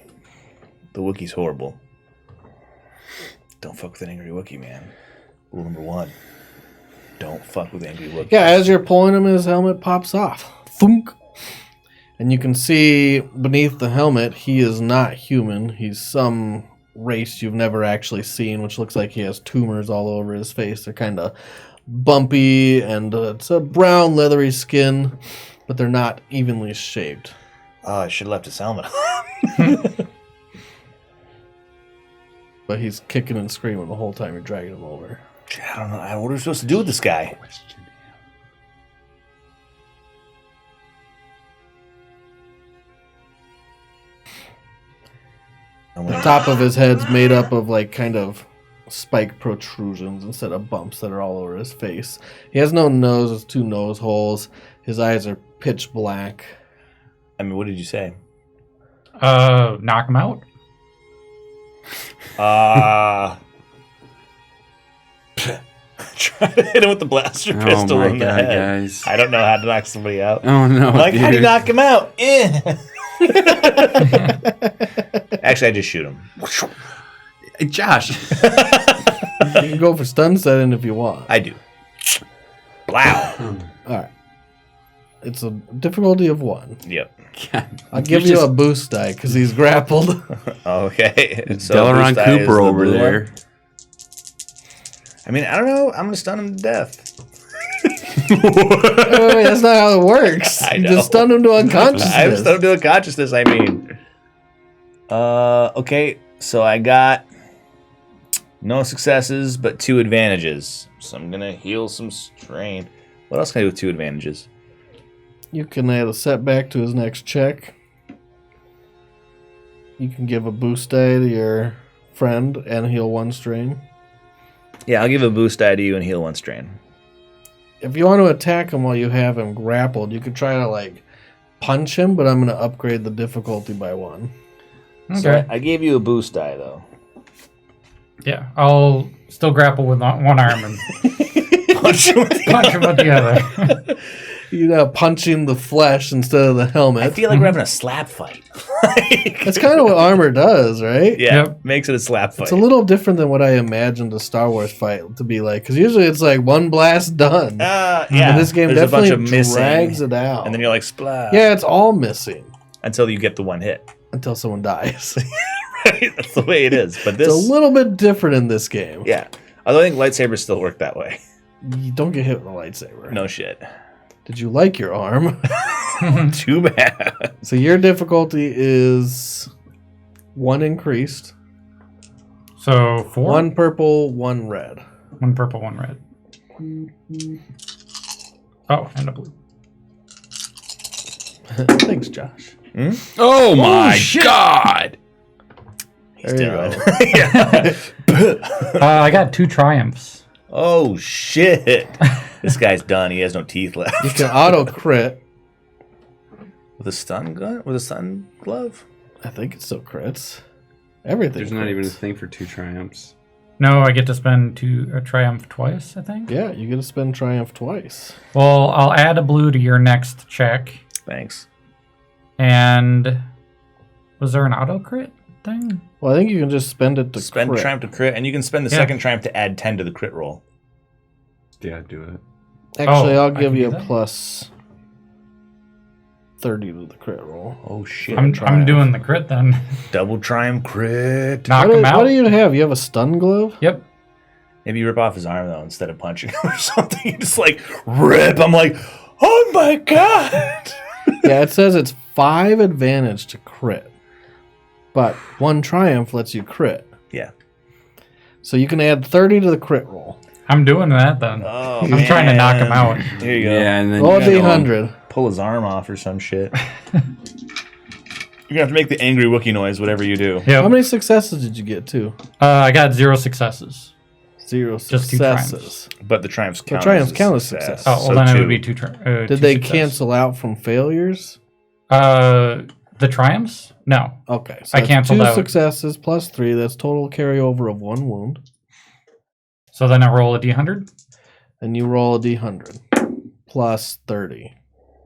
Speaker 2: the Wookiee's horrible. Don't fuck with an angry Wookiee, man. Rule number 1. Don't fuck with angry Wookiees.
Speaker 1: Yeah, as you're pulling him, his helmet pops off. Thunk. And you can see beneath the helmet, he is not human. He's some race you've never actually seen, which looks like he has tumors all over his face. They're kind of bumpy, and it's a brown, leathery skin, but they're not evenly shaped.
Speaker 2: Oh, I should have left his helmet on.
Speaker 1: But he's kicking and screaming the whole time you're dragging him over.
Speaker 2: I don't know. What are we supposed to do with this guy?
Speaker 1: The top of his head's made up of like kind of spike protrusions instead of bumps that are all over his face. He has no nose, it's 2 nose holes. His eyes are pitch black.
Speaker 2: I mean, what did you say?
Speaker 4: Knock him out.
Speaker 2: Try to hit him with the blaster pistol
Speaker 3: Oh my
Speaker 2: in the
Speaker 3: god,
Speaker 2: head.
Speaker 3: guys.
Speaker 2: I don't know how to knock somebody out.
Speaker 3: Oh no.
Speaker 2: Like, how do you
Speaker 3: dude.
Speaker 2: knock him out? Actually, I just shoot him.
Speaker 3: Hey, Josh.
Speaker 1: You can go for stun setting if you want.
Speaker 2: I do. Wow.
Speaker 1: Alright. It's a difficulty of 1.
Speaker 2: Yep.
Speaker 3: God.
Speaker 1: I'll give you a boost die because he's grappled.
Speaker 2: Okay. So
Speaker 3: Delaron
Speaker 2: boost die is
Speaker 3: Cooper
Speaker 2: the
Speaker 3: over
Speaker 2: blue
Speaker 3: there.
Speaker 2: one? I mean, I don't know. I'm going to stun him to death.
Speaker 1: Wait, that's not how it works.
Speaker 2: I
Speaker 1: You
Speaker 2: know.
Speaker 1: just stun him to unconsciousness.
Speaker 2: I'm stunned him to unconsciousness, I mean. Okay. So I got no successes, but 2 advantages. So I'm going to heal some strain. What else can I do with 2 advantages?
Speaker 1: You can add a setback to his next check. You can give a boost die to your friend and heal 1 strain.
Speaker 2: Yeah, I'll give a boost die to you and heal 1 strain.
Speaker 1: If you want to attack him while you have him grappled, you could try to like punch him, but I'm going to upgrade the difficulty by 1.
Speaker 4: Okay.
Speaker 2: So I gave you a boost die, though.
Speaker 4: Yeah, I'll still grapple with 1 arm and
Speaker 2: Punch him with the
Speaker 4: punch him with the other.
Speaker 1: You know, punching the flesh instead of the helmet.
Speaker 2: I feel like we're having a slap fight.
Speaker 1: That's kind of what armor does, right?
Speaker 2: Yeah,
Speaker 4: Yep.
Speaker 2: makes it a slap fight.
Speaker 1: It's a little different than what I imagined a Star Wars fight to be like, because usually it's like 1 blast done.
Speaker 2: yeah.
Speaker 1: But this game
Speaker 2: There's a bunch
Speaker 1: definitely
Speaker 2: of missing,
Speaker 1: drags it out.
Speaker 2: and then you're like, splat.
Speaker 1: Yeah, it's all missing
Speaker 2: Until you get the 1 hit.
Speaker 1: until someone dies.
Speaker 2: Right? That's the way it is. But this,
Speaker 1: It's a little bit different in this game.
Speaker 2: yeah. Although I think lightsabers still work that way.
Speaker 1: You don't get hit with a lightsaber.
Speaker 2: No shit.
Speaker 1: Did you like your arm?
Speaker 2: Too bad.
Speaker 1: So your difficulty is 1 increased.
Speaker 4: So 4?
Speaker 1: 1 purple, 1 red.
Speaker 4: 1 purple, 1 red. Oh, and a blue.
Speaker 1: Thanks, Josh.
Speaker 3: Oh my
Speaker 4: shit.
Speaker 3: god.
Speaker 2: He's
Speaker 1: There you
Speaker 2: dead. Yeah.
Speaker 4: I got 2 triumphs.
Speaker 2: Oh shit. This guy's done. He has no teeth
Speaker 1: You
Speaker 2: left.
Speaker 1: can auto crit.
Speaker 2: With a stun gun? With a stun glove?
Speaker 1: I think it still crits. Everything.
Speaker 3: There's not even a
Speaker 1: crits.
Speaker 3: thing for 2 triumphs.
Speaker 4: No, I get to spend a triumph twice, I think.
Speaker 1: Yeah, you get to spend triumph twice.
Speaker 4: Well, I'll add a blue to your next check.
Speaker 2: Thanks.
Speaker 4: And was there an auto crit thing?
Speaker 1: Well, I think you can just spend it to
Speaker 2: Spend
Speaker 1: crit.
Speaker 2: triumph to crit, and you can spend the second triumph to add 10 to the crit roll.
Speaker 3: Yeah, do it.
Speaker 1: Actually,
Speaker 4: Oh,
Speaker 1: I'll
Speaker 4: I
Speaker 1: give
Speaker 4: can
Speaker 1: you
Speaker 4: do
Speaker 1: a
Speaker 4: that?
Speaker 1: plus 30 to the crit roll.
Speaker 2: Oh shit!
Speaker 4: I'm doing the crit then.
Speaker 2: Double triumph crit.
Speaker 4: Knock
Speaker 1: What
Speaker 4: him
Speaker 1: do,
Speaker 4: out.
Speaker 1: what do you have? You have a stun glove?
Speaker 4: Yep.
Speaker 2: Maybe you rip off his arm though instead of punching him or something. You just like rip. I'm like, oh my god.
Speaker 1: Yeah, it says it's 5 advantage to crit. But 1 triumph lets you crit.
Speaker 2: Yeah.
Speaker 1: So you can add 30 to the crit roll.
Speaker 4: I'm doing that then.
Speaker 2: Oh,
Speaker 4: I'm trying to knock him out.
Speaker 2: Here you go.
Speaker 3: Yeah, and then
Speaker 1: Roll a
Speaker 3: you gotta
Speaker 1: d100.
Speaker 2: Pull his arm off or some shit. You're gonna have to make the angry Wookiee noise, whatever you do.
Speaker 4: Yep.
Speaker 1: How many successes did you get to?
Speaker 4: I got 0 successes.
Speaker 1: 0
Speaker 4: Just 2
Speaker 1: successes.
Speaker 2: But the triumphs count.
Speaker 1: triumphs
Speaker 2: as a
Speaker 1: count as
Speaker 2: success.
Speaker 1: success.
Speaker 4: Oh, well,
Speaker 2: So
Speaker 4: then it
Speaker 2: two.
Speaker 4: would be 2
Speaker 1: Did they cancel out from failures?
Speaker 4: The triumphs? No.
Speaker 1: Okay. So
Speaker 4: I
Speaker 1: that's
Speaker 4: canceled
Speaker 1: 2
Speaker 4: out.
Speaker 1: successes plus 3. That's total carryover of 1 wound.
Speaker 4: So then I roll a d100.
Speaker 1: And you roll a d100 plus 30.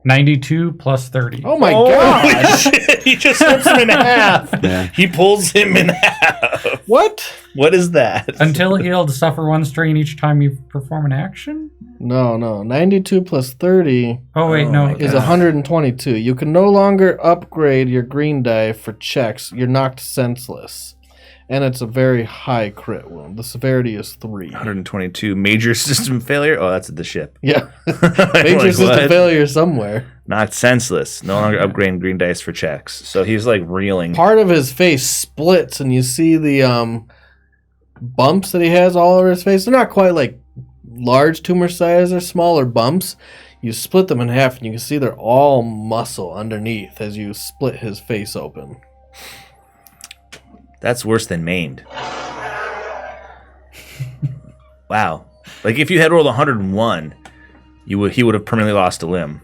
Speaker 4: 92 plus 30.
Speaker 1: Oh my
Speaker 2: Oh,
Speaker 1: god!
Speaker 2: shit. He just slips him in half.
Speaker 3: Yeah.
Speaker 2: He pulls him in half.
Speaker 1: What?
Speaker 2: What is that?
Speaker 4: Until healed, suffer 1 strain each time you perform an action?
Speaker 1: No. 92 plus 30
Speaker 4: Oh, wait,
Speaker 2: Oh
Speaker 4: no.
Speaker 2: my
Speaker 1: is
Speaker 2: God.
Speaker 1: 122. You can no longer upgrade your green die for checks. You're knocked senseless. And it's a very high crit wound. The severity is 3.
Speaker 2: 122 major system failure. Oh, that's at the ship.
Speaker 1: Yeah.
Speaker 2: Like,
Speaker 1: Major system
Speaker 2: what?
Speaker 1: failure somewhere.
Speaker 2: Knocked senseless. No longer upgrading green dice for checks. So he's like reeling.
Speaker 1: Part of his face splits, and you see the bumps that he has all over his face. They're not quite like large tumor size. They're smaller bumps. You split them in half, and you can see they're all muscle underneath as you split his face open.
Speaker 2: That's worse than maimed. Wow. Like if you had rolled 101, he would have permanently lost a limb.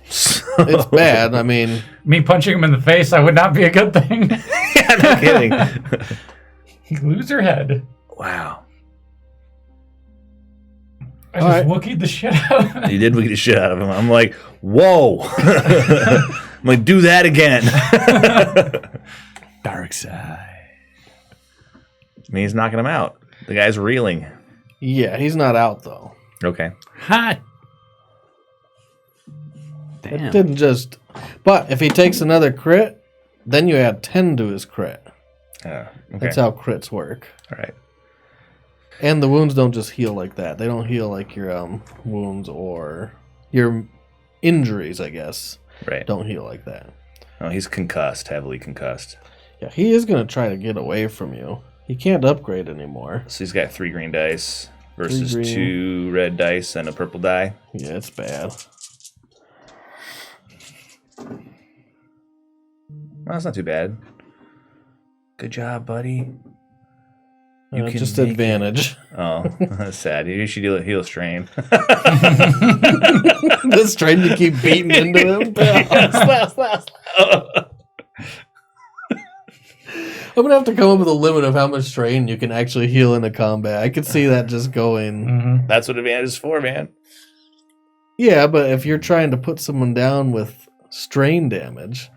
Speaker 2: So-
Speaker 1: It's bad. I mean,
Speaker 4: Me punching him in the face, that would not be a good thing.
Speaker 2: Yeah, no kidding.
Speaker 4: You lose your head.
Speaker 2: Wow.
Speaker 4: I
Speaker 1: All
Speaker 4: just
Speaker 1: right.
Speaker 4: Wookieed the shit out of him.
Speaker 2: You did wicked the shit out of him. I'm like, whoa. I'm like, do that again.
Speaker 3: Dark side.
Speaker 2: I mean, he's knocking him out. The guy's reeling.
Speaker 1: yeah, he's not out though.
Speaker 2: Okay.
Speaker 3: Hot.
Speaker 1: It
Speaker 3: Damn.
Speaker 1: didn't just. But if he takes another crit, then you add 10 to his crit.
Speaker 2: Okay.
Speaker 1: That's how crits work.
Speaker 2: All right.
Speaker 1: And the wounds don't just heal like that. They don't heal like your wounds or your injuries, I guess.
Speaker 2: Right.
Speaker 1: Don't heal like that.
Speaker 2: Oh, he's concussed, heavily concussed.
Speaker 1: Yeah, he is going to try to get away from you. He can't upgrade anymore.
Speaker 2: So he's got 3 green dice versus
Speaker 1: 3 green.
Speaker 2: 2 red dice and a purple die.
Speaker 1: Yeah, it's bad.
Speaker 2: Well, that's not too bad. Good job, buddy. You can
Speaker 1: Just
Speaker 2: make it.
Speaker 1: advantage.
Speaker 2: Oh, that's sad. You should heal a strain.
Speaker 1: Just trying to keep beating into him. I'm going to have to come up with a limit of how much strain you can actually heal in a combat. I could see that just going.
Speaker 4: Mhm.
Speaker 2: That's what advantage is for, man.
Speaker 1: Yeah, but if you're trying to put someone down with strain damage,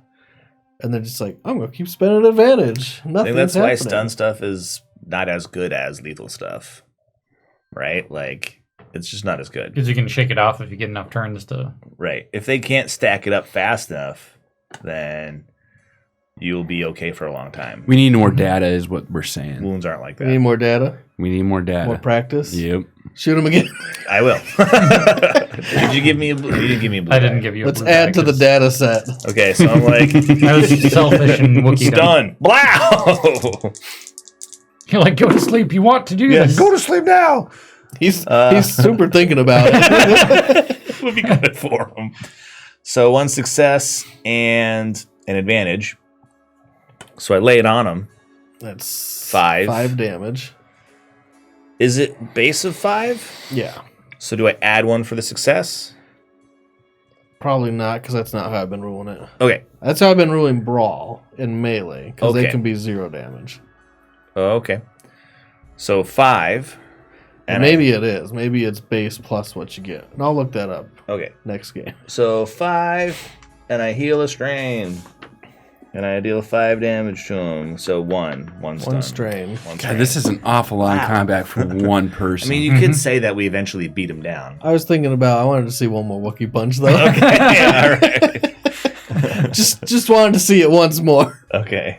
Speaker 1: and they're just like, I'm going to keep spending advantage.
Speaker 2: I
Speaker 1: Nothing's
Speaker 2: think that's why
Speaker 1: happening.
Speaker 2: stun stuff is not as good as lethal stuff. Right? Like, it's just not as good.
Speaker 4: Because you can shake it off if you get enough turns to.
Speaker 2: Right. If they can't stack it up fast enough, then you'll be okay for a long time.
Speaker 3: We need more data, is what we're saying.
Speaker 2: Wounds aren't like
Speaker 1: We need
Speaker 2: that.
Speaker 1: more data,
Speaker 3: We need more data.
Speaker 1: more practice.
Speaker 3: Yep.
Speaker 1: Shoot him again.
Speaker 2: I will. Did you give me a blue? You didn't give me a blue.
Speaker 4: I didn't
Speaker 2: die.
Speaker 4: give you a
Speaker 1: Let's
Speaker 4: blue
Speaker 1: add
Speaker 4: die
Speaker 1: to the
Speaker 4: 'cause
Speaker 1: data set.
Speaker 2: Okay, so I'm like,
Speaker 4: I was selfish and Wookiee.
Speaker 2: stun. Wow.
Speaker 4: You're like, go to sleep. You want to do
Speaker 2: Yeah,
Speaker 4: this.
Speaker 2: go to sleep now.
Speaker 1: He's super thinking about it.
Speaker 2: Would be good for him. So 1 success and an advantage. So I lay it on him.
Speaker 1: That's
Speaker 2: 5.
Speaker 1: 5 damage.
Speaker 2: Is it base of 5?
Speaker 1: Yeah.
Speaker 2: So do I add 1 for the success?
Speaker 1: Probably not, because that's not how I've been ruling it.
Speaker 2: Okay.
Speaker 1: That's how I've been ruling Brawl in melee, because they
Speaker 2: Okay.
Speaker 1: can be 0 damage.
Speaker 2: Okay. So 5.
Speaker 1: And maybe it is. Maybe it's base plus what you get. And I'll look that up
Speaker 2: Okay.
Speaker 1: next game.
Speaker 2: So 5, and I heal a strain. And I deal 5 damage to him. So one
Speaker 1: One
Speaker 2: stun.
Speaker 1: strain.
Speaker 2: One
Speaker 3: God,
Speaker 2: strain.
Speaker 3: this is an awful long
Speaker 2: Wow.
Speaker 3: combat for one
Speaker 2: I
Speaker 3: person.
Speaker 2: mean, you could say that we eventually beat him down.
Speaker 1: I was thinking about. I wanted to see one more Wookiee punch though.
Speaker 2: Yeah, all right.
Speaker 1: just wanted to see it once more.
Speaker 2: Okay.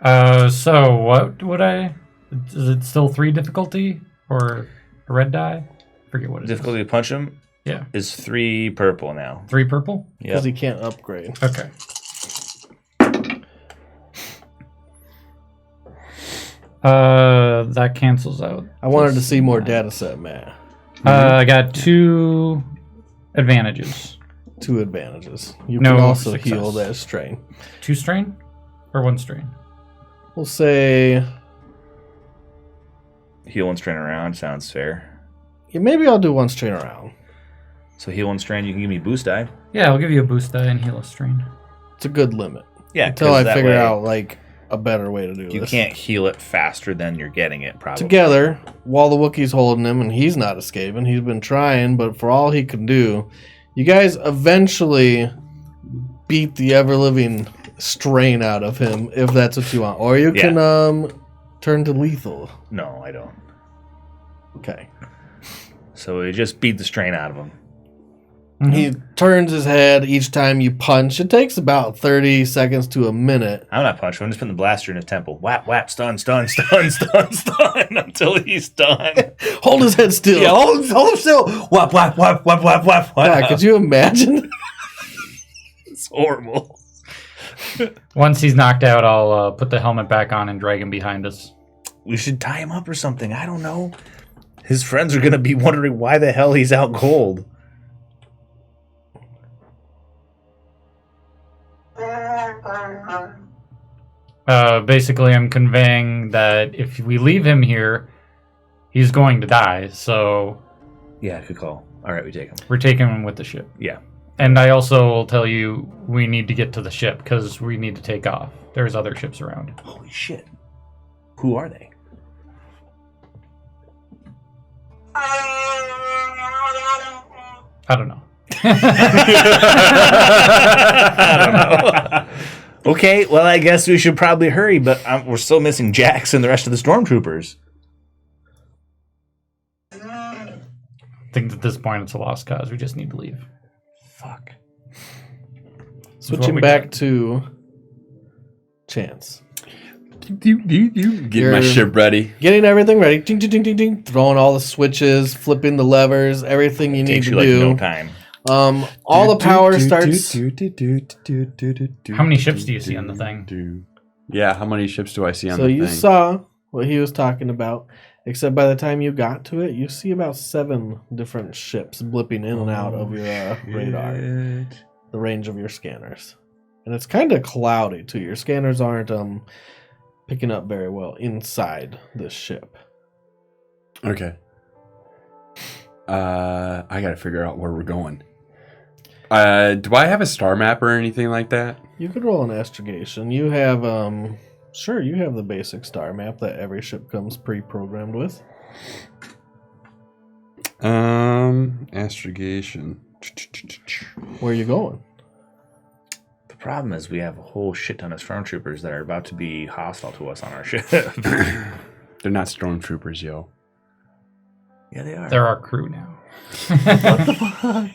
Speaker 4: So what would I? Is it still 3 difficulty or a red die? I forget what it is.
Speaker 2: Difficulty to punch him
Speaker 4: Yeah,
Speaker 2: is 3 purple now.
Speaker 4: 3 purple.
Speaker 1: Because
Speaker 2: Yep.
Speaker 1: he can't upgrade.
Speaker 4: Okay. That cancels out.
Speaker 1: I wanted to see more data set, Matt.
Speaker 4: I got 2 advantages.
Speaker 1: 2 advantages. You
Speaker 4: No
Speaker 1: can also
Speaker 4: success.
Speaker 1: heal that strain.
Speaker 4: 2 strain or 1 strain?
Speaker 1: We'll say.
Speaker 2: Heal 1 strain around sounds fair.
Speaker 1: Yeah, maybe I'll do 1 strain around.
Speaker 2: So heal 1 strain, you can give me boost die.
Speaker 4: Yeah, I'll give you a boost die and heal a strain.
Speaker 1: It's a good limit.
Speaker 2: Yeah,
Speaker 1: Until
Speaker 2: 'cause
Speaker 1: I
Speaker 2: that
Speaker 1: figure
Speaker 2: way
Speaker 1: out like a better way to do
Speaker 2: you
Speaker 1: this.
Speaker 2: can't heal it faster than you're getting it, probably.
Speaker 1: Together, while the Wookiee's holding him and he's not escaping, he's been trying, but for all he can do, you guys eventually beat the ever living strain out of him if that's what you want. Or you can turn to lethal.
Speaker 2: No, I don't.
Speaker 1: Okay.
Speaker 2: So we just beat the strain out of him.
Speaker 1: He turns his head each time you punch. It takes about 30 seconds to a minute.
Speaker 2: I'm not punching him. I'm just putting the blaster in his temple. Whap, whap, stun, stun, stun, stun, stun until he's done.
Speaker 1: Hold his head still.
Speaker 2: Yeah, hold him still. Whap, whap, whap, whap, whap, whap, whap.
Speaker 1: God, could you imagine?
Speaker 2: It's horrible.
Speaker 4: Once he's knocked out, I'll put the helmet back on and drag him behind us.
Speaker 2: We should tie him up or something. I don't know. His friends are going to be wondering why the hell he's out cold.
Speaker 4: Basically, I'm conveying that if we leave him here, he's going to die. So
Speaker 2: Yeah, good call. All right, we take him.
Speaker 4: we're taking him with the ship.
Speaker 2: Yeah.
Speaker 4: And I also will tell you we need to get to the ship because we need to take off. There's other ships around.
Speaker 2: Holy shit. Who are they?
Speaker 4: I don't know.
Speaker 2: I don't know. Okay, well, I guess we should probably hurry, but we're still missing Jax and the rest of the stormtroopers.
Speaker 4: I think at this point it's a lost cause. We just need to leave.
Speaker 2: Fuck.
Speaker 1: Switching
Speaker 4: we
Speaker 1: back
Speaker 4: got.
Speaker 1: to Chance.
Speaker 3: Get my ship ready.
Speaker 1: Getting everything ready. Ding, ding, ding, ding, ding. Throwing all the switches, flipping the levers, everything you need
Speaker 2: Takes
Speaker 1: to
Speaker 2: you like
Speaker 1: do.
Speaker 2: no time.
Speaker 1: All the power starts.
Speaker 4: How many ships do you see on the thing?
Speaker 3: Yeah, how many ships do I see on
Speaker 1: So
Speaker 3: the
Speaker 1: you
Speaker 3: thing?
Speaker 1: saw what he was talking about, except by the time you got to it, you see about 7 different ships blipping in and out of your radar, the range of your scanners. And it's kind of cloudy too. Your scanners aren't picking up very well inside this ship.
Speaker 3: Okay. I gotta figure out where we're going. Do I have a star map or anything like that?
Speaker 1: You could roll an astrogation. You have sure, you have the basic star map that every ship comes pre-programmed with.
Speaker 3: Astrogation.
Speaker 1: Where are you going?
Speaker 2: The problem is we have a whole shit ton of stormtroopers that are about to be hostile to us on our ship.
Speaker 3: They're not stormtroopers, yo.
Speaker 2: Yeah, they are.
Speaker 4: They're our crew now.
Speaker 2: What the fuck?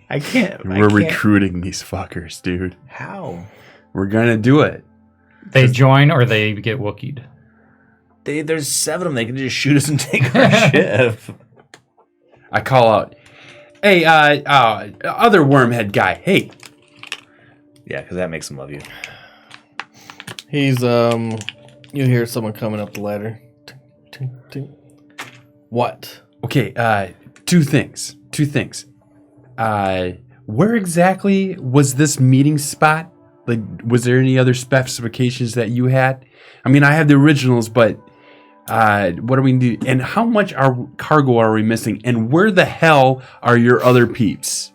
Speaker 2: I can't.
Speaker 3: We're recruiting these fuckers, dude.
Speaker 2: How?
Speaker 3: We're gonna do it.
Speaker 4: They join or they get Wookieed.
Speaker 2: There's 7 of them. They can just shoot us and take our ship.
Speaker 3: I call out, hey, other wormhead guy, hey.
Speaker 2: Yeah, because that makes them love you.
Speaker 1: He's you hear someone coming up the ladder. Ting, ting, ting. What?
Speaker 3: Okay, two things. Where exactly was this meeting spot? Like, was there any other specifications that you had? I mean, I have the originals, but what do we do? And how much cargo are we missing? And where the hell are your other peeps?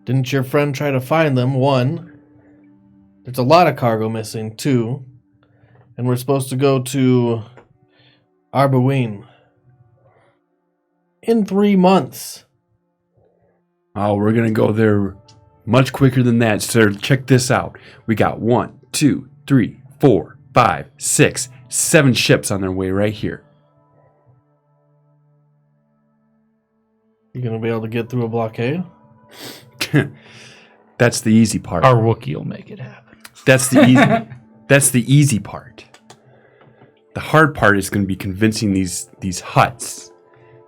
Speaker 1: Didn't your friend try to find them? 1. There's a lot of cargo missing. 2. And we're supposed to go to Arbaween in 3 months.
Speaker 3: Oh, we're gonna go there Much quicker than that, sir. Check this out. We got 1, 2, 3, 4, 5, 6, 7 ships on their way right here.
Speaker 1: You gonna be able to get through a blockade?
Speaker 3: That's the easy part.
Speaker 4: Our Wookiee will make it happen.
Speaker 3: That's the easy. That's the easy part. The hard part is going to be convincing these Hutts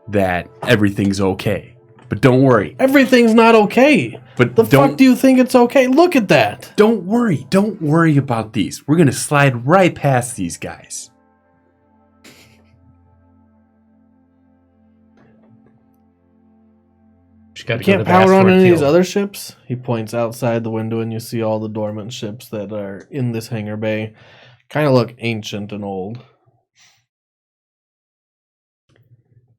Speaker 3: that everything's okay. But don't worry.
Speaker 1: Everything's not okay.
Speaker 3: But
Speaker 1: The fuck do you think it's okay? Look at that.
Speaker 3: Don't worry. Don't worry about these. We're going to slide right past these guys.
Speaker 1: You can't power on any of these other ships? He points outside the window and you see all the dormant ships that are in this hangar bay. Kind of look ancient and old.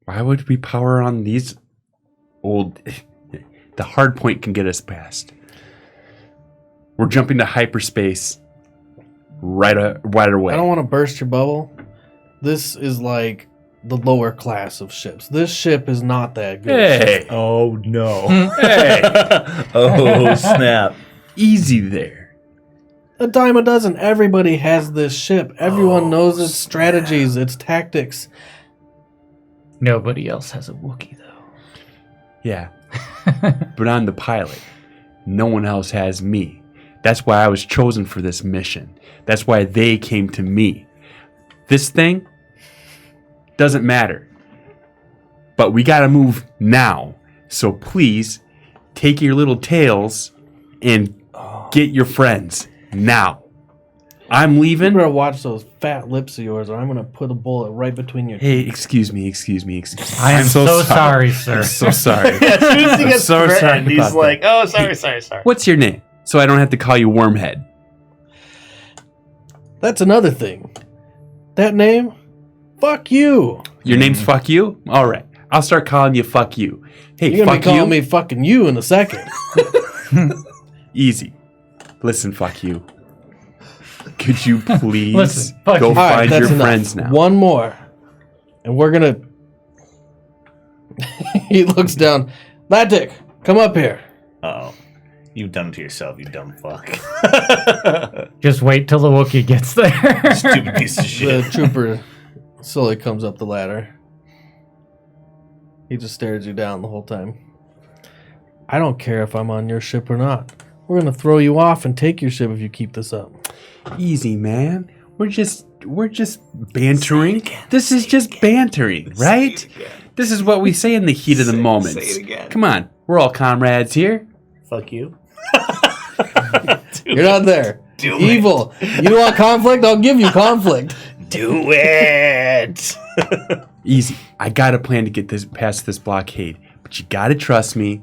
Speaker 3: Why would we power on these old... The hard point can get us past. We're jumping to hyperspace right away.
Speaker 1: I don't want to burst your bubble. This is like the lower class of ships. This ship is not that good.
Speaker 3: Hey!
Speaker 2: Oh no.
Speaker 3: Hey!
Speaker 2: Oh snap.
Speaker 3: Easy there.
Speaker 1: A dime a dozen. Everybody has this ship. Everyone knows its strategies, its tactics.
Speaker 4: Nobody else has a Wookiee, though.
Speaker 3: Yeah. But I'm the pilot. No one else has me. That's why I was chosen for this mission. That's why they came to me. This thing doesn't matter. But we gotta move now. So please, take your little tails and get your friends now. I'm
Speaker 1: You
Speaker 3: leaving.
Speaker 1: better watch those fat lips of yours, or I'm gonna put a bullet right between your.
Speaker 3: Hey, excuse me.
Speaker 4: I am so sorry, sir.
Speaker 3: I'm so sorry.
Speaker 2: As soon as he
Speaker 3: I'm
Speaker 2: gets
Speaker 3: so sorry
Speaker 2: threatened, he's
Speaker 3: about
Speaker 2: like,
Speaker 3: that.
Speaker 2: "Oh, sorry."
Speaker 3: What's your name? So I don't have to call you Wormhead.
Speaker 1: That's another thing. That name? Fuck you.
Speaker 3: Your name's Fuck You? All right. I'll start calling you Fuck You. Hey,
Speaker 1: You're gonna be
Speaker 3: Fuck
Speaker 1: calling
Speaker 3: You.
Speaker 1: me fucking you in a second.
Speaker 3: Easy. Listen, Fuck You. Could you please
Speaker 4: Listen, fuck
Speaker 3: go
Speaker 4: you.
Speaker 1: All right,
Speaker 3: find
Speaker 1: that's
Speaker 3: your
Speaker 1: enough.
Speaker 3: friends now?
Speaker 1: One more, and we're gonna. He looks down. Latic, come up here.
Speaker 2: Oh, you've done it to yourself, you dumb fuck.
Speaker 4: Just wait till the Wookiee gets there.
Speaker 2: Stupid piece of
Speaker 1: The
Speaker 2: shit.
Speaker 1: trooper slowly comes up the ladder. He just stares you down the whole time. I don't care if I'm on your ship or not. We're gonna throw you off and take your ship if you keep this up.
Speaker 3: Easy, man. We're just bantering. This is just bantering, right? This is what we say in the heat of the moment.
Speaker 2: Say it again.
Speaker 3: Come on. We're all comrades here.
Speaker 2: Fuck you.
Speaker 1: You're not there.
Speaker 2: Do
Speaker 1: Evil. You want conflict? I'll give you conflict.
Speaker 2: Do it.
Speaker 3: Easy. I got a plan to get this past this blockade, but you got to trust me.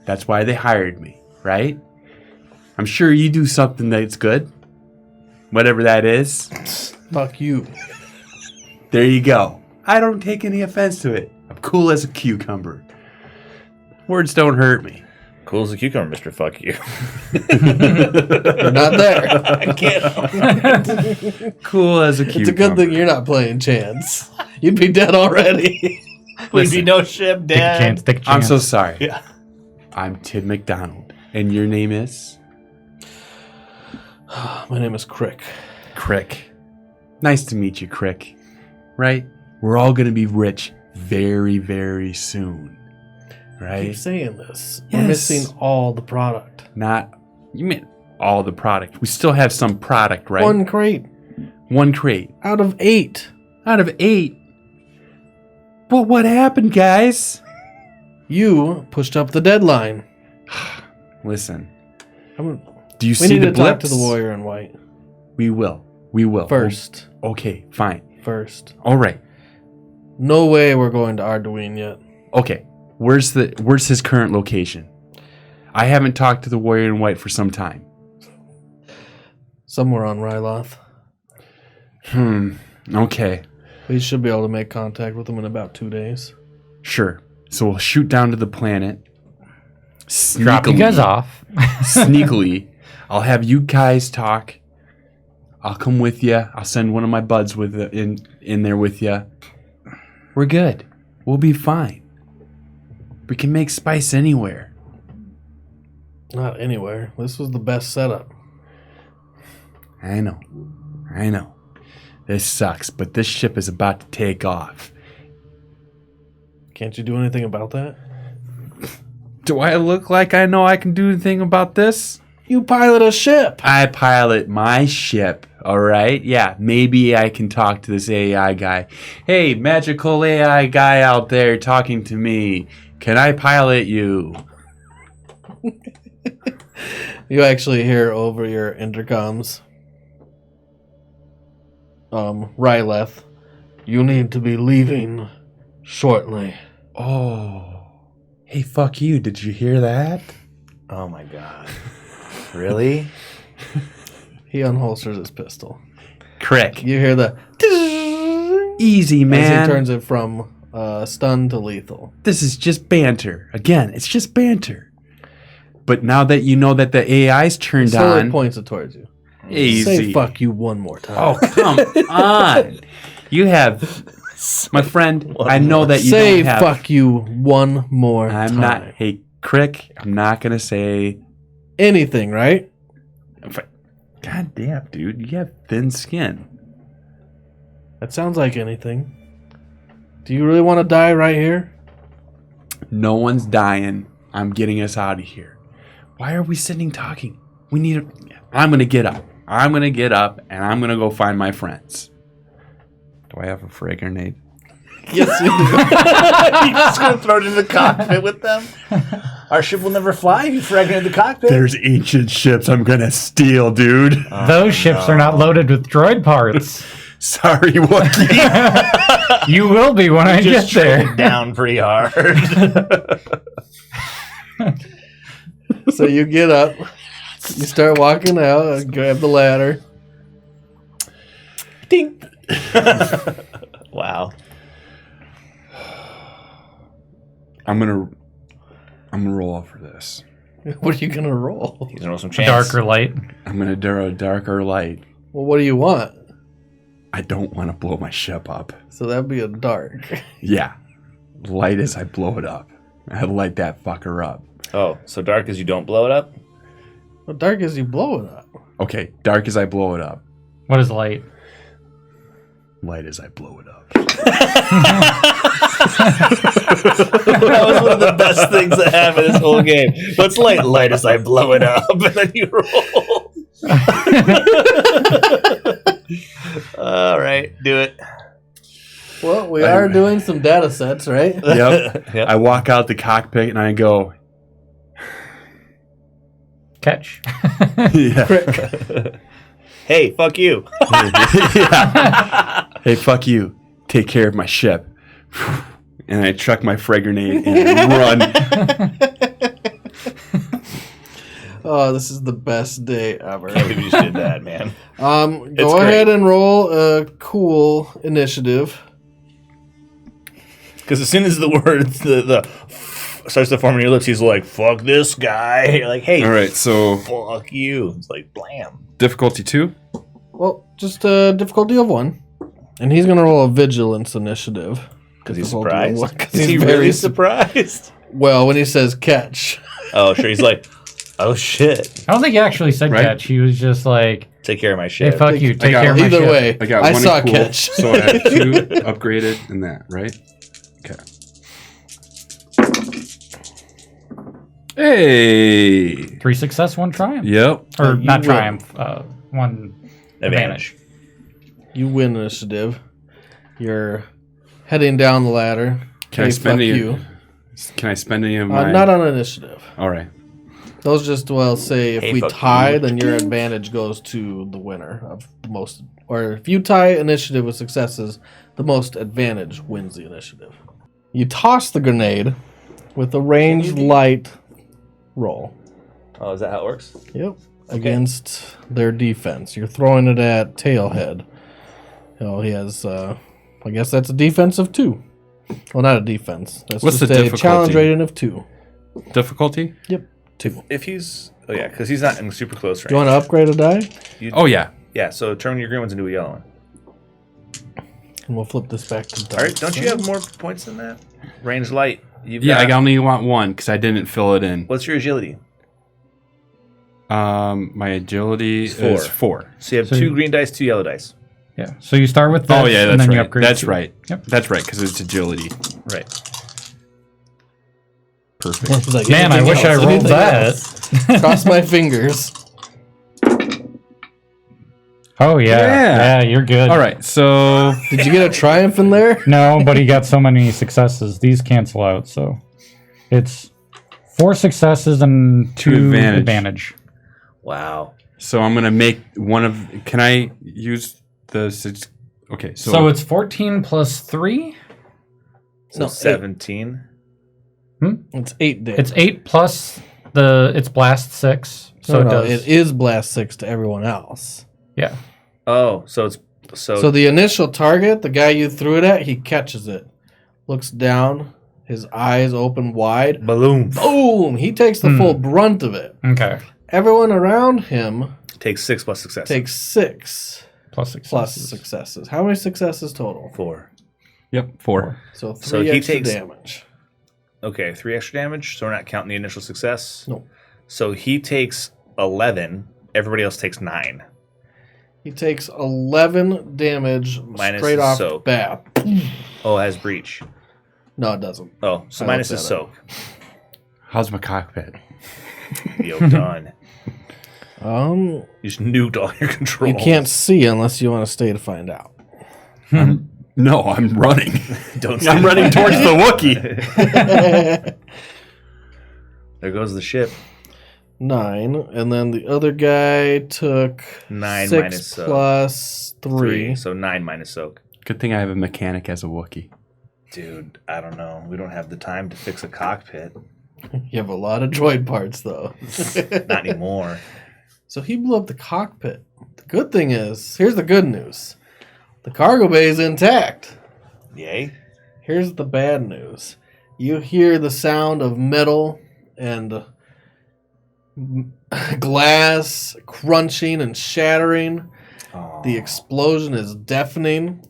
Speaker 3: That's why they hired me, right? I'm sure you do something that's good. Whatever that is.
Speaker 1: Fuck you.
Speaker 3: There you go. I don't take any offense to it. I'm cool as a cucumber. Words don't hurt me.
Speaker 2: Cool as a cucumber, Mr. Fuck you.
Speaker 1: You're not there.
Speaker 2: I can't.
Speaker 3: Cool as a cucumber.
Speaker 1: It's a good thing you're not playing chance. You'd be dead already.
Speaker 2: We'd be no ship,
Speaker 4: Take a
Speaker 2: Dad.
Speaker 4: chance. Take a chance.
Speaker 3: I'm so sorry.
Speaker 2: Yeah.
Speaker 3: I'm Tim McDonald. And your name is?
Speaker 1: My name is Crick.
Speaker 3: Crick. Nice to meet you, Crick. Right? We're all going to be rich very, very soon.
Speaker 1: I
Speaker 3: Right?
Speaker 1: keep saying this. We're
Speaker 3: Yes.
Speaker 1: missing all the product.
Speaker 3: Not, you mean all the product. We still have some product, right?
Speaker 1: One crate
Speaker 3: One crate.
Speaker 1: out of 8.
Speaker 3: Out of 8. But what happened, guys?
Speaker 1: You pushed up the deadline.
Speaker 3: Listen,
Speaker 1: I'm-
Speaker 3: do you
Speaker 1: we
Speaker 3: see
Speaker 1: need
Speaker 3: the
Speaker 1: to talk to
Speaker 3: blips?
Speaker 1: the warrior in white
Speaker 3: We will. We will.
Speaker 1: first.
Speaker 3: Okay, fine.
Speaker 1: First.
Speaker 3: All right.
Speaker 1: No way we're going to Arduino yet.
Speaker 3: Okay. Where's his current location? I haven't talked to the warrior in white for some time.
Speaker 1: Somewhere on Ryloth.
Speaker 3: Okay.
Speaker 1: We should be able to make contact with him in about 2 days.
Speaker 3: Sure. So we'll shoot down to the planet.
Speaker 4: Drop you guys off.
Speaker 3: Sneakily. I'll have you guys talk. I'll come with you. I'll send one of my buds with in there with you. We're good. We'll be fine. We can make spice anywhere.
Speaker 1: Not anywhere. This was the best setup.
Speaker 3: I know. This sucks, but this ship is about to take off.
Speaker 1: Can't you do anything about that?
Speaker 3: Do I look like I know I can do anything about this?
Speaker 1: You pilot a ship.
Speaker 3: I pilot my ship, all right? Yeah, maybe I can talk to this AI guy. Hey, magical AI guy out there talking to me. Can I pilot you?
Speaker 1: You actually hear over your intercoms. Ryloth, you need to be leaving shortly.
Speaker 3: Oh. Hey, fuck you. Did you hear that?
Speaker 2: Oh my god. Really?
Speaker 1: He unholsters his pistol.
Speaker 3: Crick.
Speaker 1: You hear the
Speaker 3: Easy,
Speaker 1: as
Speaker 3: man.
Speaker 1: he turns it from stun to lethal.
Speaker 3: This is just banter. Again, it's just banter. But now that you know that the AI's turned
Speaker 1: Slowly
Speaker 3: on,
Speaker 1: points it towards you.
Speaker 3: easy.
Speaker 1: Say fuck you one more time.
Speaker 3: Oh, come on. You have, my friend, I know that you
Speaker 1: Say
Speaker 3: don't have.
Speaker 1: fuck you one more
Speaker 3: I'm
Speaker 1: time.
Speaker 3: not, hey, Crick, I'm not going to say.
Speaker 1: Anything, right?
Speaker 3: God damn, dude, you have thin skin.
Speaker 1: That sounds like anything. Do you really want to die right here?
Speaker 3: No one's dying. I'm getting us out of here. Why are we sitting talking? We need a. I'm going to get up. I'm going to get up and I'm going to go find my friends. Do I have a frag grenade?
Speaker 1: Yes, you do.
Speaker 2: You're just gonna throw it in the cockpit with them? Our ship will never fly if you frag it in the cockpit.
Speaker 3: There's ancient ships I'm going to steal, dude.
Speaker 4: Those ships are not loaded with droid parts.
Speaker 3: Sorry, Wookie.
Speaker 4: You will be when I get
Speaker 2: Just
Speaker 4: there.
Speaker 2: traded down pretty hard.
Speaker 1: So you get up, you start walking out, grab the ladder.
Speaker 2: Ding. Wow.
Speaker 3: I'm gonna roll off for this.
Speaker 1: What are you gonna roll?
Speaker 2: He's gonna roll some chance.
Speaker 4: Darker light.
Speaker 3: I'm gonna do a darker light.
Speaker 1: Well, what do you want?
Speaker 3: I don't want to blow my ship up.
Speaker 1: So that'd be a dark.
Speaker 3: Yeah, light as I blow it up. I light that fucker up.
Speaker 2: Oh, so dark as you don't blow it up?
Speaker 1: Well, dark as you blow it up.
Speaker 3: Okay, dark as I blow it up.
Speaker 4: What is light?
Speaker 3: Light as I blow it up.
Speaker 2: That was one of the best things that happened this whole game. Let's light as I blow it up, and then you roll. All right, do it.
Speaker 1: Well, we are doing some data sets, right?
Speaker 3: Yep.
Speaker 2: Yep.
Speaker 3: I walk out the cockpit and I go,
Speaker 4: Catch.
Speaker 3: yeah.
Speaker 2: Hey, fuck you.
Speaker 3: Yeah. Hey, fuck you. Take care of my ship. And I chuck my frag grenade and run.
Speaker 1: Oh, this is the best day ever.
Speaker 2: Can't believe you just did that, man.
Speaker 1: Go
Speaker 2: great.
Speaker 1: ahead and roll a cool initiative.
Speaker 2: Because as soon as the words the starts to form on your lips, he's like, "Fuck this guy." You're like, "Hey,
Speaker 3: All right, so
Speaker 2: fuck you." It's like, blam.
Speaker 3: difficulty 2.
Speaker 1: Well, just a difficulty of 1. And he's going to roll a vigilance initiative.
Speaker 2: Because he's
Speaker 1: Difficulty of
Speaker 2: surprised.
Speaker 1: 1, 'cause
Speaker 2: Is
Speaker 1: he's
Speaker 2: he
Speaker 1: very
Speaker 2: really surprised?
Speaker 1: Well, when he says catch.
Speaker 2: Oh, sure. He's like, "Oh shit,
Speaker 4: I don't think he actually said
Speaker 3: Right?
Speaker 4: catch. He was just like,
Speaker 2: take care of my
Speaker 4: hey,
Speaker 2: shit."
Speaker 4: fuck you. Take
Speaker 3: got
Speaker 4: care of my
Speaker 1: Either
Speaker 4: shit.
Speaker 1: way,
Speaker 3: I got
Speaker 1: I
Speaker 3: one
Speaker 1: saw
Speaker 3: in cool,
Speaker 1: catch.
Speaker 3: so I have 2 upgraded in that, right? Okay. Hey.
Speaker 4: 3 success, 1 triumph.
Speaker 3: Yep.
Speaker 4: Or
Speaker 1: You
Speaker 4: not
Speaker 1: win.
Speaker 4: triumph. 1 advantage.
Speaker 1: You win initiative. You're heading down the ladder.
Speaker 3: Can I
Speaker 1: Hey,
Speaker 3: spend
Speaker 1: fuck
Speaker 3: any?
Speaker 1: you.
Speaker 3: Can I spend any of my?
Speaker 1: Not on initiative.
Speaker 3: All right.
Speaker 1: Those just say if
Speaker 2: Hey,
Speaker 1: we
Speaker 2: fuck
Speaker 1: tie,
Speaker 2: you.
Speaker 1: then your advantage goes to the winner of the most. Or if you tie initiative with successes, the most advantage wins the initiative. You toss the grenade with a ranged light roll.
Speaker 2: Oh, is that how it works?
Speaker 1: Yep. Against their defense. You're throwing it at Tailhead. He has, I guess that's a defense of 2. Well, not a defense. That's
Speaker 3: What's
Speaker 1: just
Speaker 3: the
Speaker 1: a
Speaker 3: difficulty?
Speaker 1: challenge rating of 2.
Speaker 3: Difficulty?
Speaker 1: Yep, 2.
Speaker 2: If he's because he's not in super close range.
Speaker 1: Do you want to upgrade a die?
Speaker 3: Oh yeah.
Speaker 2: Yeah, so turn your green ones into a yellow one.
Speaker 1: And we'll flip this back to
Speaker 2: All right, don't you have more points than that? Range light. You've
Speaker 3: Yeah,
Speaker 2: got,
Speaker 3: I only want 1 because I didn't fill it in.
Speaker 2: What's your agility?
Speaker 3: My agility is 4.
Speaker 2: So you have
Speaker 4: So
Speaker 2: 2
Speaker 4: you-
Speaker 2: green dice, 2 yellow dice.
Speaker 4: Yeah. So you start with this,
Speaker 3: Oh yeah,
Speaker 4: and
Speaker 3: that's
Speaker 4: then you
Speaker 3: right.
Speaker 4: upgrade.
Speaker 3: That's
Speaker 4: to-
Speaker 3: right.
Speaker 4: Yep.
Speaker 3: That's right because it's agility.
Speaker 2: Right.
Speaker 3: Perfect.
Speaker 1: It's like,
Speaker 4: Man, I
Speaker 1: anything
Speaker 4: wish I
Speaker 1: else?
Speaker 4: rolled
Speaker 1: Anything
Speaker 4: that.
Speaker 1: else? Cross my fingers.
Speaker 4: Oh yeah.
Speaker 3: Yeah.
Speaker 4: Yeah, you're good.
Speaker 3: All right. So
Speaker 1: Did you get a triumph in there?
Speaker 4: No, but he got so many successes. These cancel out, so it's 4 successes and 2
Speaker 3: advantage.
Speaker 4: advantage.
Speaker 2: Wow.
Speaker 3: so I'm gonna make one of. Can I use the 6? Okay.
Speaker 4: So it's 14 plus 3.
Speaker 2: So
Speaker 1: No,
Speaker 2: 17.
Speaker 1: It's 8 damage.
Speaker 4: It's 8 plus it's blast 6. So
Speaker 1: no,
Speaker 4: it does.
Speaker 1: it is blast 6 to everyone else.
Speaker 4: Yeah.
Speaker 2: Oh, so it's
Speaker 1: So the initial target, the guy you threw it at, he catches it, looks down, his eyes open wide.
Speaker 2: balloon
Speaker 1: Boom! He takes the full brunt of it.
Speaker 4: Okay.
Speaker 1: Everyone around him
Speaker 2: takes 6 plus success.
Speaker 1: takes 6
Speaker 4: Plus 6.
Speaker 1: plus successes. How many successes total?
Speaker 2: 4.
Speaker 3: Yep, 4.
Speaker 1: So 3
Speaker 2: So he
Speaker 1: extra
Speaker 2: takes-
Speaker 1: damage.
Speaker 2: Okay, 3 extra damage. So we're not counting the initial success.
Speaker 1: No.
Speaker 2: So he takes 11. Everybody else takes 9.
Speaker 1: He takes 11 damage
Speaker 2: Minus
Speaker 1: straight
Speaker 2: his
Speaker 1: off
Speaker 2: soak.
Speaker 1: the bat.
Speaker 2: Oh, it has breach.
Speaker 1: No, it doesn't.
Speaker 2: Oh, so
Speaker 1: I
Speaker 2: minus
Speaker 1: looked
Speaker 2: his
Speaker 1: that
Speaker 2: soak.
Speaker 3: How's my cockpit?
Speaker 2: Yo, done. You just nuked all your controls.
Speaker 1: You can't see unless you want to stay to find out.
Speaker 3: No, I'm running.
Speaker 2: Don't
Speaker 3: I'm running towards the Wookiee.
Speaker 2: There goes the ship.
Speaker 1: 9, and then the other guy took
Speaker 2: 9
Speaker 1: 6
Speaker 2: minus soak.
Speaker 1: plus 3.
Speaker 2: So 9 minus soak.
Speaker 3: Good thing I have a mechanic as a Wookiee.
Speaker 2: Dude, I don't know. We don't have the time to fix a cockpit.
Speaker 1: You have a lot of droid parts, though.
Speaker 2: Not anymore.
Speaker 1: So he blew up the cockpit. The good thing is, here's the good news. The cargo bay is intact.
Speaker 2: Yay.
Speaker 1: Here's the bad news. You hear the sound of metal and glass crunching and shattering.
Speaker 2: Oh.
Speaker 1: The explosion is deafening.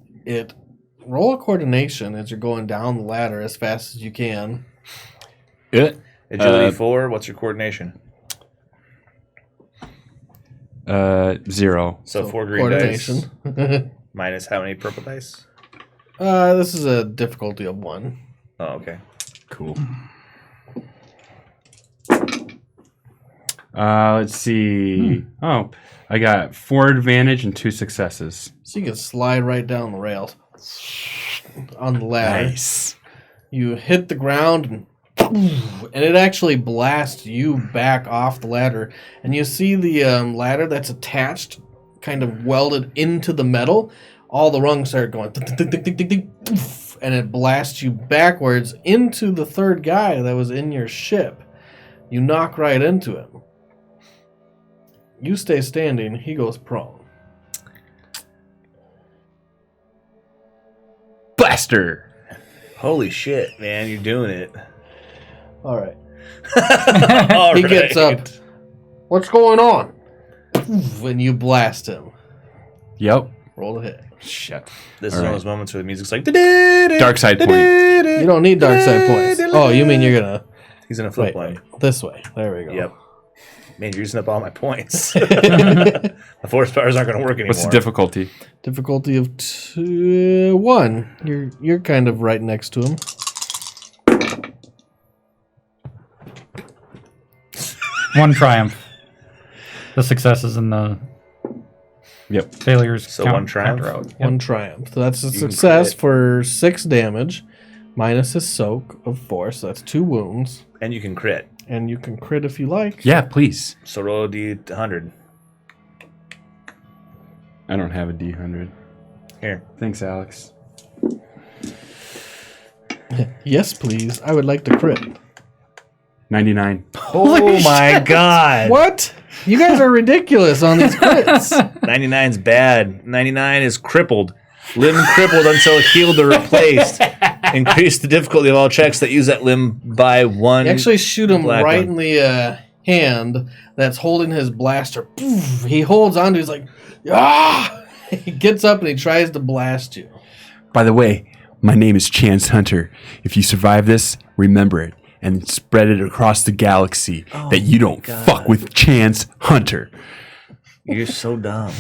Speaker 1: Roll a coordination as you're going down the ladder as fast as you can.
Speaker 2: Agility 4, what's your coordination?
Speaker 3: 0.
Speaker 2: So 4 green dice.
Speaker 1: Coordination.
Speaker 2: Minus how many purple dice?
Speaker 1: This is a difficulty of 1.
Speaker 2: Oh, okay.
Speaker 3: Cool. Let's see. Oh, I got 4 advantage and 2 successes.
Speaker 1: So you can slide right down the rails on the ladder.
Speaker 3: Nice.
Speaker 1: You hit the ground and it actually blasts you back off the ladder. And you see the ladder that's attached, kind of welded into the metal. All the rungs start going, and it blasts you backwards into the third guy that was in your ship. You knock right into him. You stay standing, he goes prone.
Speaker 3: Blaster.
Speaker 2: Holy shit, man, you're doing it.
Speaker 1: All right.
Speaker 2: All
Speaker 1: He
Speaker 2: right.
Speaker 1: gets up. What's going on? When you blast him.
Speaker 3: Yep.
Speaker 1: Roll to hit.
Speaker 3: Shit.
Speaker 2: This is
Speaker 3: All
Speaker 2: one
Speaker 3: right.
Speaker 2: of those moments where the music's like
Speaker 3: Dark side point.
Speaker 1: You don't need dark side points. Oh, you mean you're gonna
Speaker 2: He's gonna flip
Speaker 1: wait,
Speaker 2: one.
Speaker 1: this way? There we go.
Speaker 2: Yep. Man, you're using up all my points. The force powers aren't gonna work anymore.
Speaker 3: What's the difficulty?
Speaker 1: Difficulty of 1. You're kind of right next to him.
Speaker 4: One triumph. The successes and the
Speaker 3: Yep.
Speaker 4: failures.
Speaker 2: So one triumph?
Speaker 4: counter out. Yep.
Speaker 1: 1 triumph. So that's a
Speaker 2: You can
Speaker 1: success
Speaker 2: crit.
Speaker 1: for 6 damage, minus his soak of 4. So that's 2 wounds,
Speaker 2: And you can crit.
Speaker 1: and you can crit if you like.
Speaker 3: Yeah, please.
Speaker 2: So roll a D100.
Speaker 3: I don't have a D100.
Speaker 2: Here.
Speaker 3: Thanks, Alex.
Speaker 1: Yes, please. I would like to crit.
Speaker 3: 99.
Speaker 2: Oh my god.
Speaker 1: What? You guys are ridiculous on these crits.
Speaker 2: 99's bad. 99 is crippled. Limb crippled until healed or replaced. Increase the difficulty of all checks that use that limb by 1.
Speaker 1: You actually shoot him
Speaker 2: Black
Speaker 1: right
Speaker 2: one.
Speaker 1: in the hand that's holding his blaster. Poof. He holds on to. He's like, ah! He gets up and he tries to blast you.
Speaker 3: By the way, my name is Chance Hunter. If you survive this, remember it. and spread it across the galaxy
Speaker 2: Oh
Speaker 3: that you
Speaker 2: my
Speaker 3: don't
Speaker 2: God.
Speaker 3: fuck with Chance Hunter.
Speaker 2: You're so dumb.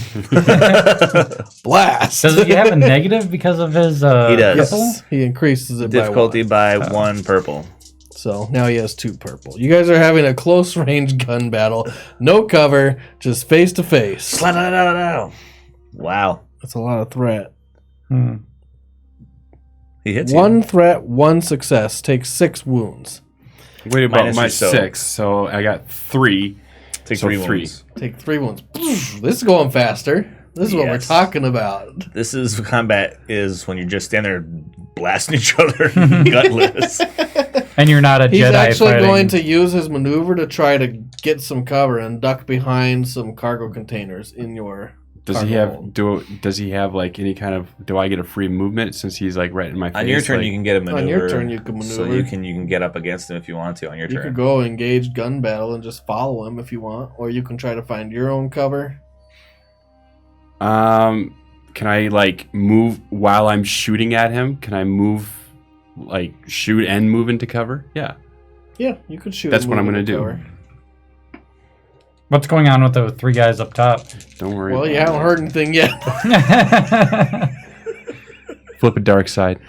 Speaker 1: Blast.
Speaker 4: Does he have a negative because of his
Speaker 2: He does.
Speaker 4: purple?
Speaker 1: Yes, he increases it
Speaker 2: Difficulty
Speaker 1: by
Speaker 2: by 1 purple.
Speaker 1: So now he has 2 purple. You guys are having a close range gun battle. No cover, just face to face.
Speaker 2: Wow.
Speaker 1: That's a lot of threat.
Speaker 2: He hits
Speaker 1: 1 threat, 1 success. Takes 6 wounds.
Speaker 3: Wait about
Speaker 2: Minus
Speaker 3: my
Speaker 2: your soul.
Speaker 3: 6, so I got 3.
Speaker 2: Take
Speaker 3: So
Speaker 2: 3
Speaker 3: 3.
Speaker 2: wounds.
Speaker 1: Take 3 wounds. This is going faster. This is what we're
Speaker 2: Yes.
Speaker 1: talking about.
Speaker 2: This is combat is when you're just standing there blasting each other gutless.
Speaker 4: And you're not a
Speaker 1: He's
Speaker 4: Jedi
Speaker 1: actually
Speaker 4: fighting.
Speaker 1: going to use his maneuver to try to get some cover and duck behind some cargo containers in your.
Speaker 3: Does he
Speaker 1: cargo
Speaker 3: have
Speaker 1: hold.
Speaker 3: does he have like any kind of do I get a free movement since he's like right in my face?
Speaker 2: On your turn,
Speaker 3: like,
Speaker 2: you can get a maneuver.
Speaker 1: On your turn, you can
Speaker 2: So
Speaker 1: maneuver.
Speaker 2: you can get up against him if you want to on your
Speaker 1: You
Speaker 2: turn.
Speaker 1: could go engage gun battle and just follow him if you want, or you can try to find your own cover.
Speaker 3: Can I like move while I'm shooting at him? Can I move like shoot and move into cover? Yeah.
Speaker 1: Yeah, you could shoot.
Speaker 3: That's
Speaker 1: and
Speaker 3: what I'm
Speaker 1: move
Speaker 3: gonna
Speaker 1: into
Speaker 3: do.
Speaker 1: cover.
Speaker 4: What's going on with the 3 guys up top?
Speaker 3: Don't worry.
Speaker 1: Well,
Speaker 3: about
Speaker 1: you
Speaker 3: it.
Speaker 1: haven't heard anything yet.
Speaker 3: Flip a dark side.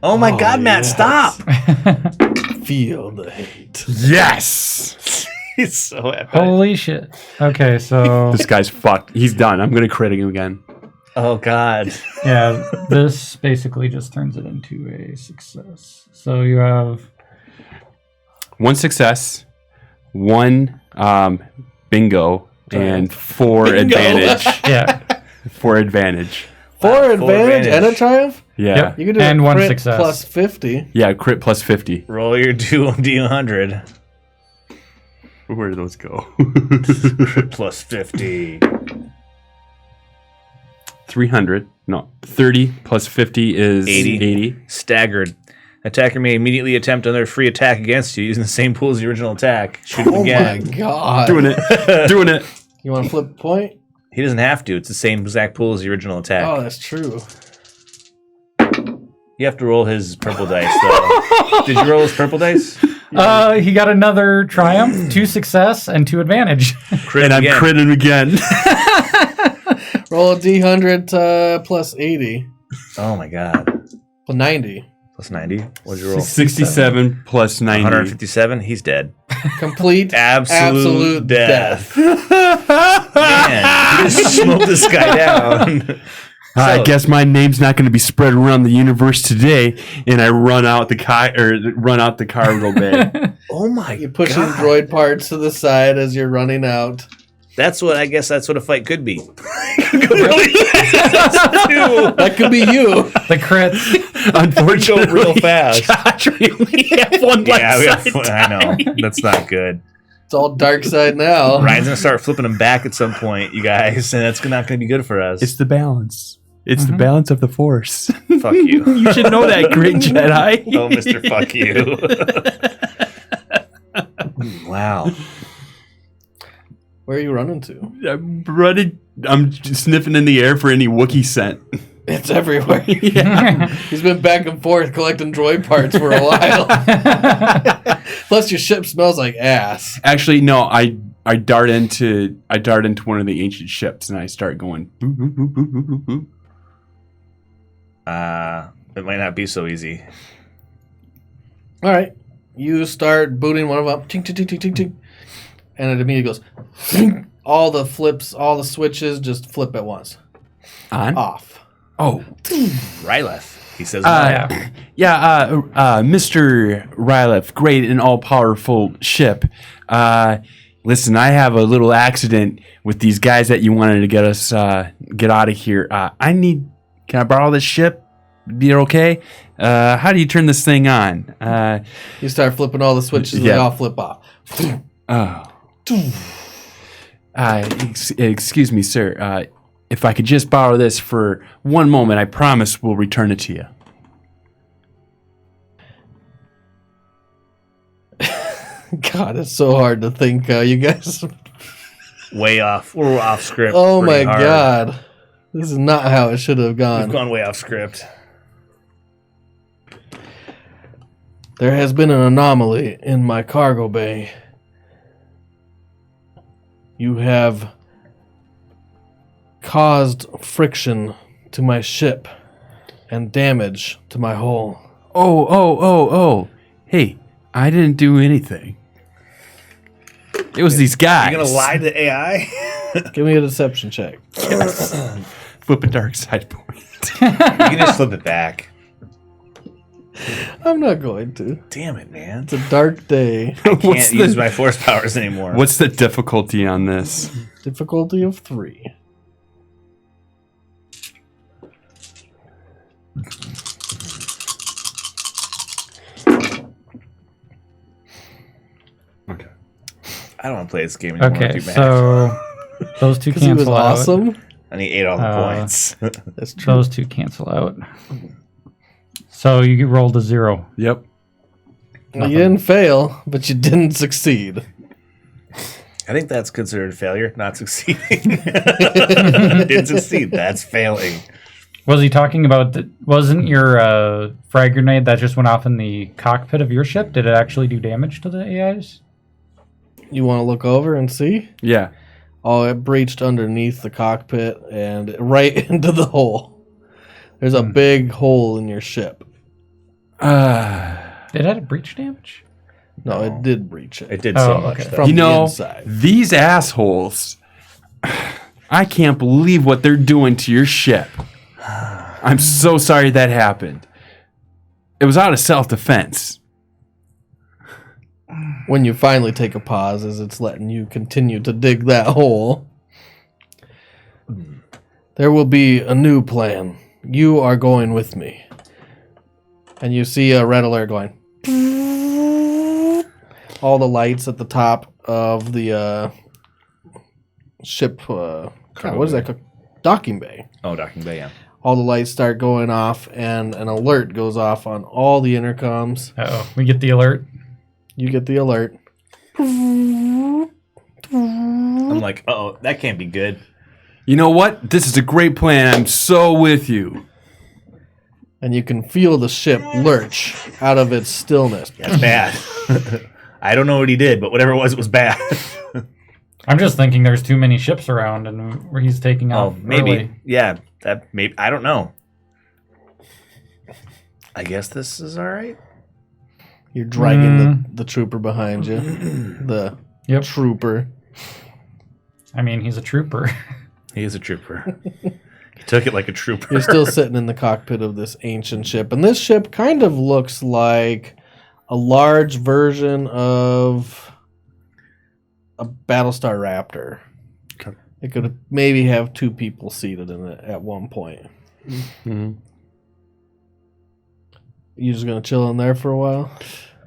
Speaker 2: Oh my
Speaker 1: Oh,
Speaker 2: God, Matt,
Speaker 1: yes.
Speaker 2: stop!
Speaker 1: Feel the hate.
Speaker 3: Yes.
Speaker 2: He's so epic.
Speaker 4: Holy shit. Okay, so
Speaker 3: This guy's fucked. He's done. I'm gonna crit him again.
Speaker 2: Oh God.
Speaker 4: yeah, this basically just turns it into a success. So you have
Speaker 3: 1 success, 1 bingo, and 4
Speaker 1: Bingo.
Speaker 3: advantage.
Speaker 4: yeah,
Speaker 3: 4 advantage.
Speaker 1: 4 advantage and a triumph?
Speaker 3: Yeah.
Speaker 4: Yep.
Speaker 1: You could do
Speaker 4: And
Speaker 1: a
Speaker 4: 1
Speaker 1: crit
Speaker 4: success.
Speaker 1: plus 50.
Speaker 3: Yeah, crit plus 50.
Speaker 2: Roll your D100.
Speaker 3: Where do those go?
Speaker 2: Plus 50.
Speaker 3: 300. No, 30 plus 50 is
Speaker 2: 80.
Speaker 3: 80.
Speaker 2: Staggered. Attacker may immediately attempt another free attack against you using the same pool as the original attack. Shoot him
Speaker 1: Oh my
Speaker 2: again.
Speaker 1: god.
Speaker 3: Doing it. Doing it.
Speaker 1: You want to flip a point?
Speaker 2: He doesn't have to. It's the same exact pool as the original attack.
Speaker 1: Oh, that's true.
Speaker 2: You have to roll his purple dice, though. Did you roll his purple dice?
Speaker 4: he got another triumph, 2 success, and 2 advantage.
Speaker 2: Crit
Speaker 3: And I'm
Speaker 2: again.
Speaker 3: critting again.
Speaker 1: Roll a d100 plus 80.
Speaker 2: Oh my God.
Speaker 1: Well, 90.
Speaker 2: Plus 90. What did you roll?
Speaker 3: 67 plus 90.
Speaker 2: 157. He's dead.
Speaker 1: Complete
Speaker 2: Absolute death.
Speaker 1: death.
Speaker 2: Man, you just smoked this guy down.
Speaker 3: I
Speaker 2: So-
Speaker 3: guess my name's not going to be spread around the universe today, and I run out the cargo bay.
Speaker 2: Oh my
Speaker 1: You're pushing
Speaker 2: God.
Speaker 1: droid parts to the side as you're running out.
Speaker 2: That's what a fight could be. Really fast, too.
Speaker 1: That could be you.
Speaker 4: The crits.
Speaker 3: Unfortunately,
Speaker 2: Go real fast.
Speaker 3: Josh, we only have one
Speaker 2: Yeah, we
Speaker 3: left
Speaker 2: have,
Speaker 3: side.
Speaker 2: I know. That's not good.
Speaker 1: It's all dark side now.
Speaker 2: Ryan's going to start flipping him back at some point, you guys, and that's not going to be good for us.
Speaker 3: It's the balance. It's the balance of the force.
Speaker 2: Fuck you.
Speaker 3: You should know that, great Jedi.
Speaker 2: Oh, Mr. Fuck You. Wow.
Speaker 1: Where are you running to?
Speaker 3: I'm running. I'm just sniffing in the air for any Wookiee scent.
Speaker 1: It's everywhere.
Speaker 3: Yeah.
Speaker 1: He's been back and forth collecting droid parts for a while. Plus, your ship smells like ass.
Speaker 3: Actually, no. I dart into one of the ancient ships and I start going. Boop, boop, boop, boop, boop, boop, boop.
Speaker 2: It might not be so easy.
Speaker 1: All right. You start booting one of them up. Tink, tink, tink, tink, tink, tink. And it immediately goes. All the flips, all the switches just flip at once.
Speaker 3: On.
Speaker 1: Off.
Speaker 3: Oh.
Speaker 2: Ryloth. He says,
Speaker 3: Mr. Ryloth, great and all-powerful ship. Listen, I have a little accident with these guys that you wanted to get us get out of here. Can I borrow this ship? Be okay? How do you turn this thing on?
Speaker 1: You start flipping all the switches and
Speaker 3: Yeah.
Speaker 1: they all flip off.
Speaker 3: Oh. Excuse me, sir. If I could just borrow this for one moment, I promise we'll return it to you.
Speaker 1: God, it's so hard to think, you guys.
Speaker 2: way off. We're off script.
Speaker 1: Oh my
Speaker 2: pretty hard.
Speaker 1: God. This is not how it should have
Speaker 2: We've
Speaker 1: gone.
Speaker 2: gone way off script.
Speaker 1: There has been an anomaly in my cargo bay. You have caused friction to my ship and damage to my hull.
Speaker 3: Oh. Hey, I didn't do anything. It was these guys.
Speaker 2: You gonna lie to the AI?
Speaker 1: Give me a deception check.
Speaker 3: Flip a dark side point.
Speaker 2: You can just flip it back.
Speaker 1: I'm not going to.
Speaker 2: Damn it, man.
Speaker 1: It's a dark day.
Speaker 2: I can't use my force powers anymore.
Speaker 3: What's the difficulty on this?
Speaker 1: Difficulty of 3.
Speaker 3: Okay.
Speaker 2: I don't want to play this game anymore.
Speaker 4: Okay,
Speaker 2: Too bad.
Speaker 4: so those two
Speaker 1: Because he was
Speaker 4: cancel out.
Speaker 1: awesome.
Speaker 2: And he ate all the points.
Speaker 1: That's true.
Speaker 4: Those two cancel out. So you rolled a 0.
Speaker 3: Yep.
Speaker 1: Well, you didn't fail, but you didn't succeed.
Speaker 2: I think that's considered failure, not succeeding. Didn't succeed. That's failing.
Speaker 4: Was he talking about? Wasn't your frag grenade that just went off in the cockpit of your ship? Did it actually do damage to the AIs?
Speaker 1: You want to look over and see?
Speaker 3: Yeah.
Speaker 1: Oh, it breached underneath the cockpit and right into the hole. There's a big hole in your ship.
Speaker 4: Did it have breach damage?
Speaker 1: No, it did breach it.
Speaker 2: It did so
Speaker 4: Oh,
Speaker 2: much.
Speaker 4: okay.
Speaker 2: Though.
Speaker 1: From
Speaker 3: You
Speaker 1: the
Speaker 3: know,
Speaker 1: inside.
Speaker 3: these assholes, I can't believe what they're doing to your ship. I'm so sorry that happened. It was out of self-defense.
Speaker 1: When you finally take a pause, as it's letting you continue to dig that hole, there will be a new plan. You are going with me. And you see a red alert going. All the lights at the top of the ship. God, what is that called? Docking bay.
Speaker 2: Oh, docking bay, yeah.
Speaker 1: All the lights start going off, and an alert goes off on all the intercoms.
Speaker 4: Uh-oh. We get the alert.
Speaker 1: You get the alert.
Speaker 2: I'm like, oh, that can't be good.
Speaker 3: You know what? This is a great plan. I'm so with you.
Speaker 1: And you can feel the ship lurch out of its stillness.
Speaker 2: That's bad. I don't know what he did, but whatever it was bad.
Speaker 4: I'm just thinking there's too many ships around and where he's taking off.
Speaker 2: Maybe.
Speaker 4: early.
Speaker 2: Yeah, that maybe. I don't know. I guess this is all right.
Speaker 1: You're dragging the trooper behind you. The
Speaker 4: Yep.
Speaker 1: trooper.
Speaker 4: I mean, he's a trooper.
Speaker 2: He is a trooper. He took it like a trooper.
Speaker 1: You're still sitting in the cockpit of this ancient ship. And this ship kind of looks like a large version of a Battlestar Raptor.
Speaker 3: Okay.
Speaker 1: It could maybe have 2 people seated in it at one point.
Speaker 3: Mm-hmm.
Speaker 1: You just going to chill in there for a while?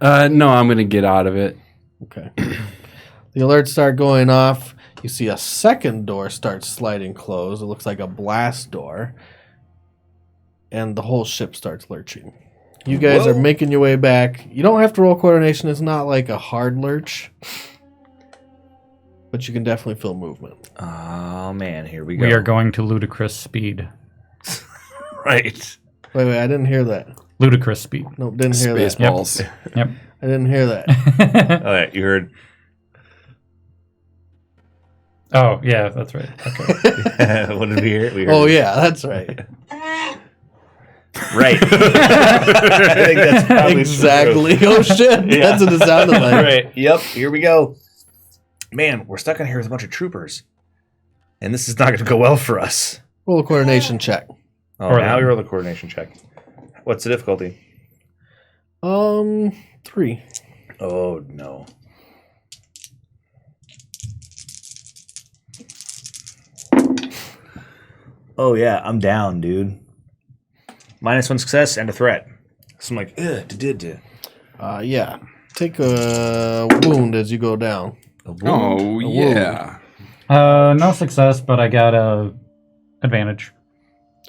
Speaker 3: No, I'm going to get out of it.
Speaker 1: Okay. The alerts start going off. You see a second door start sliding closed. It looks like a blast door. And the whole ship starts lurching. You guys are making your way back. You don't have to roll coordination. It's not like a hard lurch. But you can definitely feel movement.
Speaker 2: Oh man, here we go.
Speaker 4: We are going to ludicrous speed.
Speaker 2: Right.
Speaker 1: Wait, I didn't hear that.
Speaker 4: Ludicrous speed.
Speaker 1: Nope, didn't hear that.
Speaker 3: Spaceballs.
Speaker 4: Yep.
Speaker 1: I didn't hear that.
Speaker 2: All right, you heard.
Speaker 4: Oh, yeah, that's right. Okay.
Speaker 2: What did we hear? We heard
Speaker 1: Oh, yeah, that's right.
Speaker 2: Right. I think that's probably
Speaker 1: Exactly. Oh, shit.
Speaker 2: Yeah.
Speaker 1: That's what it sounded like.
Speaker 2: Right. Yep. Here we go. Man, we're stuck in here with a bunch of troopers, and this is not going to go well for us.
Speaker 1: Roll a coordination check.
Speaker 2: Oh,
Speaker 4: Or
Speaker 2: now
Speaker 4: them.
Speaker 2: we roll the coordination check. What's the difficulty?
Speaker 1: 3.
Speaker 2: Oh no. Oh yeah, I'm down, dude. -1 success and a threat. So I'm like,
Speaker 1: Yeah. Take a wound as you go down.
Speaker 3: Oh, yeah.
Speaker 4: No success, but I got a advantage.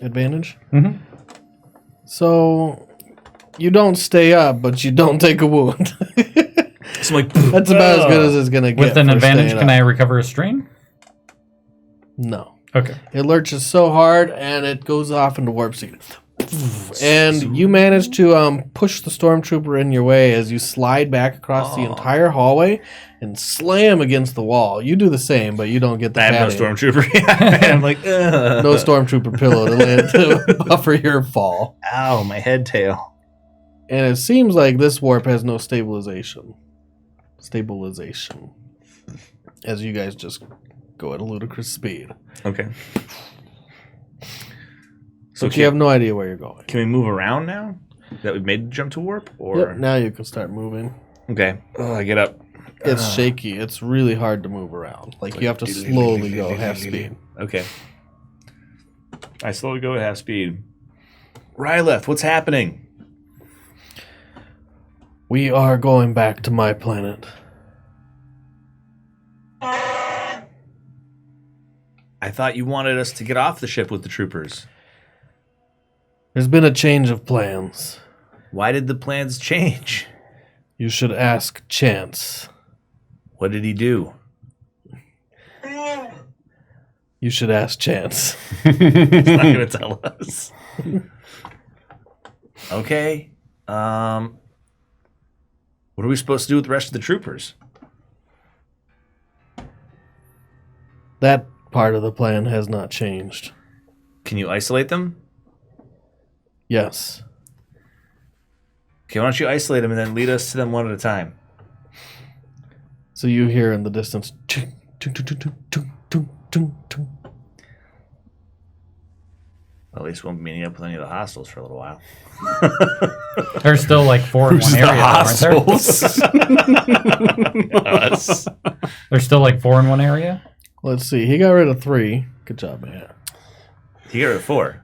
Speaker 1: Advantage?
Speaker 4: Mm-hmm.
Speaker 1: So, you don't stay up, but you don't take a wound.
Speaker 2: So I'm like,
Speaker 1: That's about as good as it's going to get.
Speaker 4: With an
Speaker 1: for
Speaker 4: advantage,
Speaker 1: staying
Speaker 4: can
Speaker 1: up.
Speaker 4: I recover a strain?
Speaker 1: No.
Speaker 4: Okay.
Speaker 1: It lurches so hard, and it goes off into warp speed. And you manage to push the stormtrooper in your way as you slide back across the entire hallway and slam against the wall. You do the same, but you don't get the
Speaker 2: I have no
Speaker 1: padding.
Speaker 2: stormtrooper. I'm like, ugh.
Speaker 1: No stormtrooper pillow to land to buffer your fall.
Speaker 2: Ow, my head tail.
Speaker 1: And it seems like this warp has no stabilization. As you guys just go at a ludicrous speed.
Speaker 2: Okay.
Speaker 1: So you have no idea where you're going.
Speaker 2: Can we move around now that we've made the jump to warp? Or
Speaker 1: Yep, now you can start moving.
Speaker 2: okay. Oh, I get up.
Speaker 1: It's shaky. It's really hard to move around. Like you have to slowly go half speed.
Speaker 2: Okay. I slowly go at half speed. Ryloth, what's happening?
Speaker 1: We are going back to my planet.
Speaker 2: I thought you wanted us to get off the ship with the troopers.
Speaker 1: There's been a change of plans.
Speaker 2: Why did the plans change?
Speaker 1: You should ask Chance.
Speaker 2: What did he do?
Speaker 1: You should ask Chance.
Speaker 2: He's not going to tell us. Okay. What are we supposed to do with the rest of the troopers?
Speaker 1: That part of the plan has not changed.
Speaker 2: Can you isolate them?
Speaker 1: Yes.
Speaker 2: Okay, why don't you isolate them and then lead us to them one at a time?
Speaker 1: So you hear in the distance. "Tung, tung, tung, tung, tung, tung, tung, tung."
Speaker 2: Well, at least we won't be meeting up with any of the hostiles for a little while.
Speaker 4: There's still like 4 in one area, aren't there?
Speaker 2: Us.
Speaker 4: There's still like 4 in one area?
Speaker 1: Let's see. He got rid of 3. Good job, man.
Speaker 2: He got rid of 4.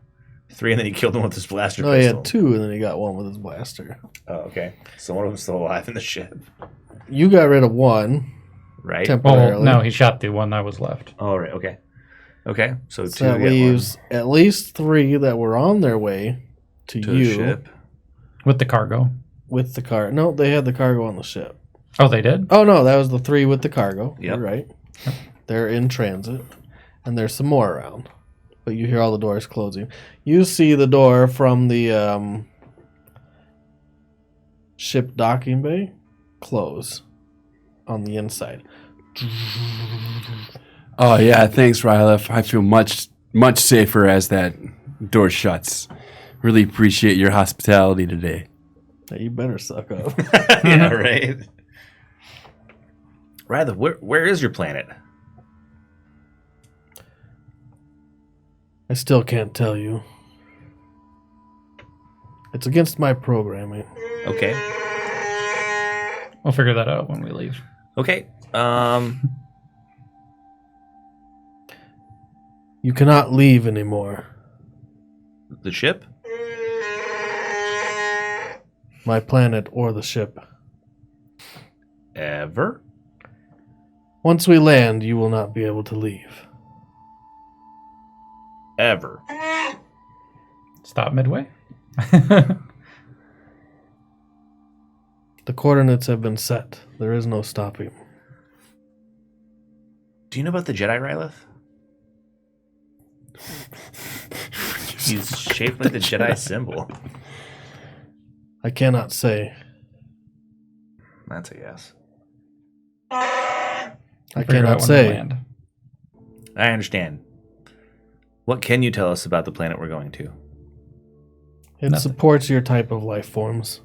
Speaker 2: 3, and then he killed them with his blaster
Speaker 1: No, he
Speaker 2: pistol.
Speaker 1: had 2, and then he got 1 with his blaster.
Speaker 2: Oh, okay. So one of them's still alive in the ship.
Speaker 1: You got rid of 1
Speaker 2: Right?
Speaker 1: temporarily.
Speaker 4: Well, no, he shot the one that was left.
Speaker 2: Oh, right. Okay. Okay. So 2
Speaker 1: So that
Speaker 2: get
Speaker 1: leaves at least 3 that were on their way to
Speaker 2: one to
Speaker 1: you
Speaker 2: the ship.
Speaker 4: With the cargo.
Speaker 1: with the car. No, they had the cargo on the ship.
Speaker 4: Oh, they did?
Speaker 1: Oh no, that was the 3 with the cargo.
Speaker 2: Yep.
Speaker 1: You're right. They're in transit, and there's some more around. But you hear all the doors closing. You see the door from the ship docking bay close on the inside.
Speaker 3: Oh yeah, thanks, Ryloth. I feel much safer as that door shuts. Really appreciate your hospitality today.
Speaker 1: Now you better suck up.
Speaker 2: Yeah, right. Rather, where is your planet?
Speaker 1: I still can't tell you. It's against my programming.
Speaker 2: Okay.
Speaker 4: We'll figure that out when we leave.
Speaker 2: Okay.
Speaker 1: You cannot leave anymore.
Speaker 2: The ship?
Speaker 1: My planet or the ship.
Speaker 2: Ever?
Speaker 1: Once we land, you will not be able to leave.
Speaker 2: Ever.
Speaker 4: Stop midway?
Speaker 1: The coordinates have been set. There is no stopping.
Speaker 2: Do you know about the Jedi Ryloth? He's shaped like the Jedi symbol.
Speaker 1: I cannot say.
Speaker 2: That's a yes.
Speaker 1: I
Speaker 4: Figure it out
Speaker 1: cannot
Speaker 4: when we
Speaker 1: say.
Speaker 4: land.
Speaker 2: I understand. What can you tell us about the planet we're going to?
Speaker 1: It
Speaker 4: Nothing.
Speaker 1: supports your type of life forms.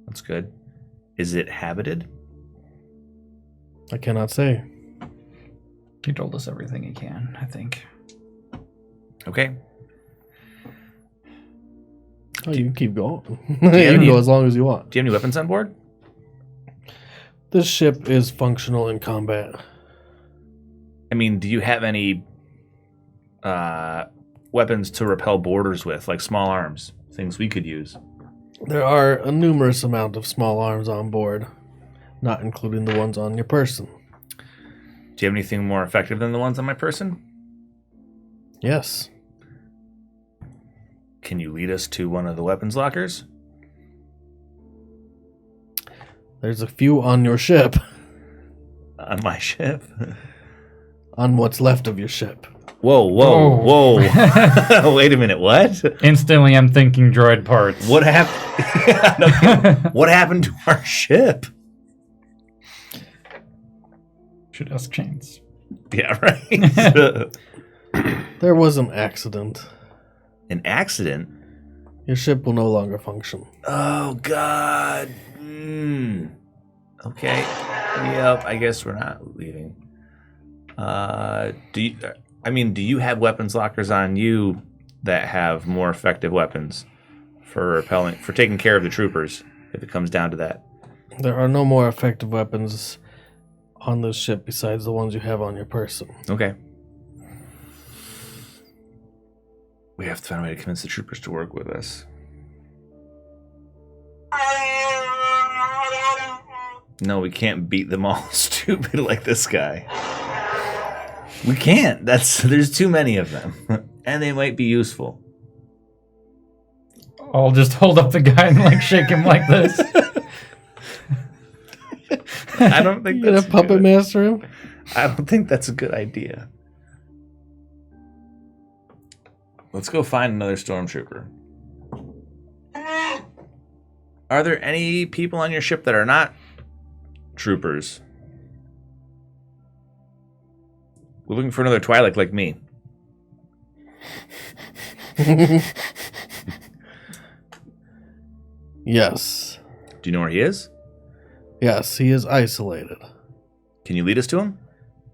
Speaker 2: That's good. Is it habited?
Speaker 1: I cannot say.
Speaker 4: He told us everything he can, I think.
Speaker 2: Okay.
Speaker 1: Oh, you can keep going. you
Speaker 2: have
Speaker 1: can
Speaker 2: any-
Speaker 1: go as long as you want.
Speaker 2: Do you have any weapons on board?
Speaker 1: This ship is functional in combat.
Speaker 2: I mean, do you have any weapons to repel borders with, like small arms, things we could use?
Speaker 1: There are a numerous amount of small arms on board, not including the ones on your person.
Speaker 2: Do you have anything more effective than the ones on my person?
Speaker 1: Yes.
Speaker 2: Can you lead us to one of the weapons lockers?
Speaker 1: There's a few on your ship.
Speaker 2: On my ship?
Speaker 1: On what's left of your ship.
Speaker 2: Whoa. Wait a minute, what?
Speaker 4: Instantly, I'm thinking droid parts.
Speaker 2: What happened? What happened to our ship?
Speaker 4: Should ask Chains.
Speaker 2: Yeah, right.
Speaker 1: There was an accident.
Speaker 2: An accident?
Speaker 1: Your ship will no longer function.
Speaker 2: Oh, God. Okay. Yep, I guess we're not leaving. Do you have weapons lockers on you that have more effective weapons for taking care of the troopers, if it comes down to that?
Speaker 1: There are no more effective weapons on this ship besides the ones you have on your person.
Speaker 2: Okay. We have to find a way to convince the troopers to work with us. No, we can't beat them all stupid like this guy. We can't. There's too many of them. And they might be useful.
Speaker 4: I'll just hold up the guy and like shake him like this.
Speaker 2: I don't think
Speaker 1: You're
Speaker 2: that's
Speaker 1: gonna puppet master him?
Speaker 2: I don't think that's a good idea. Let's go find another stormtrooper. Are there any people on your ship that are not troopers? We're looking for another Twi'lek like me.
Speaker 1: Yes.
Speaker 2: Do you know where he is?
Speaker 1: Yes, he is isolated.
Speaker 2: Can you lead us to him?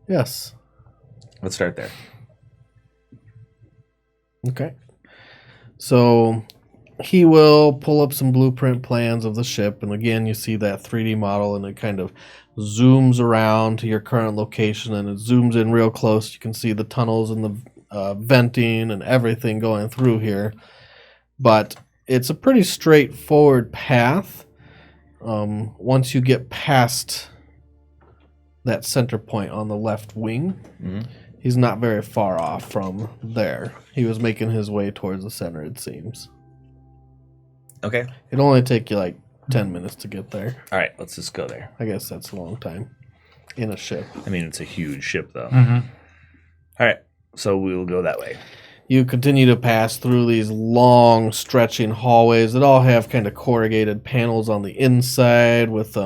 Speaker 1: Yes.
Speaker 2: Let's start there.
Speaker 1: Okay. So he will pull up some blueprint plans of the ship, and again you see that 3D model, and it kind of zooms around to your current location, and it zooms in real close. You can see the tunnels and the venting and everything going through here, but it's a pretty straightforward path. Once you get past that center point on the left wing, he's not very far off from there. He was making his way towards the center, it seems.
Speaker 2: Okay.
Speaker 1: It'll only take you like 10 minutes to get there.
Speaker 2: All right, let's just go there.
Speaker 1: I guess that's a long time in a ship.
Speaker 2: I mean, it's a huge ship, though.
Speaker 4: Mm-hmm.
Speaker 2: All right, so we'll go that way.
Speaker 1: You continue to pass through these long, stretching hallways that all have kind of corrugated panels on the inside with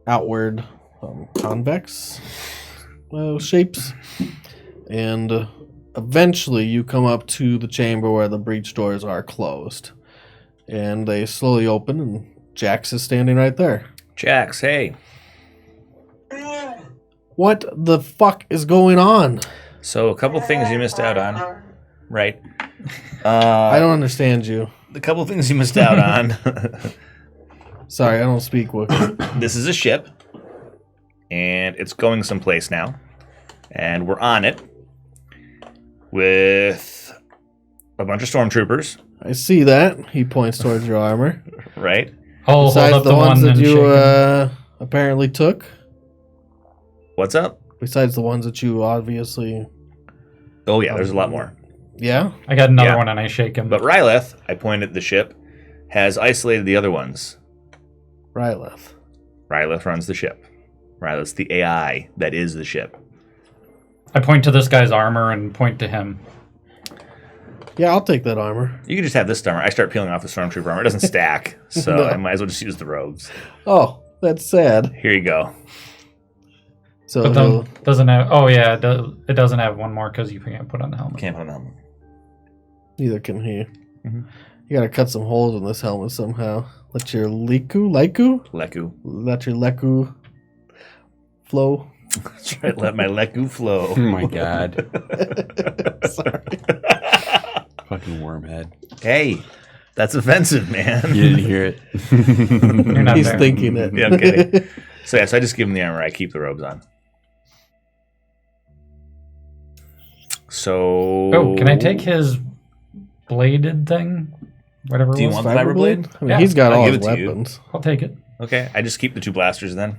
Speaker 1: outward convex shapes. And eventually you come up to the chamber where the breach doors are closed. And they slowly open, and Jax is standing right there.
Speaker 2: Jax, hey.
Speaker 1: What the fuck is going on?
Speaker 2: So a couple things you missed out on, right?
Speaker 1: I don't understand you.
Speaker 2: The couple things you missed out on.
Speaker 1: Sorry, I don't speak Wookiee.
Speaker 2: This is a ship, and it's going someplace now, and we're on it with a bunch of stormtroopers,
Speaker 1: I see that. He points towards your armor.
Speaker 2: right?
Speaker 4: I'll hold
Speaker 1: Besides
Speaker 4: up
Speaker 1: the
Speaker 4: the
Speaker 1: ones
Speaker 4: one
Speaker 1: that
Speaker 4: and
Speaker 1: you
Speaker 4: shake him.
Speaker 1: apparently took.
Speaker 2: What's up?
Speaker 1: Besides the ones that you obviously...
Speaker 2: Oh yeah, there's a lot more.
Speaker 1: Yeah?
Speaker 4: I got another
Speaker 2: Yeah.
Speaker 4: one and I shake him.
Speaker 2: But Ryloth, I pointed at the ship, has isolated the other ones.
Speaker 1: Ryloth.
Speaker 2: Ryloth runs the ship. Ryloth's the AI that is the ship.
Speaker 4: I point to this guy's armor and point to him.
Speaker 1: Yeah, I'll take that armor.
Speaker 2: You can just have this armor. I start peeling off the stormtrooper armor. It doesn't stack, so
Speaker 1: No.
Speaker 2: I might as well just use the robes.
Speaker 1: Oh, that's sad.
Speaker 2: Here you go.
Speaker 1: So
Speaker 4: But
Speaker 1: he'll-
Speaker 4: then doesn't have. Oh yeah, it doesn't have one more because you can't put on the helmet.
Speaker 2: Can't put on the helmet.
Speaker 1: neither can he.
Speaker 2: Mhm.
Speaker 1: You gotta cut some holes in this helmet somehow. Let your Leku let your Leku flow.
Speaker 2: That's right. Let my Leku flow.
Speaker 3: Oh my god.
Speaker 1: Sorry.
Speaker 3: Fucking wormhead.
Speaker 2: Hey, that's offensive, man.
Speaker 3: You didn't hear it.
Speaker 4: You're not
Speaker 1: He's
Speaker 4: there.
Speaker 1: thinking it.
Speaker 2: Yeah, I'm kidding. So I just give him the armor. I keep the robes on. So.
Speaker 4: Oh, can I take his bladed thing? Whatever it
Speaker 2: Do you
Speaker 4: was.
Speaker 2: want the vibro blade?
Speaker 1: I mean,
Speaker 4: Yeah,
Speaker 1: he's got
Speaker 2: I'll
Speaker 1: all
Speaker 2: give
Speaker 1: his
Speaker 2: it to you.
Speaker 1: weapons.
Speaker 4: I'll take it.
Speaker 2: Okay, I just keep the two blasters then.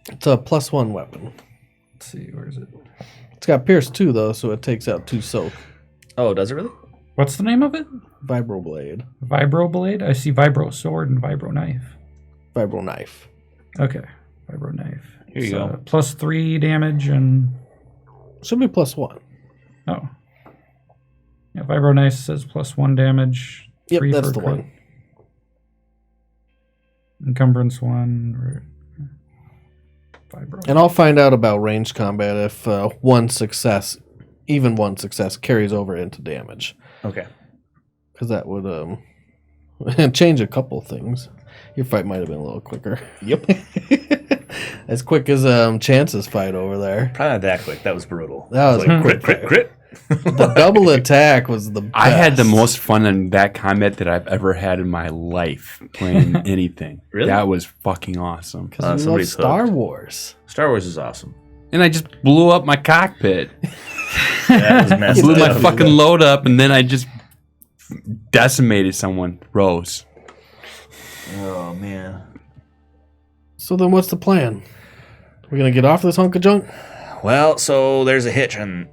Speaker 1: It's a +1 weapon.
Speaker 4: Let's see, where is it?
Speaker 1: It's got Pierce 2, though, so it takes out 2 soak.
Speaker 2: Oh, does it really?
Speaker 4: What's the name of it?
Speaker 1: Vibroblade.
Speaker 4: Vibro blade? I see vibro sword and vibro knife.
Speaker 1: Vibro knife.
Speaker 4: Okay, vibro knife.
Speaker 2: Here you go.
Speaker 4: +3 damage and
Speaker 1: Should be +1.
Speaker 4: Oh. Yeah, Vibro Knife says +1 damage.
Speaker 1: Yep,
Speaker 4: 3
Speaker 1: that's
Speaker 4: for
Speaker 1: the
Speaker 4: crit.
Speaker 1: one.
Speaker 4: Encumbrance 1. Vibro.
Speaker 1: And I'll find out about range combat if one success carries over into damage.
Speaker 2: Okay.
Speaker 1: Because that would change a couple things. Your fight might have been a little quicker.
Speaker 2: Yep.
Speaker 1: As quick as Chance's fight over there.
Speaker 2: Probably not that quick. That was brutal.
Speaker 1: That was
Speaker 2: Like,
Speaker 1: a quick
Speaker 2: crit, crit, crit.
Speaker 1: The double attack was the best.
Speaker 3: I had the most fun in that combat that I've ever had in my life playing anything.
Speaker 2: Really?
Speaker 3: That was fucking awesome.
Speaker 1: Because you love
Speaker 2: somebody's
Speaker 1: Star
Speaker 2: hooked.
Speaker 1: Wars.
Speaker 2: Star Wars is awesome.
Speaker 3: And I just blew up my cockpit.
Speaker 2: That was messed
Speaker 3: Blew my
Speaker 2: up.
Speaker 3: fucking load up, and then I just decimated someone. Rose.
Speaker 2: Oh, man.
Speaker 1: So then what's the plan? We're going to get off this hunk of junk?
Speaker 2: Well, so there's a hitch on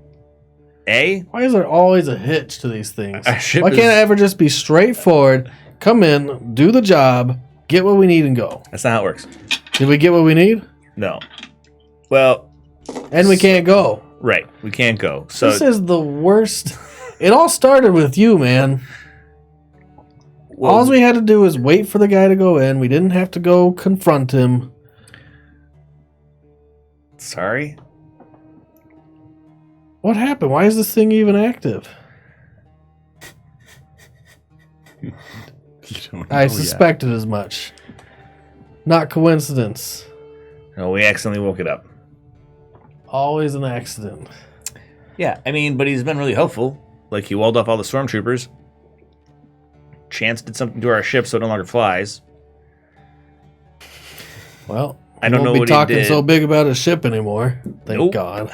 Speaker 2: A.
Speaker 1: Why is there always a hitch to these things?
Speaker 2: Our ship
Speaker 1: Why can't
Speaker 2: is-
Speaker 1: it ever just be straightforward, come in, do the job, get what we need and go?
Speaker 2: That's not how it works.
Speaker 1: Did we get what we need?
Speaker 2: No. Well,
Speaker 1: And we can't go.
Speaker 2: right. We can't go. So
Speaker 1: This is the worst. It all started with you, man.
Speaker 2: well,
Speaker 1: All we had to do was wait for the guy to go in. We didn't have to go confront him.
Speaker 2: sorry.
Speaker 1: What happened? Why is this thing even active?
Speaker 3: You don't
Speaker 1: I
Speaker 3: know
Speaker 1: suspected as much. Not coincidence.
Speaker 2: No, we accidentally woke it up.
Speaker 1: Always an accident.
Speaker 2: Yeah, I mean, but he's been really helpful. Like, he walled off all the stormtroopers. Chance did something to our ship so it no longer flies.
Speaker 1: Well,
Speaker 2: I don't
Speaker 1: won't
Speaker 2: know
Speaker 1: be
Speaker 2: what he
Speaker 1: talking
Speaker 2: did.
Speaker 1: so big about his ship anymore. Thank
Speaker 2: Nope.
Speaker 1: God.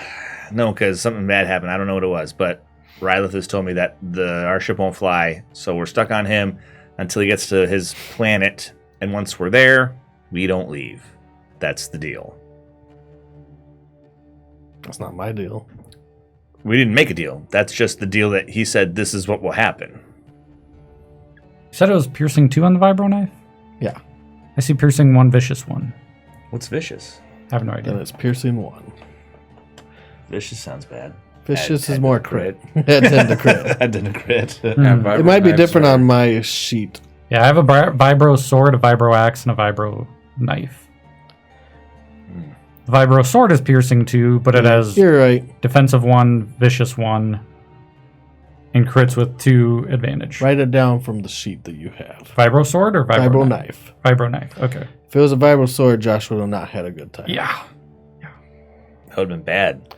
Speaker 2: No, because something bad happened. I don't know what it was, but Ryloth has told me that our ship won't fly, so we're stuck on him until he gets to his planet, and once we're there, we don't leave. That's the deal.
Speaker 1: That's not my deal.
Speaker 2: We didn't make a deal. That's just the deal that he said this is what will happen.
Speaker 4: You said it was piercing 2 on the Vibro Knife?
Speaker 1: Yeah.
Speaker 4: I see piercing 1, vicious 1.
Speaker 2: What's vicious?
Speaker 4: I have no
Speaker 1: Then
Speaker 4: idea.
Speaker 1: it's piercing 1.
Speaker 2: Vicious sounds bad.
Speaker 1: Vicious
Speaker 2: Add
Speaker 1: is more
Speaker 2: 10 to
Speaker 1: crit. Add 10 to crit.
Speaker 2: I didn't crit.
Speaker 4: Hmm.
Speaker 1: It might be different on my sheet.
Speaker 4: Yeah, I have a Vibro Sword, a Vibro Axe, and a Vibro Knife. The Vibro Sword is piercing 2, but it has
Speaker 1: You're right.
Speaker 4: defensive 1, vicious 1, and crits with 2 advantage.
Speaker 1: Write it down from the sheet that you have.
Speaker 4: Vibro Sword or Vibro,
Speaker 1: Vibro
Speaker 4: Knife?
Speaker 1: knife.
Speaker 4: Vibro Knife, okay.
Speaker 1: If it was a vibro sword, Josh would have not had a good time.
Speaker 4: Yeah.
Speaker 2: That would have been bad.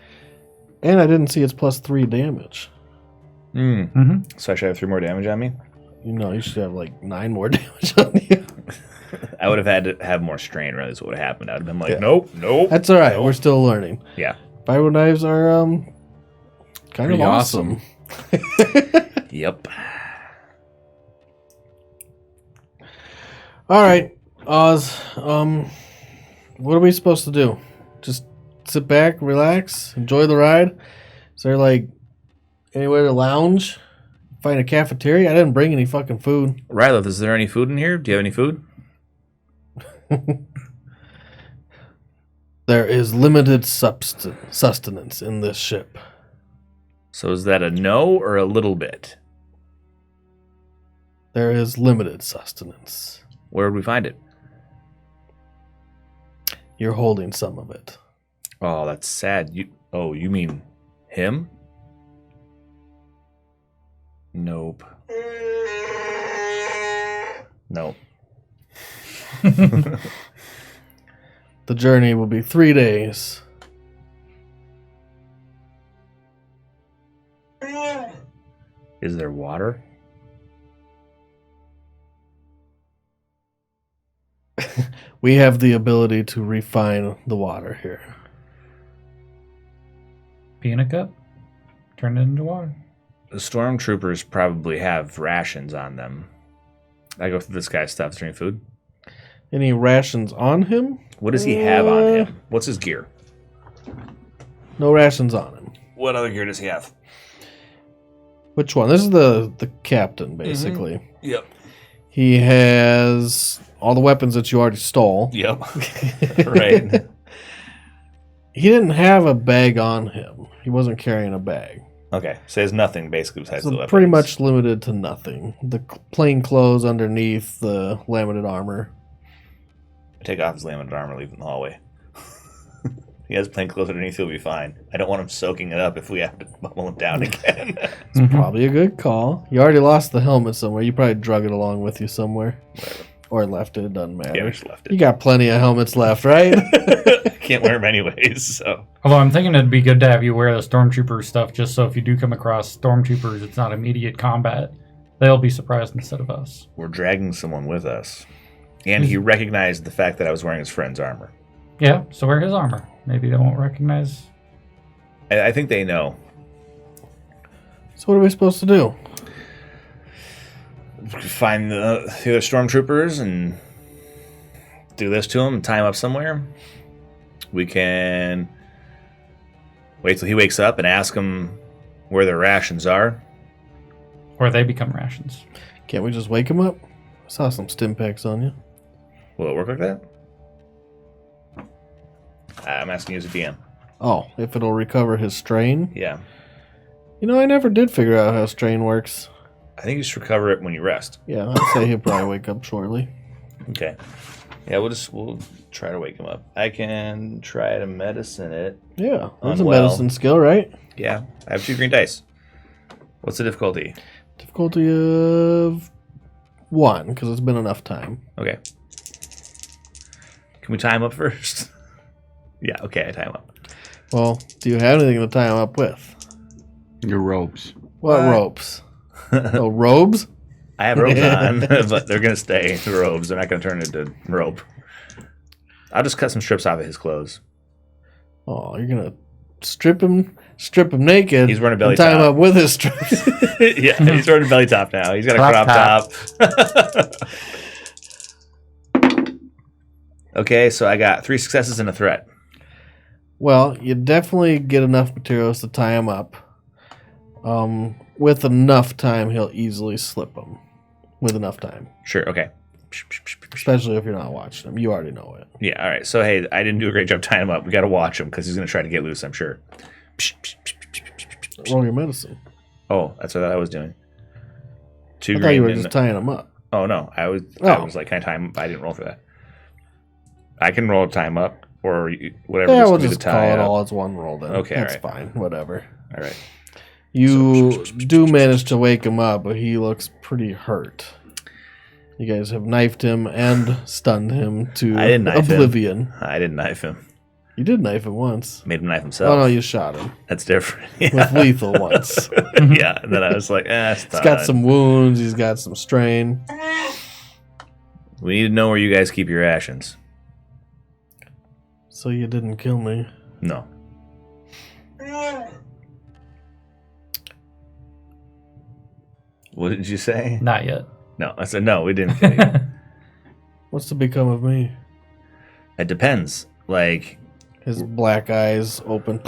Speaker 1: And I didn't see its +3 damage.
Speaker 4: Mm-hmm.
Speaker 2: So I should have 3 more damage on me?
Speaker 1: You know, you should have like 9 more damage on you.
Speaker 2: I would have had to have more strain, really, is what would have happened. I would have been like,
Speaker 1: Yeah.
Speaker 2: nope.
Speaker 1: That's all right. We're still learning.
Speaker 2: Yeah.
Speaker 1: Vibro knives are kind of
Speaker 3: Pretty
Speaker 1: awesome.
Speaker 2: Yep.
Speaker 1: All right, Oz. What are we supposed to do? Just sit back, relax, enjoy the ride? Is there like anywhere to lounge? Find a cafeteria? I didn't bring any fucking food.
Speaker 2: Ryloth, is there any food in here? Do you have any food?
Speaker 1: There is limited sustenance in this ship.
Speaker 2: So is that a no or a little bit?
Speaker 1: There is limited sustenance.
Speaker 2: Where would we find it?
Speaker 1: You're holding some of it.
Speaker 2: Oh, that's sad. You mean him? Nope. Nope.
Speaker 1: The journey will be 3 days.
Speaker 2: Is there water?
Speaker 1: We have the ability to refine the water here.
Speaker 4: Pee in a cup, turn it into water.
Speaker 2: The stormtroopers probably have rations on them. I go through this guy's stuff. Is there any food?
Speaker 1: Any rations on him?
Speaker 2: What does he have on him? What's his gear?
Speaker 1: No rations on him.
Speaker 2: What other gear does he have?
Speaker 1: Which one? This is the captain, basically.
Speaker 2: Yep.
Speaker 1: He has all the weapons that you already stole.
Speaker 2: Yep. Right.
Speaker 1: He didn't have a bag on him. he wasn't carrying a bag.
Speaker 2: Okay, so there's nothing basically besides the
Speaker 1: So
Speaker 2: weapons.
Speaker 1: pretty much limited to nothing. The plain clothes underneath the laminated armor.
Speaker 2: Take off his laminated armor, leave it in the hallway. He has plain clothes underneath, he'll be fine. I don't want him soaking it up if we have to bubble him down again.
Speaker 1: It's probably a good call. You already lost the helmet somewhere. You probably drug it along with you somewhere.
Speaker 2: Whatever.
Speaker 1: Or left it. It doesn't matter.
Speaker 2: Yeah, we just left
Speaker 1: You
Speaker 2: it.
Speaker 1: got plenty of helmets left, right?
Speaker 2: Can't wear them anyways, so.
Speaker 4: Although I'm thinking it'd be good to have you wear the stormtrooper stuff, just so if you do come across stormtroopers, it's not immediate combat. They'll be surprised instead of us.
Speaker 2: We're dragging someone with us. And he recognized the fact that I was wearing his friend's armor.
Speaker 4: Yeah, so wear his armor. Maybe they won't recognize.
Speaker 2: I think they know.
Speaker 1: So what are we supposed to do?
Speaker 2: Find the other stormtroopers and do this to them and tie him up somewhere. We can wait till he wakes up and ask him where their rations are.
Speaker 4: Or they become rations.
Speaker 1: Can't we just wake him up? I saw some stim packs on you.
Speaker 2: Will it work like that? I'm asking you as a DM.
Speaker 1: Oh, if it'll recover his strain?
Speaker 2: Yeah.
Speaker 1: You know, I never did figure out how strain works.
Speaker 2: I think you just recover it when you rest.
Speaker 1: Yeah, I'd say he'll probably wake up shortly.
Speaker 2: Okay. Yeah, we'll try to wake him up. I can try to medicine it.
Speaker 1: Yeah, that's
Speaker 2: Unwell.
Speaker 1: a medicine skill, right?
Speaker 2: Yeah, I have 2 green dice. What's the difficulty?
Speaker 1: Difficulty of 1, because it's been enough time.
Speaker 2: Okay. Can we tie him up first? Yeah, okay, I tie him up.
Speaker 1: Well, do you have anything to tie him up with?
Speaker 3: Your ropes.
Speaker 1: What ropes? Oh, robes?
Speaker 2: I have robes on, but they're going to stay robes. They're not going to turn into rope. I'll just cut some strips off of his clothes.
Speaker 1: Oh, you're gonna strip him naked.
Speaker 2: He's wearing a belly
Speaker 1: and tie him
Speaker 2: top.
Speaker 1: up with his strips.
Speaker 2: Yeah, he's wearing a belly top now. He's got a
Speaker 3: Crop
Speaker 2: crop top. Okay, so I got 3 successes and a threat.
Speaker 1: Well, you definitely get enough materials to tie him up. With enough time, he'll easily slip them. With enough time,
Speaker 2: Sure, okay.
Speaker 1: especially if you're not watching him. You already know it.
Speaker 2: Yeah, all right. So, hey, I didn't do a great job tying him up. We got to watch him because he's going to try to get loose, I'm sure.
Speaker 1: Roll your medicine.
Speaker 2: Oh, that's what I was doing. 2
Speaker 1: I thought you were
Speaker 2: green
Speaker 1: just tying him up.
Speaker 2: Oh, no. I was
Speaker 1: Oh.
Speaker 2: like, can I tie him up? I didn't roll for that. I can roll a time up or whatever.
Speaker 1: Yeah,
Speaker 2: just
Speaker 1: we'll
Speaker 2: do to
Speaker 1: just call
Speaker 2: tie
Speaker 1: it
Speaker 2: up.
Speaker 1: all as one roll then.
Speaker 2: Okay,
Speaker 1: that's
Speaker 2: alright.
Speaker 1: fine. Whatever.
Speaker 2: All right.
Speaker 1: You do manage to wake him up, but he looks pretty hurt. You guys have knifed him and stunned him to
Speaker 2: I didn't knife him.
Speaker 1: oblivion.
Speaker 2: I didn't knife him.
Speaker 1: You did knife him once.
Speaker 2: Made him knife himself.
Speaker 1: Oh no, you shot him
Speaker 2: That's different.
Speaker 1: with
Speaker 2: Yeah.
Speaker 1: lethal once.
Speaker 2: Yeah. And then I was like, it's
Speaker 1: He's got some wounds. He's got some strain.
Speaker 2: We need to know where you guys keep your rations.
Speaker 1: So you didn't kill me.
Speaker 2: No. What did you say?
Speaker 4: Not yet.
Speaker 2: No, I said no. We didn't kill you.
Speaker 1: What's to become of me?
Speaker 2: It depends. Like,
Speaker 1: His black eyes open.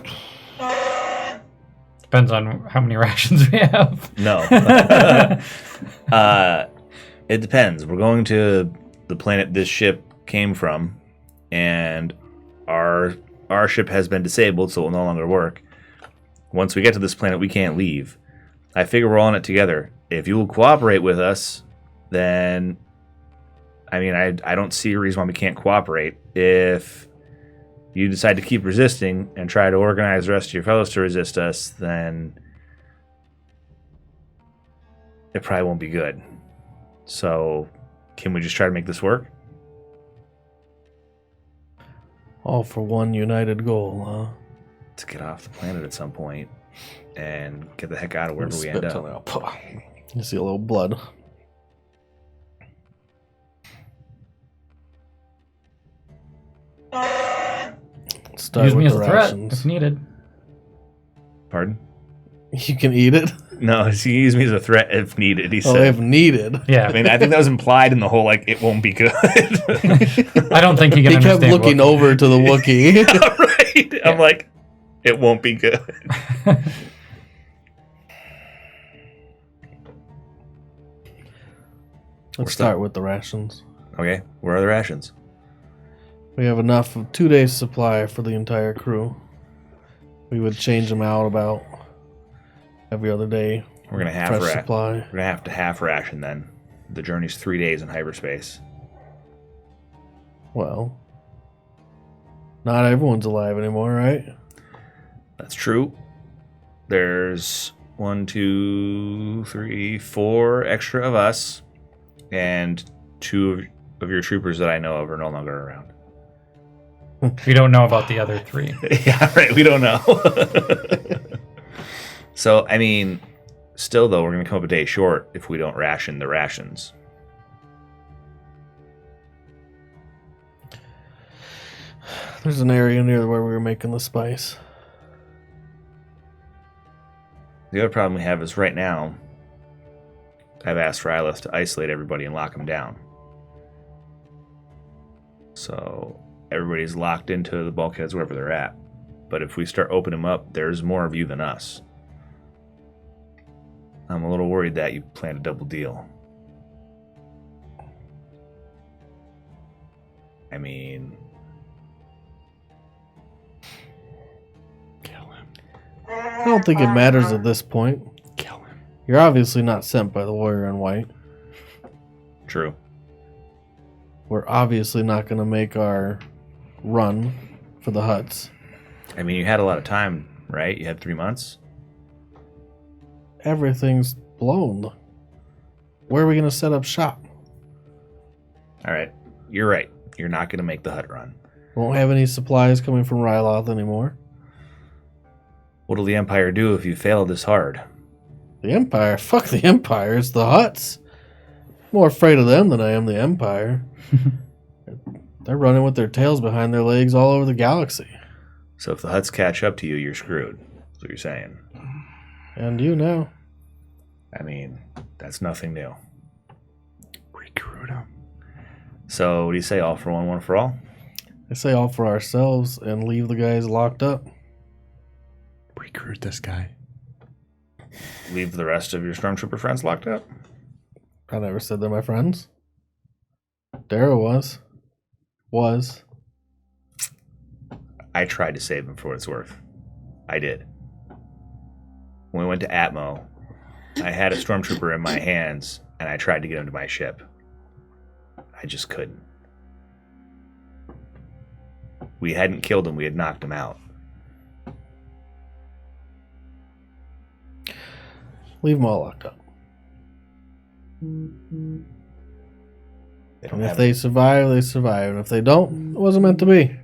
Speaker 4: Depends on how many rations we have.
Speaker 2: no. It depends. We're going to the planet this ship came from, and our ship has been disabled, so it will no longer work. Once we get to this planet, we can't leave. I figure we're all in it together. If you will cooperate with us, then I mean, I don't see a reason why we can't cooperate. If you decide to keep resisting and try to organize the rest of your fellows to resist us, then it probably won't be good. So, can we just try to make this work?
Speaker 1: All for one united goal, huh?
Speaker 2: To get off the planet at some point and get the heck out of wherever we
Speaker 1: Spit
Speaker 2: end
Speaker 1: tongue
Speaker 2: up.
Speaker 1: out. You see a little blood. Start
Speaker 4: Use me
Speaker 1: with
Speaker 4: as
Speaker 1: the
Speaker 4: a threat
Speaker 1: rations.
Speaker 4: if needed.
Speaker 2: Pardon?
Speaker 1: You can eat it.
Speaker 2: No, he used me as a threat if needed. He
Speaker 1: Oh,
Speaker 2: said.
Speaker 1: if needed.
Speaker 4: Yeah.
Speaker 2: I mean, I think that was implied in the whole like it won't be good.
Speaker 4: I don't think you can
Speaker 1: He kept
Speaker 4: understand
Speaker 1: looking
Speaker 4: Wookiee.
Speaker 1: over to the Wookiee.
Speaker 2: Right? I'm like, it won't be good.
Speaker 1: Let's start with the rations.
Speaker 2: Okay, where are the rations?
Speaker 1: We have enough of 2 days' supply for the entire crew. We would change them out about every other day.
Speaker 2: We're gonna have
Speaker 1: Fresh supply.
Speaker 2: We're gonna have to half ration then. The journey's 3 days in hyperspace.
Speaker 1: Well, not everyone's alive anymore, right?
Speaker 2: That's true. There's 1, 2, 3, 4 extra of us, and 2 of your troopers that I know of are no longer around.
Speaker 4: We don't know about the other 3.
Speaker 2: Yeah, right. We don't know. So, I mean, still though, we're gonna come up a day short if we don't ration the rations.
Speaker 1: There's an area near where we were making the spice.
Speaker 2: The other problem we have is right now, I've asked Ryloth to isolate everybody and lock them down. So everybody's locked into the bulkheads wherever they're at. But if we start opening them up, there's more of you than us. I'm a little worried that you planned a double deal. I mean...
Speaker 3: Kill him.
Speaker 1: I don't think it matters at this point.
Speaker 3: Kill him.
Speaker 1: You're obviously not sent by the warrior in white.
Speaker 2: True.
Speaker 1: We're obviously not going to make our run for the huts.
Speaker 2: I mean, you had a lot of time, right? You had 3 months?
Speaker 1: Everything's blown. Where are we going to set up shop?
Speaker 2: Alright, you're right. You're not going to make the hut run.
Speaker 1: Won't have any supplies coming from Ryloth anymore.
Speaker 2: What'll the Empire do if you fail this hard?
Speaker 1: The Empire? Fuck the Empire. It's the huts. More afraid of them than I am the Empire. They're running with their tails behind their legs all over the galaxy.
Speaker 2: So if the huts catch up to you, you're screwed. That's what you're saying.
Speaker 1: And you know.
Speaker 2: I mean, that's nothing new.
Speaker 3: Recruit him.
Speaker 2: So what do you say, all for one for all?
Speaker 1: I say all for ourselves and leave the guys locked up.
Speaker 3: Recruit this guy.
Speaker 2: Leave the rest of your stormtrooper friends locked up?
Speaker 1: I never said they're my friends. Dara was.
Speaker 2: I tried to save him for what it's worth. I did. When we went to Atmo, I had a stormtrooper in my hands, and I tried to get him to my ship. I just couldn't. We hadn't killed him, we had knocked him out.
Speaker 1: Leave them all locked up.
Speaker 2: They don't
Speaker 1: And if
Speaker 2: have-
Speaker 1: they survive, they survive. And if they don't, it wasn't meant to be.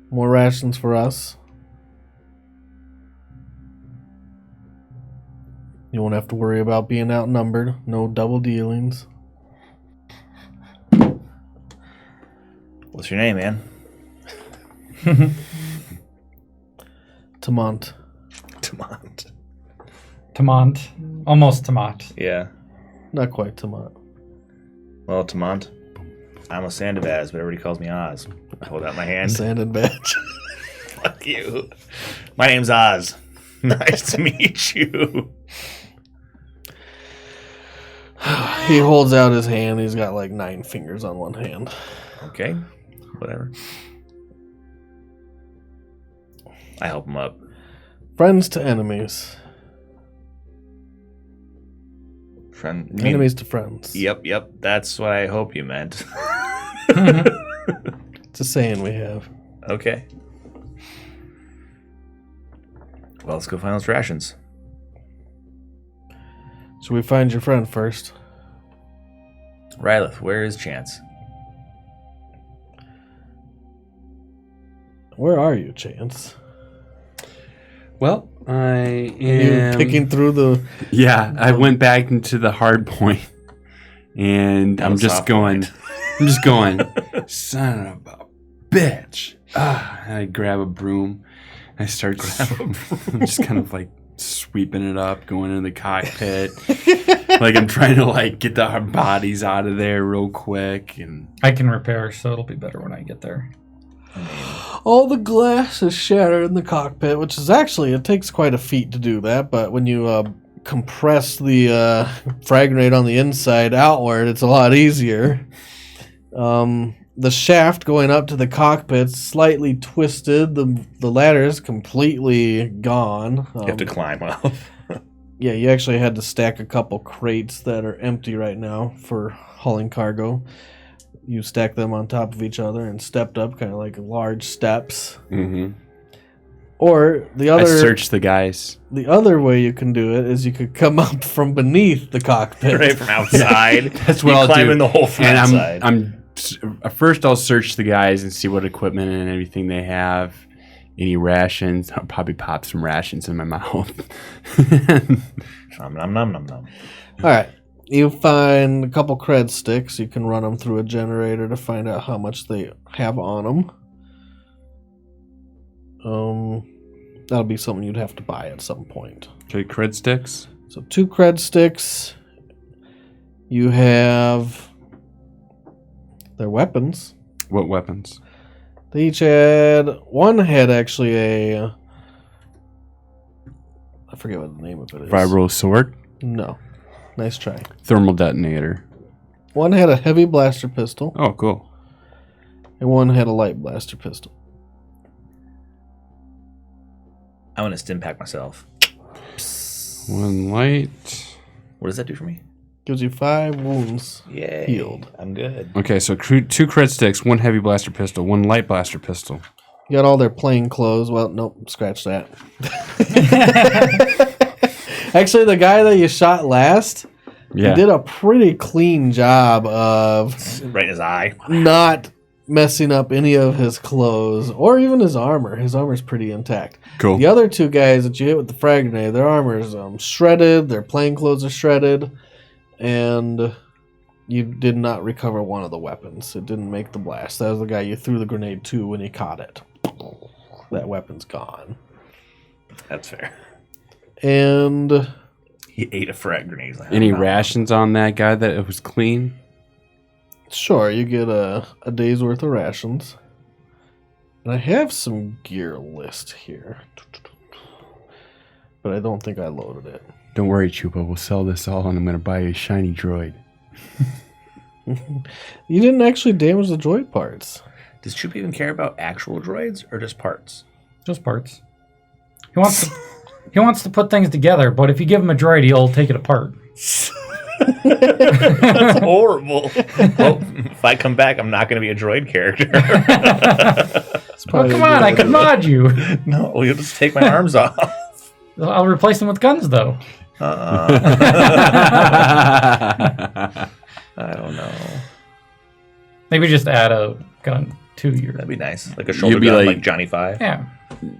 Speaker 1: More rations for us. You won't have to worry about being outnumbered. No double dealings.
Speaker 2: What's your name, man?
Speaker 1: Tamont.
Speaker 2: Tamont.
Speaker 4: Tamont. Almost Tamont.
Speaker 2: Yeah.
Speaker 1: Not quite Tamont.
Speaker 2: Well, Tamont, I'm a Sandavaz, but everybody calls me Oz. I hold out my hand.
Speaker 1: Sand and badge.
Speaker 2: Fuck you. My name's Oz. Nice to meet you.
Speaker 1: He holds out his hand. He's got like 9 fingers on one hand.
Speaker 2: Okay. Whatever. I help him up.
Speaker 1: Friends to enemies.
Speaker 2: Friend.
Speaker 1: Enemies to friends.
Speaker 2: Yep. That's what I hope you meant.
Speaker 1: It's a saying we have.
Speaker 2: Okay. Well, let's go find those rations.
Speaker 1: Should we find your friend first?
Speaker 2: Ryloth, where is Chance?
Speaker 1: Where are you, Chance?
Speaker 3: Well, I
Speaker 1: Are you
Speaker 3: am
Speaker 1: picking through the...
Speaker 3: Yeah, I went back into the hard point, and I'm just
Speaker 2: soft
Speaker 3: going.
Speaker 2: point.
Speaker 3: I'm just going. Son of a bitch! I grab a broom. I start. I'm just kind of like sweeping it up, going into the cockpit, like I'm trying to like get the bodies out of there real quick. And
Speaker 4: I can repair, so it'll be better when I get there.
Speaker 1: All the glass is shattered in the cockpit, which is actually, it takes quite a feat to do that, but when you compress the frag rate on the inside outward, it's a lot easier. the shaft going up to the cockpit's slightly twisted. The ladder is completely gone.
Speaker 2: You have to climb up.
Speaker 1: Yeah, you actually had to stack a couple crates that are empty right now for hauling cargo. You stack them on top of each other and stepped up, kind of like large steps.
Speaker 3: Mm-hmm.
Speaker 1: Or
Speaker 3: I searched the guys.
Speaker 1: The other way you can do it is you could come up from beneath the cockpit.
Speaker 2: Right from outside.
Speaker 3: That's what I'll
Speaker 2: climb
Speaker 3: do.
Speaker 2: in the hole from
Speaker 3: and
Speaker 2: outside.
Speaker 3: First I'll search the guys and see what equipment and everything they have. Any rations. I'll probably pop some rations in my mouth.
Speaker 2: Nom, nom, nom, nom, nom.
Speaker 1: All right. You find a couple cred sticks. You can run them through a generator to find out how much they have on them. That'll be something you'd have to buy at some point.
Speaker 3: Okay, cred sticks.
Speaker 1: So 2 cred sticks. You have their weapons.
Speaker 3: What weapons?
Speaker 1: They each had... One had actually a... I forget what the name of it is.
Speaker 3: Vibro sword?
Speaker 1: No. Nice try.
Speaker 3: Thermal detonator.
Speaker 1: One had a heavy blaster pistol,
Speaker 3: Oh, cool.
Speaker 1: and one had a light blaster pistol.
Speaker 2: I'm going to stim pack myself.
Speaker 3: One light.
Speaker 2: What does that do for me?
Speaker 1: Gives you 5 wounds.
Speaker 2: Yay.
Speaker 1: Healed.
Speaker 2: I'm good.
Speaker 3: Okay, so 2 cred sticks, 1 heavy blaster pistol, 1 light blaster pistol.
Speaker 1: You got all their plain clothes. Well, nope, scratch that. Actually, the guy that you shot last,
Speaker 3: Yeah.
Speaker 1: he did a pretty clean job of
Speaker 2: Right in his eye.
Speaker 1: not messing up any of his clothes or even his armor. His armor's pretty intact.
Speaker 3: Cool.
Speaker 1: The other 2 guys that you hit with the frag grenade, their armor's shredded, their plain clothes are shredded, and you did not recover one of the weapons. It didn't make the blast. That was the guy you threw the grenade to when he caught it. That weapon's gone.
Speaker 2: That's fair.
Speaker 1: And
Speaker 2: He ate a frag grenade. He's like,
Speaker 3: Any
Speaker 2: "Oh, no."
Speaker 3: rations on that guy that it was clean?
Speaker 1: sure, you get a day's worth of rations. And I have some gear list here. But I don't think I loaded it.
Speaker 3: Don't worry, Chupa. We'll sell this all and I'm going to buy you a shiny droid.
Speaker 1: You didn't actually damage the droid parts.
Speaker 2: Does Troop even care about actual droids or just parts?
Speaker 4: Just parts. He wants to put things together, but if you give him a droid, he'll take it apart.
Speaker 2: That's horrible. Well, if I come back, I'm not going to be a droid character.
Speaker 4: Oh, come on, I could mod you.
Speaker 2: No, you'll just take my arms off.
Speaker 4: I'll replace them with guns, though.
Speaker 2: I don't know.
Speaker 4: Maybe just add a gun to your...
Speaker 2: That'd be nice. Like a shoulder
Speaker 3: be
Speaker 2: gun,
Speaker 3: like-
Speaker 2: like Johnny Five.
Speaker 4: Yeah,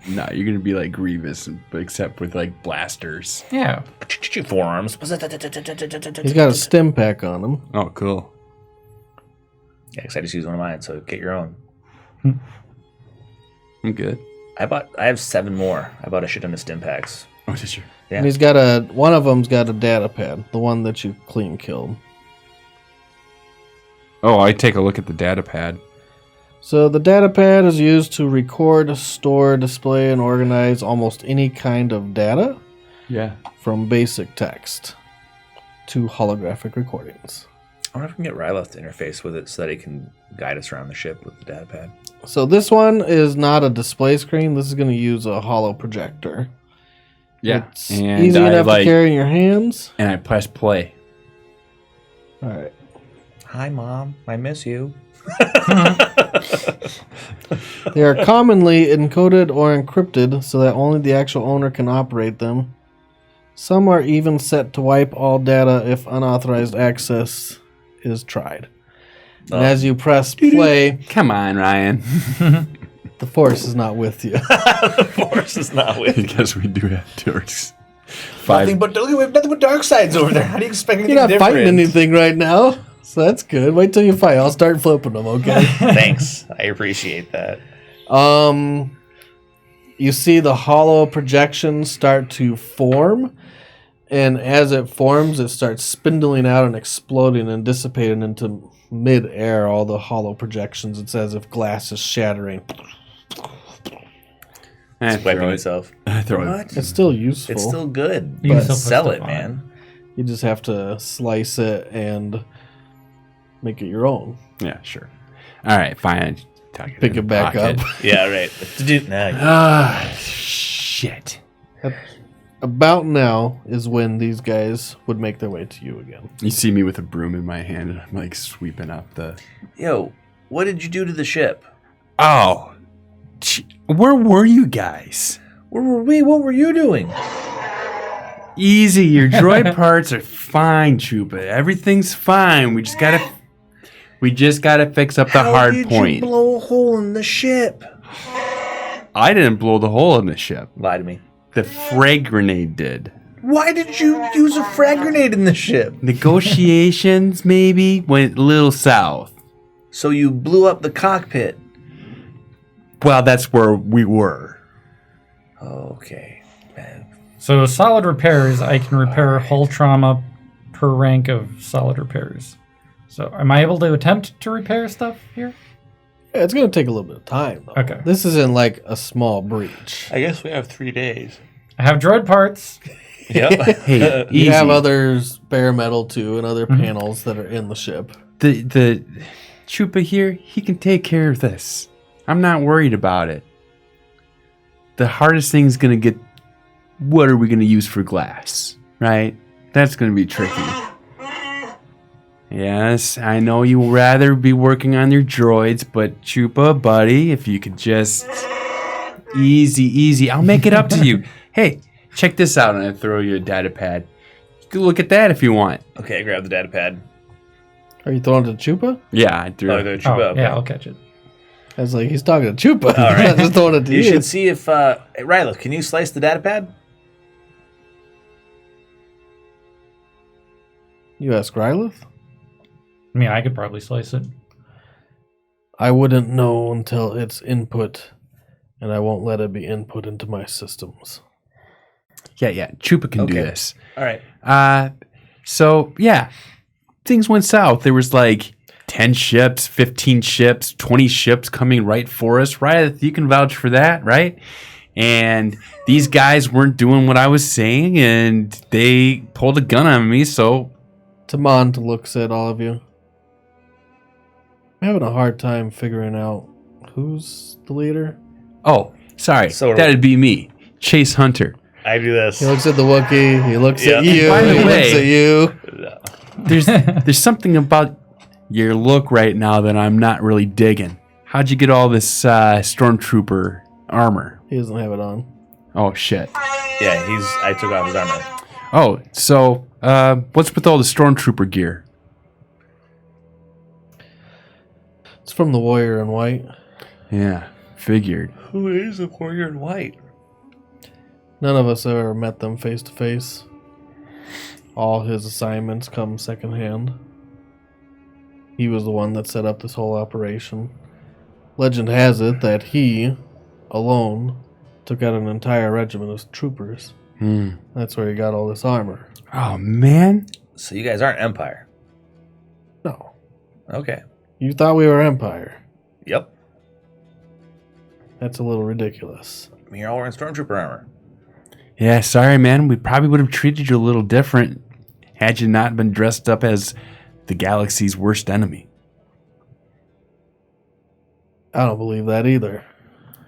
Speaker 3: No, you're going to be like Grievous, but except with like blasters.
Speaker 4: yeah.
Speaker 2: Forearms.
Speaker 1: He's got a stim pack on him.
Speaker 3: Oh, cool.
Speaker 2: Yeah, because I just use one of mine, so get your own.
Speaker 3: I'm good.
Speaker 2: I have 7 more. I bought a shit ton of stim packs.
Speaker 3: Oh, did you?
Speaker 2: Yeah.
Speaker 1: And he's got one of them's got a data pad, the one that you clean killed.
Speaker 3: Oh, I take a look at the data pad.
Speaker 1: So the data pad is used to record, store, display, and organize almost any kind of data,
Speaker 3: Yeah.
Speaker 1: from basic text to holographic recordings.
Speaker 2: I wonder if we can get Ryloth to interface with it so that he can guide us around the ship with the data pad.
Speaker 1: So this one is not a display screen. This is going to use a holo projector.
Speaker 3: Yeah.
Speaker 1: It's easy enough to carry in your hands.
Speaker 3: And I press play.
Speaker 1: All right.
Speaker 2: Hi, Mom. I miss you.
Speaker 1: They are commonly encoded or encrypted so that only the actual owner can operate them. Some are even set to wipe all data if unauthorized access is tried. And as you press play,
Speaker 3: Come on, Ryan.
Speaker 1: the force is not with you.
Speaker 2: The force is not with you.
Speaker 3: Because we do have dorks.
Speaker 2: Nothing but dark sides over there. How do you expect anything
Speaker 1: You're not
Speaker 2: different?
Speaker 1: fighting anything right now, so that's good. Wait till you fight. I'll start flipping them, okay?
Speaker 2: Thanks. I appreciate that.
Speaker 1: You see the hollow projections start to form, and as it forms, it starts spindling out and exploding and dissipating into mid-air, all the hollow projections. It's as if glass is shattering.
Speaker 2: It's wiping itself.
Speaker 3: Throw it.
Speaker 2: What?
Speaker 1: It's still useful.
Speaker 2: It's still good.
Speaker 4: You can
Speaker 2: But
Speaker 4: still put
Speaker 2: sell
Speaker 4: stuff
Speaker 2: it,
Speaker 4: on
Speaker 2: man.
Speaker 1: You just have to slice it and make it your own.
Speaker 3: Yeah, sure. All right, fine. Tuck
Speaker 1: Pick
Speaker 3: in
Speaker 1: it
Speaker 3: the
Speaker 1: back
Speaker 3: pocket.
Speaker 1: up.
Speaker 2: Yeah, right. Nah,
Speaker 3: Ah, shit.
Speaker 1: About now is when these guys would make their way to you again.
Speaker 3: You see me with a broom in my hand, and I'm like sweeping up the.
Speaker 2: yo, what did you do to the ship?
Speaker 3: Oh, where were you guys?
Speaker 2: Where were we? What were you doing?
Speaker 3: Easy, your droid parts are fine, Chupa. Everything's fine. We just gotta fix up the hard
Speaker 2: did
Speaker 3: point.
Speaker 2: you blow a hole in the ship?
Speaker 3: I didn't blow the hole in the ship.
Speaker 2: Lie to me.
Speaker 3: The frag grenade did.
Speaker 2: Why did you use a frag grenade in the ship?
Speaker 3: Negotiations maybe went a little south.
Speaker 2: So you blew up the cockpit.
Speaker 3: Well, that's where we were.
Speaker 2: Okay, man.
Speaker 4: So solid repairs, I can repair hull trauma per rank of solid repairs. So am I able to attempt to repair stuff here?
Speaker 1: Yeah, it's going to take a little bit of time, though.
Speaker 4: Okay.
Speaker 1: This isn't like a small breach.
Speaker 2: I guess we have 3 days.
Speaker 4: I have droid parts.
Speaker 2: Yep.
Speaker 3: Hey,
Speaker 1: You
Speaker 3: easy.
Speaker 1: have others, bare metal too, and other panels that are in the ship.
Speaker 3: The Chupa here, he can take care of this. I'm not worried about it. The hardest thing is going to get, what are we going to use for glass, right? That's going to be tricky. Yes, I know you'd rather be working on your droids, but Chupa, buddy, if you could just... Easy. I'll make it up to you. Hey, check this out, and I throw you a data pad. You can look at that if you want.
Speaker 2: Okay, grab the data pad.
Speaker 1: Are you throwing it to Chupa?
Speaker 3: Yeah, I threw
Speaker 2: Oh,
Speaker 3: it.
Speaker 2: the
Speaker 4: Oh,
Speaker 2: Chupa. Okay.
Speaker 4: yeah, I'll catch it.
Speaker 1: I was like, he's talking to Chupa.
Speaker 2: All right.
Speaker 1: Not just throwing it to
Speaker 2: You
Speaker 1: you.
Speaker 2: should see if Ryloth, can you slice the data pad?
Speaker 1: You ask Ryloth?
Speaker 4: I mean, I could probably slice it.
Speaker 1: I wouldn't know until it's input, and I won't let it be input into my systems.
Speaker 3: Yeah, Chupa can do
Speaker 2: Okay.
Speaker 3: this.
Speaker 2: All right.
Speaker 3: So yeah, things went south. There was like 10 ships, 15 ships, 20 ships coming right for us. Right? You can vouch for that, right? And these guys weren't doing what I was saying, and they pulled a gun on me, so...
Speaker 1: Tamant looks at all of you. I'm having a hard time figuring out who's the leader.
Speaker 3: Oh, sorry.
Speaker 2: So
Speaker 3: That'd be me, Chase Hunter.
Speaker 2: I do this.
Speaker 1: He looks at the Wookiee, he looks
Speaker 2: Yeah.
Speaker 1: at you,
Speaker 3: By the
Speaker 1: he
Speaker 3: way-
Speaker 1: looks at you.
Speaker 3: There's something about your look right now that I'm not really digging. How'd you get all this stormtrooper armor?
Speaker 1: He doesn't have it on.
Speaker 3: Oh, shit.
Speaker 2: Yeah, I took off his armor.
Speaker 3: Oh, so what's with all the stormtrooper gear?
Speaker 1: It's from the Warrior in White.
Speaker 3: Yeah, figured.
Speaker 2: Who is the warrior in white?
Speaker 1: None of us ever met them face to face. All his assignments come secondhand. He was the one that set up this whole operation. Legend has it that he, alone, took out an entire regiment of troopers. That's where he got all this armor.
Speaker 3: Oh, man.
Speaker 2: So you guys aren't Empire.
Speaker 1: No.
Speaker 2: Okay.
Speaker 1: You thought we were Empire.
Speaker 2: Yep.
Speaker 1: That's a little ridiculous.
Speaker 2: I mean, you're all wearing stormtrooper armor.
Speaker 3: Yeah, sorry, man. We probably would have treated you a little different had you not been dressed up as the galaxy's worst enemy.
Speaker 1: I don't believe that either.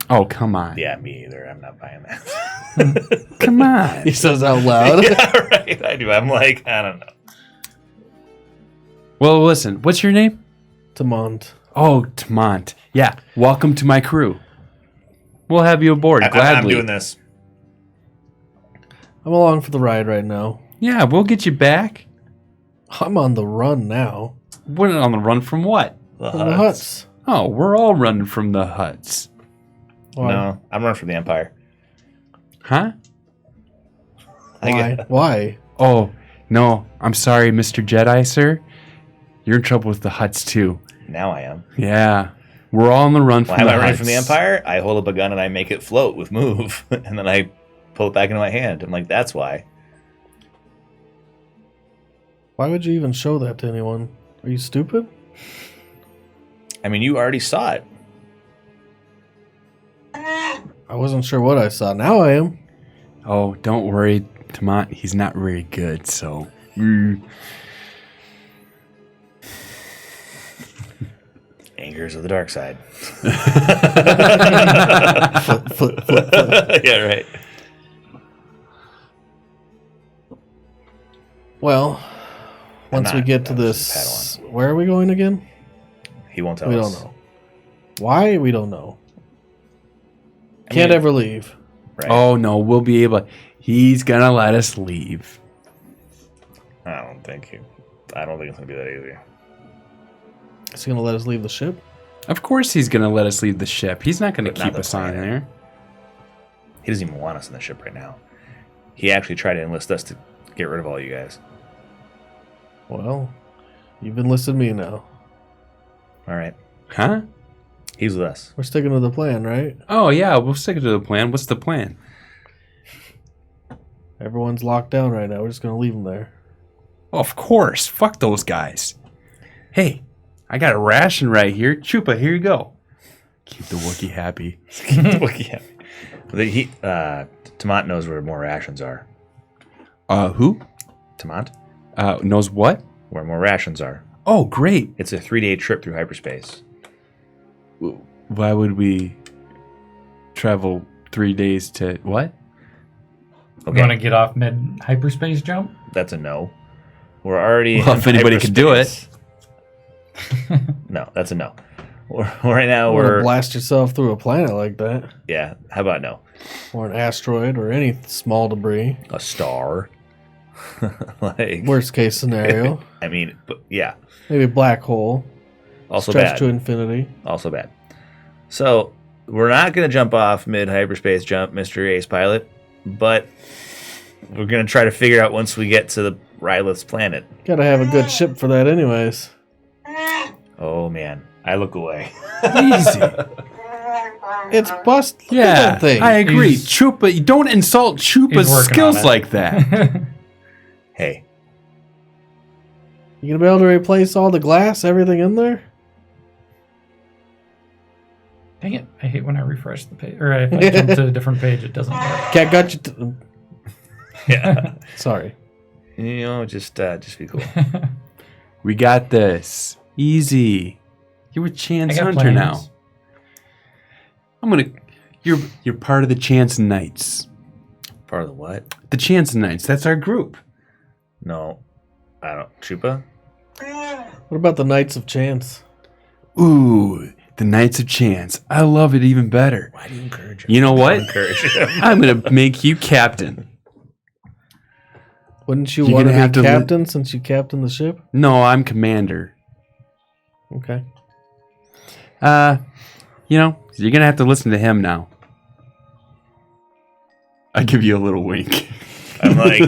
Speaker 3: Oh, come on.
Speaker 2: Yeah, me either. I'm not buying that.
Speaker 3: Come on.
Speaker 1: He says out loud.
Speaker 2: Yeah, right. I do. I'm like, I don't know.
Speaker 3: Well, listen. What's your name?
Speaker 1: Tamant.
Speaker 3: Oh, Tamant. Yeah, welcome to my crew. We'll have you aboard,
Speaker 2: I'm
Speaker 3: gladly.
Speaker 2: doing this.
Speaker 1: I'm along for the ride right now.
Speaker 3: Yeah, we'll get you back.
Speaker 1: I'm on the run now.
Speaker 3: We're on the run from what?
Speaker 2: The
Speaker 1: From the huts.
Speaker 3: Oh, we're all running from the huts.
Speaker 1: Why?
Speaker 2: No, I'm running from the Empire.
Speaker 3: Huh?
Speaker 1: Why? Why?
Speaker 3: Oh, no. I'm sorry, Mr. Jedi, sir. You're in trouble with the huts, too.
Speaker 2: Now I am.
Speaker 3: Yeah. We're all on the run
Speaker 2: Why
Speaker 3: from
Speaker 2: am
Speaker 3: the
Speaker 2: I running
Speaker 3: huts.
Speaker 2: from the Empire? I hold up a gun and I make it float with move. And then I pull it back into my hand. I'm like, that's why.
Speaker 1: Why would you even show that to anyone? Are you stupid?
Speaker 2: I mean, you already saw it.
Speaker 1: I wasn't sure what I saw. Now I am.
Speaker 3: Oh, don't worry, Tamant. He's not very good, so...
Speaker 2: Angers of the dark side.
Speaker 1: Flip.
Speaker 2: Yeah, right.
Speaker 1: Well, once we get to
Speaker 2: that was
Speaker 1: this, where are we going again?
Speaker 2: He won't tell
Speaker 1: We
Speaker 2: us.
Speaker 1: don't know. Why? We don't know.
Speaker 2: I
Speaker 1: Can't
Speaker 2: mean-
Speaker 1: ever leave.
Speaker 2: Right.
Speaker 3: Oh no, we'll be able. He's gonna let us leave.
Speaker 2: I don't think it's gonna be that easy.
Speaker 1: Is he gonna let us leave the ship?
Speaker 3: Of course, he's gonna let us leave the ship. He's not gonna
Speaker 2: But not
Speaker 3: keep
Speaker 2: the
Speaker 3: us on
Speaker 2: planet.
Speaker 3: there.
Speaker 2: He doesn't even want us in the ship right now. He actually tried to enlist us to get rid of all you guys.
Speaker 1: Well, you've enlisted me now.
Speaker 2: All right.
Speaker 3: Huh?
Speaker 2: He's with us.
Speaker 1: We're sticking to the plan, right?
Speaker 3: Oh yeah, we'll stick to the plan. What's the plan?
Speaker 1: Everyone's locked down right now. We're just gonna leave them there.
Speaker 3: Of course. Fuck those guys. Hey, I got a ration right here. Chupa, here you go. Keep the Wookiee happy.
Speaker 2: Yeah. Tamant knows where more rations are.
Speaker 3: Who?
Speaker 2: Tamant?
Speaker 3: Knows what?
Speaker 2: Where more rations are.
Speaker 3: Oh, great.
Speaker 2: It's a 3-day trip through hyperspace.
Speaker 3: Why would we travel 3 days to what?
Speaker 2: Okay,
Speaker 4: You want to get off mid hyperspace jump?
Speaker 2: that's a no. We're already.
Speaker 3: Well,
Speaker 2: in
Speaker 3: if anybody could do it.
Speaker 2: hyperspace. No, that's a no. Right now
Speaker 1: We're gonna
Speaker 2: we're.
Speaker 1: blast yourself through a planet like that,
Speaker 2: Yeah, how about no?
Speaker 1: or an asteroid, or any small debris.
Speaker 2: A star. Like,
Speaker 1: Worst case scenario,
Speaker 2: I mean, but yeah,
Speaker 1: maybe a black hole.
Speaker 2: also
Speaker 1: Stretch
Speaker 2: bad.
Speaker 1: to infinity.
Speaker 2: Also bad. So we're not going to jump off mid hyperspace jump, Mr. Ace Pilot, but we're going to try to figure out once we get to the Ryloth's planet.
Speaker 1: Gotta have a good ship for that, anyways.
Speaker 2: Oh man, I look away.
Speaker 3: Easy.
Speaker 1: It's bust. Look at
Speaker 3: Yeah,
Speaker 1: that thing.
Speaker 3: I agree.
Speaker 4: He's-
Speaker 3: Chupa, you don't insult Chupa's
Speaker 4: He's working
Speaker 3: skills
Speaker 4: on it.
Speaker 3: like that.
Speaker 2: Hey,
Speaker 1: You gonna be able to replace all the glass, everything in there?
Speaker 4: Dang it. I hate when I refresh the page. Or if I jump to a different page, it doesn't work.
Speaker 1: Cat got you.
Speaker 2: yeah,
Speaker 1: Sorry.
Speaker 2: you know, just be cool.
Speaker 3: We got this. Easy. You're a chance
Speaker 4: I got
Speaker 3: hunter
Speaker 4: plans.
Speaker 3: now. You're part of the Chance Knights.
Speaker 2: Part of the what?
Speaker 3: The Chance Knights. That's our group.
Speaker 2: No, I don't. Chupa?
Speaker 1: What about the Knights of Chance?
Speaker 3: Ooh, the Knights of Chance. I love it even better.
Speaker 2: Why do you encourage him?
Speaker 3: You know what?
Speaker 2: Encourage him.
Speaker 3: I'm gonna make you captain.
Speaker 1: Wouldn't you
Speaker 3: You're
Speaker 1: want
Speaker 3: gonna
Speaker 1: to
Speaker 3: have
Speaker 1: be
Speaker 3: to li-
Speaker 1: captain since you captain the ship?
Speaker 3: No, I'm commander.
Speaker 1: Okay.
Speaker 3: You're gonna have to listen to him now. I give you a little wink.
Speaker 2: I'm like.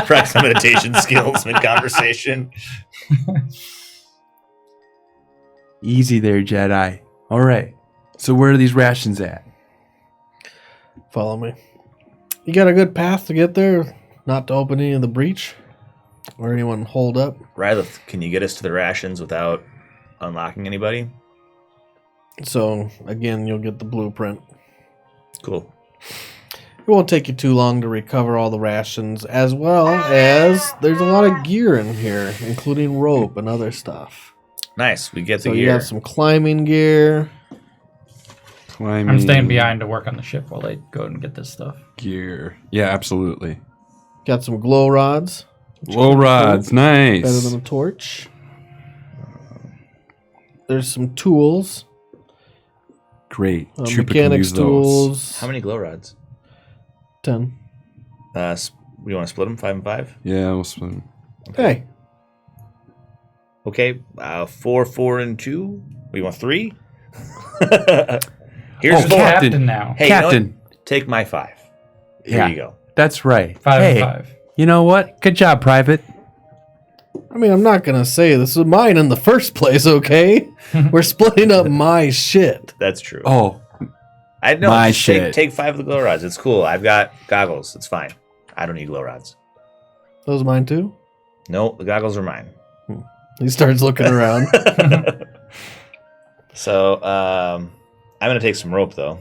Speaker 2: Practice meditation skills mid conversation.
Speaker 3: Easy there, Jedi. All right. So where are these rations at?
Speaker 1: Follow me. You got a good path to get there? Not to open any of the breach? Or anyone hold up?
Speaker 2: Ryloth, can you get us to the rations without unlocking anybody?
Speaker 1: So, again, you'll get the blueprint.
Speaker 2: Cool.
Speaker 1: It won't take you too long to recover all the rations, as well as there's a lot of gear in here, including rope and other stuff.
Speaker 2: Nice. We get the
Speaker 1: So you
Speaker 2: gear.
Speaker 1: have some climbing gear.
Speaker 4: I'm staying behind to work on the ship while they go and get this stuff.
Speaker 3: Gear. Yeah, absolutely.
Speaker 1: Got some glow rods.
Speaker 3: Low rods, nice.
Speaker 1: Better than a torch. There's some tools.
Speaker 3: Great. Chupa can
Speaker 1: Mechanics
Speaker 3: use those.
Speaker 1: tools.
Speaker 2: How many glow rods?
Speaker 1: 10.
Speaker 2: We want to split them 5 and 5?
Speaker 3: Yeah, we'll split.
Speaker 1: Hey,
Speaker 2: Okay. 4, 4, and 2. We want 3? Here's
Speaker 3: Oh,
Speaker 2: 4.
Speaker 3: Captain.
Speaker 4: now.
Speaker 2: Hey, you know
Speaker 3: Captain.
Speaker 2: what? Take my 5. Here
Speaker 3: Yeah.
Speaker 2: you go.
Speaker 3: That's right.
Speaker 4: 5
Speaker 3: hey,
Speaker 4: and 5.
Speaker 3: you know what? Good job, Private.
Speaker 1: I mean, I'm not going to say this was mine in the first place, okay? We're splitting up my shit.
Speaker 2: That's true.
Speaker 3: Oh,
Speaker 2: I know.
Speaker 3: my
Speaker 2: just
Speaker 3: shit.
Speaker 2: Take 5 of the glow rods. It's cool. I've got goggles. It's fine. I don't need glow rods.
Speaker 1: Those mine too?
Speaker 2: No, the goggles are mine.
Speaker 1: He starts looking around.
Speaker 2: So, I'm going to take some rope, though.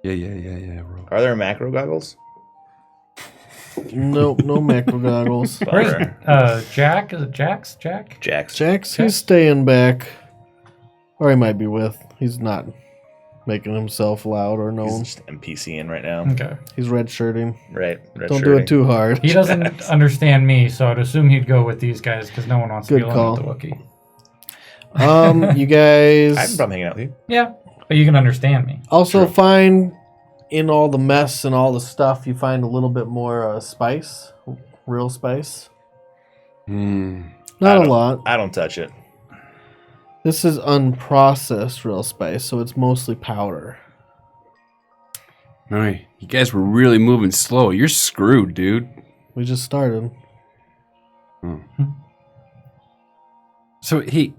Speaker 3: yeah, bro.
Speaker 2: Are there macro goggles?
Speaker 1: Nope, no macro goggles.
Speaker 2: Bummer.
Speaker 4: Where's Jack? Is it Jack's? Jack?
Speaker 2: Jax.
Speaker 1: He's staying back. Or he might be with. He's not making himself loud or
Speaker 2: He's
Speaker 1: known.
Speaker 2: just NPCing right now.
Speaker 4: Okay.
Speaker 1: He's red shirting.
Speaker 2: Right.
Speaker 1: Don't do it too hard.
Speaker 4: He doesn't understand me, so I'd assume he'd go with these guys because no one wants to
Speaker 1: Good
Speaker 4: be
Speaker 1: call.
Speaker 4: alone with the Wookiee.
Speaker 1: You
Speaker 2: I have
Speaker 1: guys
Speaker 2: a problem hanging out with you.
Speaker 4: Yeah, but you can understand me.
Speaker 1: also find in all the mess and all the stuff, you find a little bit more spice, real spice.
Speaker 3: Hmm.
Speaker 1: Not a lot.
Speaker 2: I don't touch it.
Speaker 1: This is unprocessed real spice, so it's mostly powder.
Speaker 3: All right. You guys were really moving slow. You're screwed, dude.
Speaker 1: We just started.
Speaker 3: So, hey,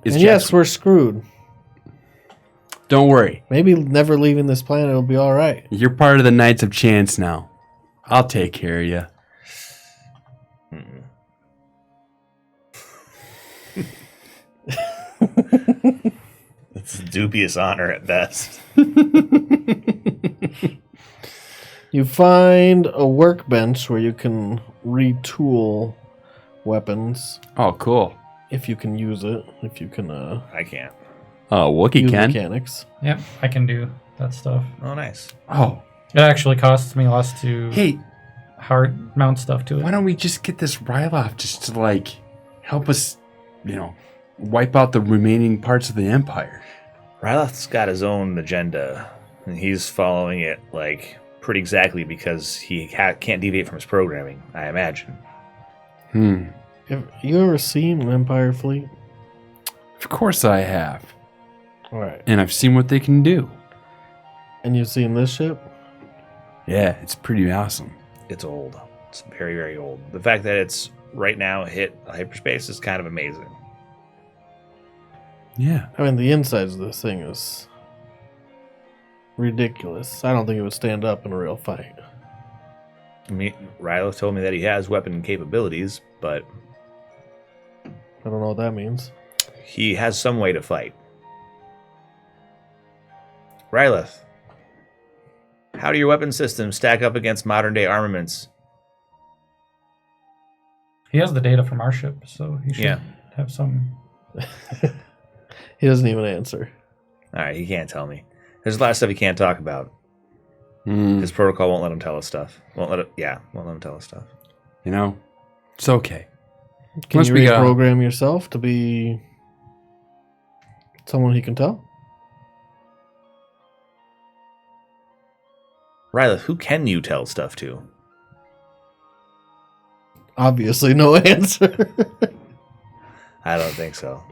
Speaker 3: is
Speaker 1: And
Speaker 3: Jax-
Speaker 1: yes, we're screwed.
Speaker 3: don't worry.
Speaker 1: Maybe never leaving this planet will be all right.
Speaker 3: You're part of the Knights of Chance now. I'll take care of you.
Speaker 2: It's a dubious honor at best.
Speaker 1: You find a workbench where you can retool weapons
Speaker 3: Oh, cool.
Speaker 1: if you can use it. If you can
Speaker 2: I can't.
Speaker 3: Oh, Wookiee
Speaker 1: use
Speaker 3: can.
Speaker 1: mechanics.
Speaker 4: Yep, I can do that stuff.
Speaker 2: Oh, nice.
Speaker 3: Oh,
Speaker 4: It actually costs me less to
Speaker 3: hey,
Speaker 4: hard mount stuff to
Speaker 3: why
Speaker 4: it.
Speaker 3: don't we just get this Ryloth just to, like, help us, wipe out the remaining parts of the Empire?
Speaker 2: Ryloth's got his own agenda, and he's following it, like, pretty exactly because he can't deviate from his programming, I imagine.
Speaker 1: Have you ever seen an Empire fleet?
Speaker 3: Of course I have.
Speaker 1: All right.
Speaker 3: And I've seen what they can do.
Speaker 1: And you've seen this ship?
Speaker 3: Yeah, it's pretty awesome.
Speaker 2: It's old. It's very, very old. The fact that it's right now hit hyperspace is kind of amazing.
Speaker 3: Yeah.
Speaker 1: I mean, the insides of this thing is ridiculous. I don't think it would stand up in a real fight.
Speaker 2: I mean, Ryloth told me that he has weapon capabilities, but
Speaker 1: I don't know what that means.
Speaker 2: he has some way to fight. Ryloth, how do your weapon systems stack up against modern day armaments?
Speaker 4: He has the data from our ship, so he should
Speaker 2: Yeah.
Speaker 4: have some.
Speaker 1: He doesn't even answer.
Speaker 2: All right, he can't tell me. There's a lot of stuff he can't talk about.
Speaker 3: Mm,
Speaker 2: His protocol won't let him tell us stuff. Won't let him tell us stuff.
Speaker 3: it's okay.
Speaker 1: Can
Speaker 3: Once
Speaker 1: you
Speaker 3: we go-
Speaker 1: reprogram yourself to be someone he can tell?
Speaker 2: Ryloth, who can you tell stuff to?
Speaker 1: Obviously, no answer.
Speaker 2: I don't think so.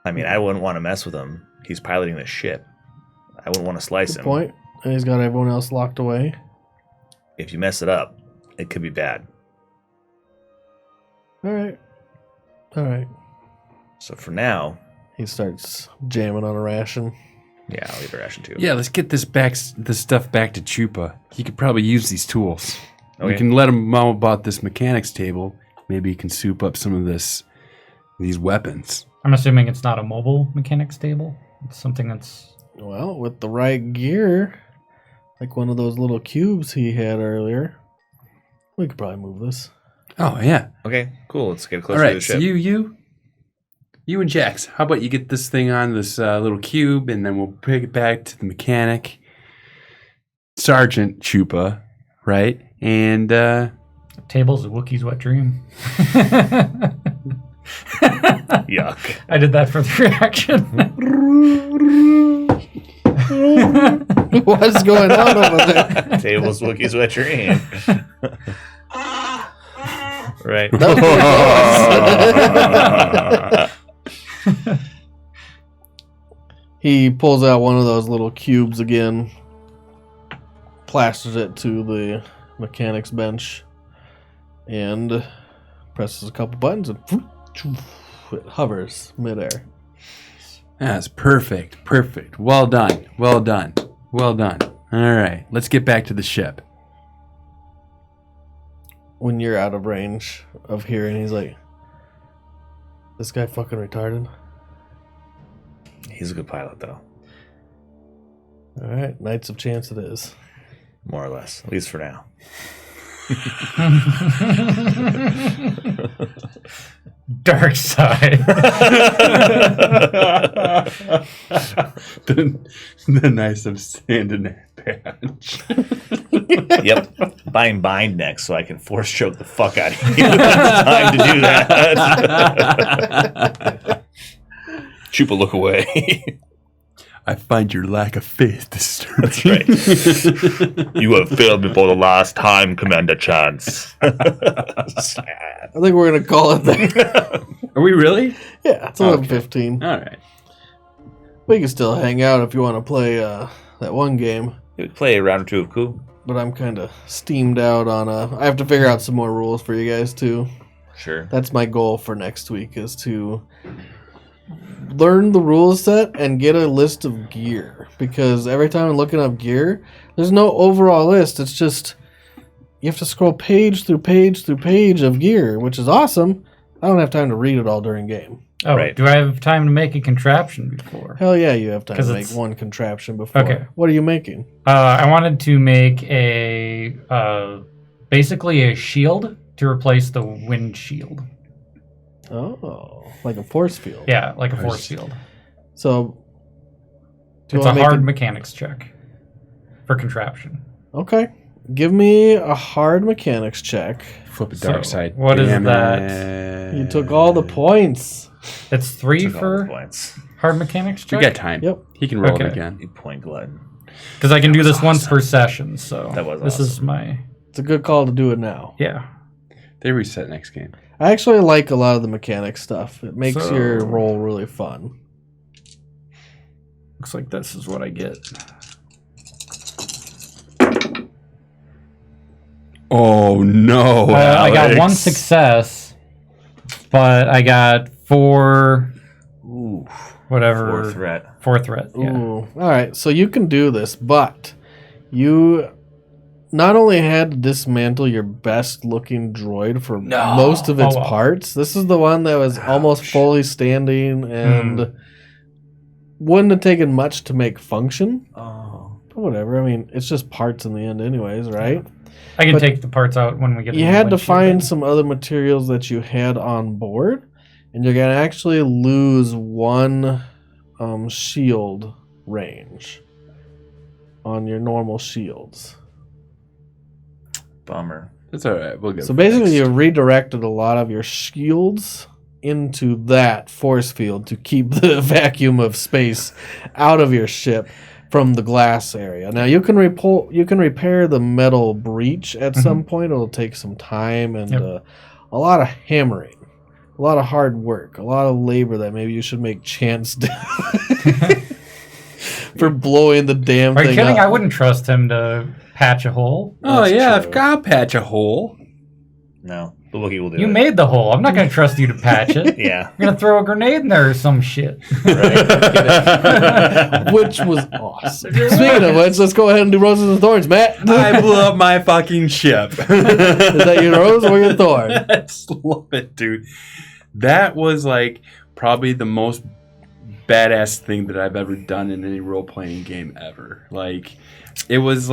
Speaker 2: I mean, I wouldn't want to mess with him. He's piloting the ship. I wouldn't want to slice
Speaker 1: Good
Speaker 2: him.
Speaker 1: point. And he's got everyone else locked away.
Speaker 2: If you mess it up, it could be bad.
Speaker 1: All right. All right.
Speaker 2: So for now,
Speaker 1: He starts jamming on a ration.
Speaker 2: yeah, I'll eat a ration too.
Speaker 3: Yeah, let's get this stuff back to Chupa. He could probably use these tools. We
Speaker 2: Okay.
Speaker 3: can let him know about this mechanics table. Maybe he can soup up some of these weapons.
Speaker 4: I'm assuming it's not a mobile mechanics table. It's something that's.
Speaker 1: Well, with the right gear, like one of those little cubes he had earlier, we could probably move this.
Speaker 3: Oh yeah.
Speaker 2: Okay, cool. Let's get
Speaker 3: All
Speaker 2: closer to the
Speaker 3: right. So
Speaker 2: ship.
Speaker 3: you and Jax, how about you get this thing on this little cube, and then we'll bring it back to the mechanic, Sergeant Chupa, right? And
Speaker 4: Table's a Wookiee's wet dream.
Speaker 2: Yuck.
Speaker 4: I did that for the reaction.
Speaker 1: What's going on over there?
Speaker 2: Tables, Wookiees, wet dream. Right.
Speaker 1: He pulls out one of those little cubes again, plasters it to the mechanic's bench, and presses a couple buttons, and it hovers midair.
Speaker 3: that's perfect. Perfect. Well done. Well done. Well done. All right. Let's get back to the ship.
Speaker 1: When you're out of range of hearing, he's like, "This guy fucking retarded."
Speaker 2: He's a good pilot, though.
Speaker 1: All right, Knights of Chance it is.
Speaker 2: More or less, at least for now.
Speaker 4: Dark side.
Speaker 3: the nice of standing that badge.
Speaker 2: Yep. Buying bind next so I can force choke the fuck out of you. It's time to do that. Chupa, look away.
Speaker 3: I find your lack of faith disturbing.
Speaker 2: That's right. You have failed me for the last time, Commander Chance.
Speaker 1: I think we're gonna call it there.
Speaker 3: Are we really?
Speaker 1: Yeah, it's 11:15.
Speaker 3: All right.
Speaker 1: We can still hang out if you want to play that one game.
Speaker 2: We could play a round or two of Coup.
Speaker 1: But I'm kind of steamed out on I have to figure out some more rules for you guys too.
Speaker 2: Sure.
Speaker 1: That's my goal for next week, is to learn the rules set and get a list of gear. Because every time I'm looking up gear, there's no overall list. It's just you have to scroll page through page through page of gear, which is awesome. I don't have time to read it all during game.
Speaker 4: Oh,
Speaker 2: Right.
Speaker 4: do I have time to make a contraption before?
Speaker 1: Hell yeah, you have time
Speaker 4: 'Cause
Speaker 1: to make
Speaker 4: it's-
Speaker 1: one contraption before.
Speaker 4: Okay.
Speaker 1: What are you making?
Speaker 4: I wanted to make a basically a shield to replace the wind shield.
Speaker 1: Oh, like a force field.
Speaker 4: Yeah, like a force field.
Speaker 1: So do you
Speaker 4: It's a
Speaker 1: wanna make
Speaker 4: hard mechanics check for contraption.
Speaker 1: Okay. Give me a hard mechanics check.
Speaker 3: Flip a
Speaker 4: So,
Speaker 3: dark side.
Speaker 4: what is
Speaker 3: Damn
Speaker 4: that?
Speaker 3: it.
Speaker 1: You took all the points.
Speaker 4: It's 3
Speaker 2: Took all the
Speaker 4: for
Speaker 2: points.
Speaker 4: hard mechanics
Speaker 3: We
Speaker 4: check.
Speaker 3: got time.
Speaker 1: Yep.
Speaker 3: He can roll
Speaker 4: Okay.
Speaker 3: it again.
Speaker 2: You point glutton.
Speaker 4: Because I can do this once
Speaker 2: awesome.
Speaker 4: per session. So
Speaker 2: That was
Speaker 4: this is
Speaker 2: awesome.
Speaker 4: my
Speaker 1: It's a good call to do it now.
Speaker 4: yeah.
Speaker 3: They reset next game.
Speaker 1: I actually like a lot of the mechanics stuff. It makes
Speaker 4: So-
Speaker 1: your roll really fun.
Speaker 4: Looks like this is what I get.
Speaker 3: Oh no!
Speaker 4: I got
Speaker 3: Alex.
Speaker 4: one success, but I got 4
Speaker 2: Ooh.
Speaker 4: whatever
Speaker 2: Four threat.
Speaker 4: 4 threat. Yeah.
Speaker 1: Ooh. All right. So you can do this, but you not only had to dismantle your best looking droid for
Speaker 4: No.
Speaker 1: most of its
Speaker 4: Oh, well.
Speaker 1: parts. This is the one that was almost fully standing and wouldn't have taken much to make function.
Speaker 2: Oh.
Speaker 1: But whatever. I mean, it's just parts in the end anyways, right?
Speaker 4: I can
Speaker 1: But
Speaker 4: take the parts out when we get.
Speaker 1: You
Speaker 4: to the
Speaker 1: had to
Speaker 4: windshield
Speaker 1: find
Speaker 4: then.
Speaker 1: some other materials that you had on board, and you're going to actually lose one shield range on your normal shields.
Speaker 2: Bummer.
Speaker 3: That's all right. We'll get.
Speaker 1: So basically, you redirected a lot of your shields into that force field to keep the vacuum of space out of your ship from the glass area. Now you can repair the metal breach at some point. It'll take some time and
Speaker 4: Yep.
Speaker 1: a lot of hammering, a lot of hard work, a lot of labor that maybe you should make Chance do for blowing the damn
Speaker 4: Are you
Speaker 1: thing
Speaker 4: kidding?
Speaker 1: up.
Speaker 4: I wouldn't trust him to patch a hole.
Speaker 3: Oh
Speaker 1: That's
Speaker 3: yeah,
Speaker 1: true.
Speaker 3: I've got patch a hole.
Speaker 2: No. The Wookiee will do
Speaker 4: You
Speaker 2: it.
Speaker 4: made the hole. I'm not going to trust you to patch it.
Speaker 2: Yeah.
Speaker 4: I'm going to throw a grenade in there or some shit.
Speaker 1: Which was awesome. Speaking of which, let's go ahead and do roses and thorns, Matt.
Speaker 3: I blew up my fucking ship.
Speaker 1: Is that your rose or your thorn?
Speaker 3: I love it, dude. That was like probably the most badass thing that I've ever done in any role playing game ever. Like it was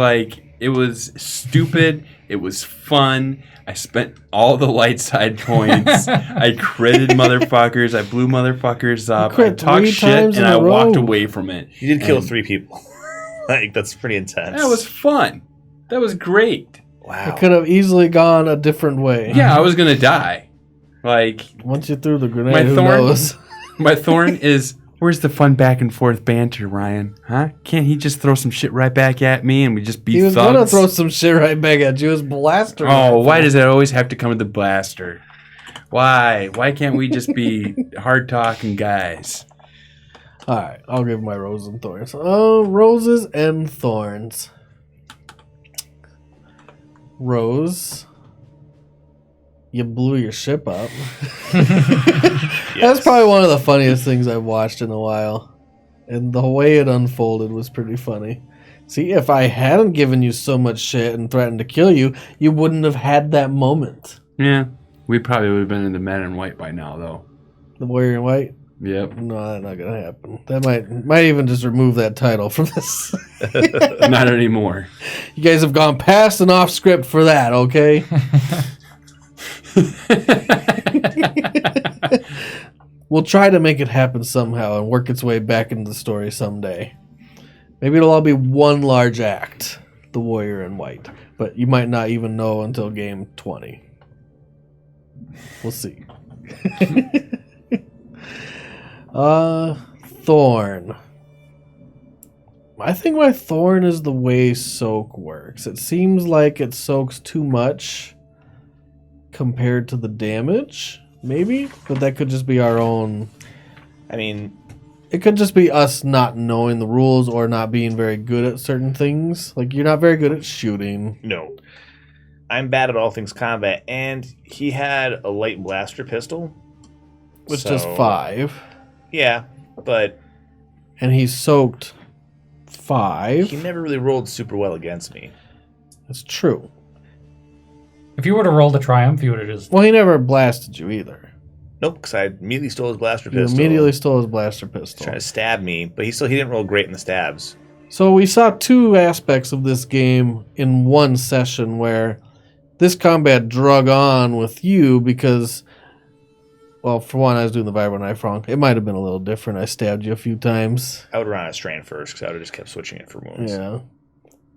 Speaker 3: stupid. It was fun. I spent all the light side points. I critted motherfuckers. I blew motherfuckers up. I
Speaker 1: crit
Speaker 3: talked
Speaker 1: 3
Speaker 3: shit
Speaker 1: times
Speaker 3: and
Speaker 1: in
Speaker 3: I
Speaker 1: a
Speaker 3: walked
Speaker 1: row.
Speaker 3: away from it.
Speaker 2: You did kill
Speaker 3: And
Speaker 2: 3 people. Like, that's pretty intense.
Speaker 3: That was fun. That was great.
Speaker 2: wow.
Speaker 1: It could have easily gone a different way.
Speaker 3: Yeah, I was gonna die. Like
Speaker 1: Once you threw the grenade,
Speaker 3: My
Speaker 1: who
Speaker 3: thorn-
Speaker 1: knows?
Speaker 3: my thorn is where's the fun back and forth banter, Ryan? Huh? Can't he just throw some shit right back at me and we just be
Speaker 1: He was
Speaker 3: thugs?
Speaker 1: gonna throw some shit right back at you. His blaster.
Speaker 3: Oh, why does it always have to come with the blaster? Why? Why can't we just be hard talking guys?
Speaker 1: All right, I'll give my roses and thorns. Oh, roses and thorns. Rose, you blew your ship up. That's probably one of the funniest things I've watched in a while. And the way it unfolded was pretty funny. See, if I hadn't given you so much shit and threatened to kill you, you wouldn't have had that moment.
Speaker 3: Yeah, we probably would have been in the men in white by now, though.
Speaker 1: The warrior in white?
Speaker 3: Yep.
Speaker 1: No, that's not gonna happen. That might even just remove that title from this.
Speaker 3: Not anymore.
Speaker 1: You guys have gone past and off script for that, okay? We'll try to make it happen somehow and work its way back into the story someday. Maybe it'll all be one large act, the warrior in white. But you might not even know until game 20. We'll see. Thorn. I think my thorn is the way soak works. It seems like it soaks too much compared to the damage, maybe, but that could just be our own.
Speaker 2: I mean,
Speaker 1: it could just be us not knowing the rules or not being very good at certain things. Like, you're not very good at shooting.
Speaker 2: no. I'm bad at all things combat, and he had a light blaster pistol.
Speaker 1: Which does 5.
Speaker 2: Yeah, but
Speaker 1: And he soaked 5.
Speaker 2: he never really rolled super well against me.
Speaker 1: That's true.
Speaker 4: If you would have rolled a triumph, you would have just.
Speaker 1: Well, he never blasted you either.
Speaker 2: Nope, because I immediately stole his blaster
Speaker 1: You
Speaker 2: pistol.
Speaker 1: immediately stole his blaster pistol.
Speaker 2: Trying to stab me, but he didn't roll great in the stabs.
Speaker 1: So we saw 2 aspects of this game in one session where this combat drug on with you because, well, for one, I was doing the vibro knife wrong. It might have been a little different. I stabbed you a few times.
Speaker 2: I would run a strain first because I would have just kept switching it for wounds.
Speaker 1: Yeah.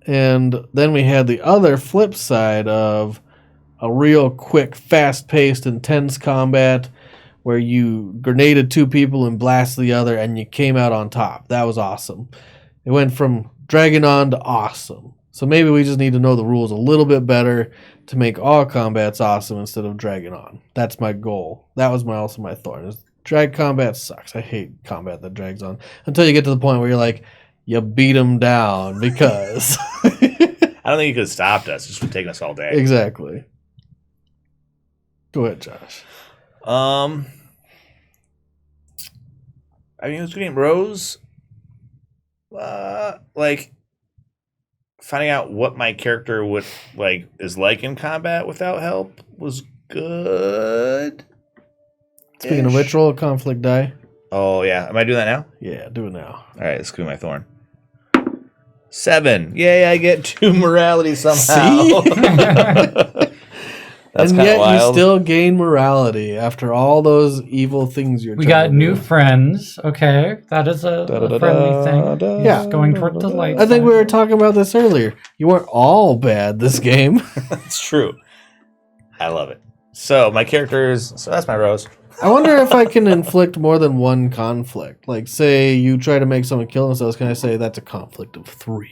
Speaker 1: And then we had the other flip side of a real quick, fast-paced, intense combat where you grenaded 2 people and blasted the other and you came out on top. That was awesome. It went from dragging on to awesome. So maybe we just need to know the rules a little bit better to make all combats awesome instead of dragging on. That's my goal. That was also my thorn. Drag combat sucks. I hate combat that drags on. Until you get to the point where you're like, you beat them down because...
Speaker 2: I don't think he could have stopped us. It just would have taken us all day.
Speaker 1: Exactly. Go ahead, Josh.
Speaker 2: I mean, it was getting Rose. Like, finding out what my character is like in combat without help was good.
Speaker 1: Speaking of which, roll a conflict die.
Speaker 2: Oh, yeah. Am I doing that now?
Speaker 1: Yeah, do it now.
Speaker 2: All right, let's go my thorn. 7. Yay, I get 2 morality somehow. That's
Speaker 1: And
Speaker 2: kind of
Speaker 1: yet
Speaker 2: wild.
Speaker 1: you still gain morality after all those evil things you're
Speaker 4: We
Speaker 1: trying
Speaker 4: got
Speaker 1: to
Speaker 4: new
Speaker 1: do.
Speaker 4: friends. Okay, that is a friendly thing.
Speaker 1: Yeah.
Speaker 4: Just going toward the light.
Speaker 1: I think we
Speaker 4: side.
Speaker 1: were talking about this earlier. You weren't all bad this game.
Speaker 2: It's true. I love it. So, my characters... So, that's my Rose.
Speaker 1: I wonder if I can inflict more than one conflict. Like, say you try to make someone kill themselves, can I say that's a conflict of 3?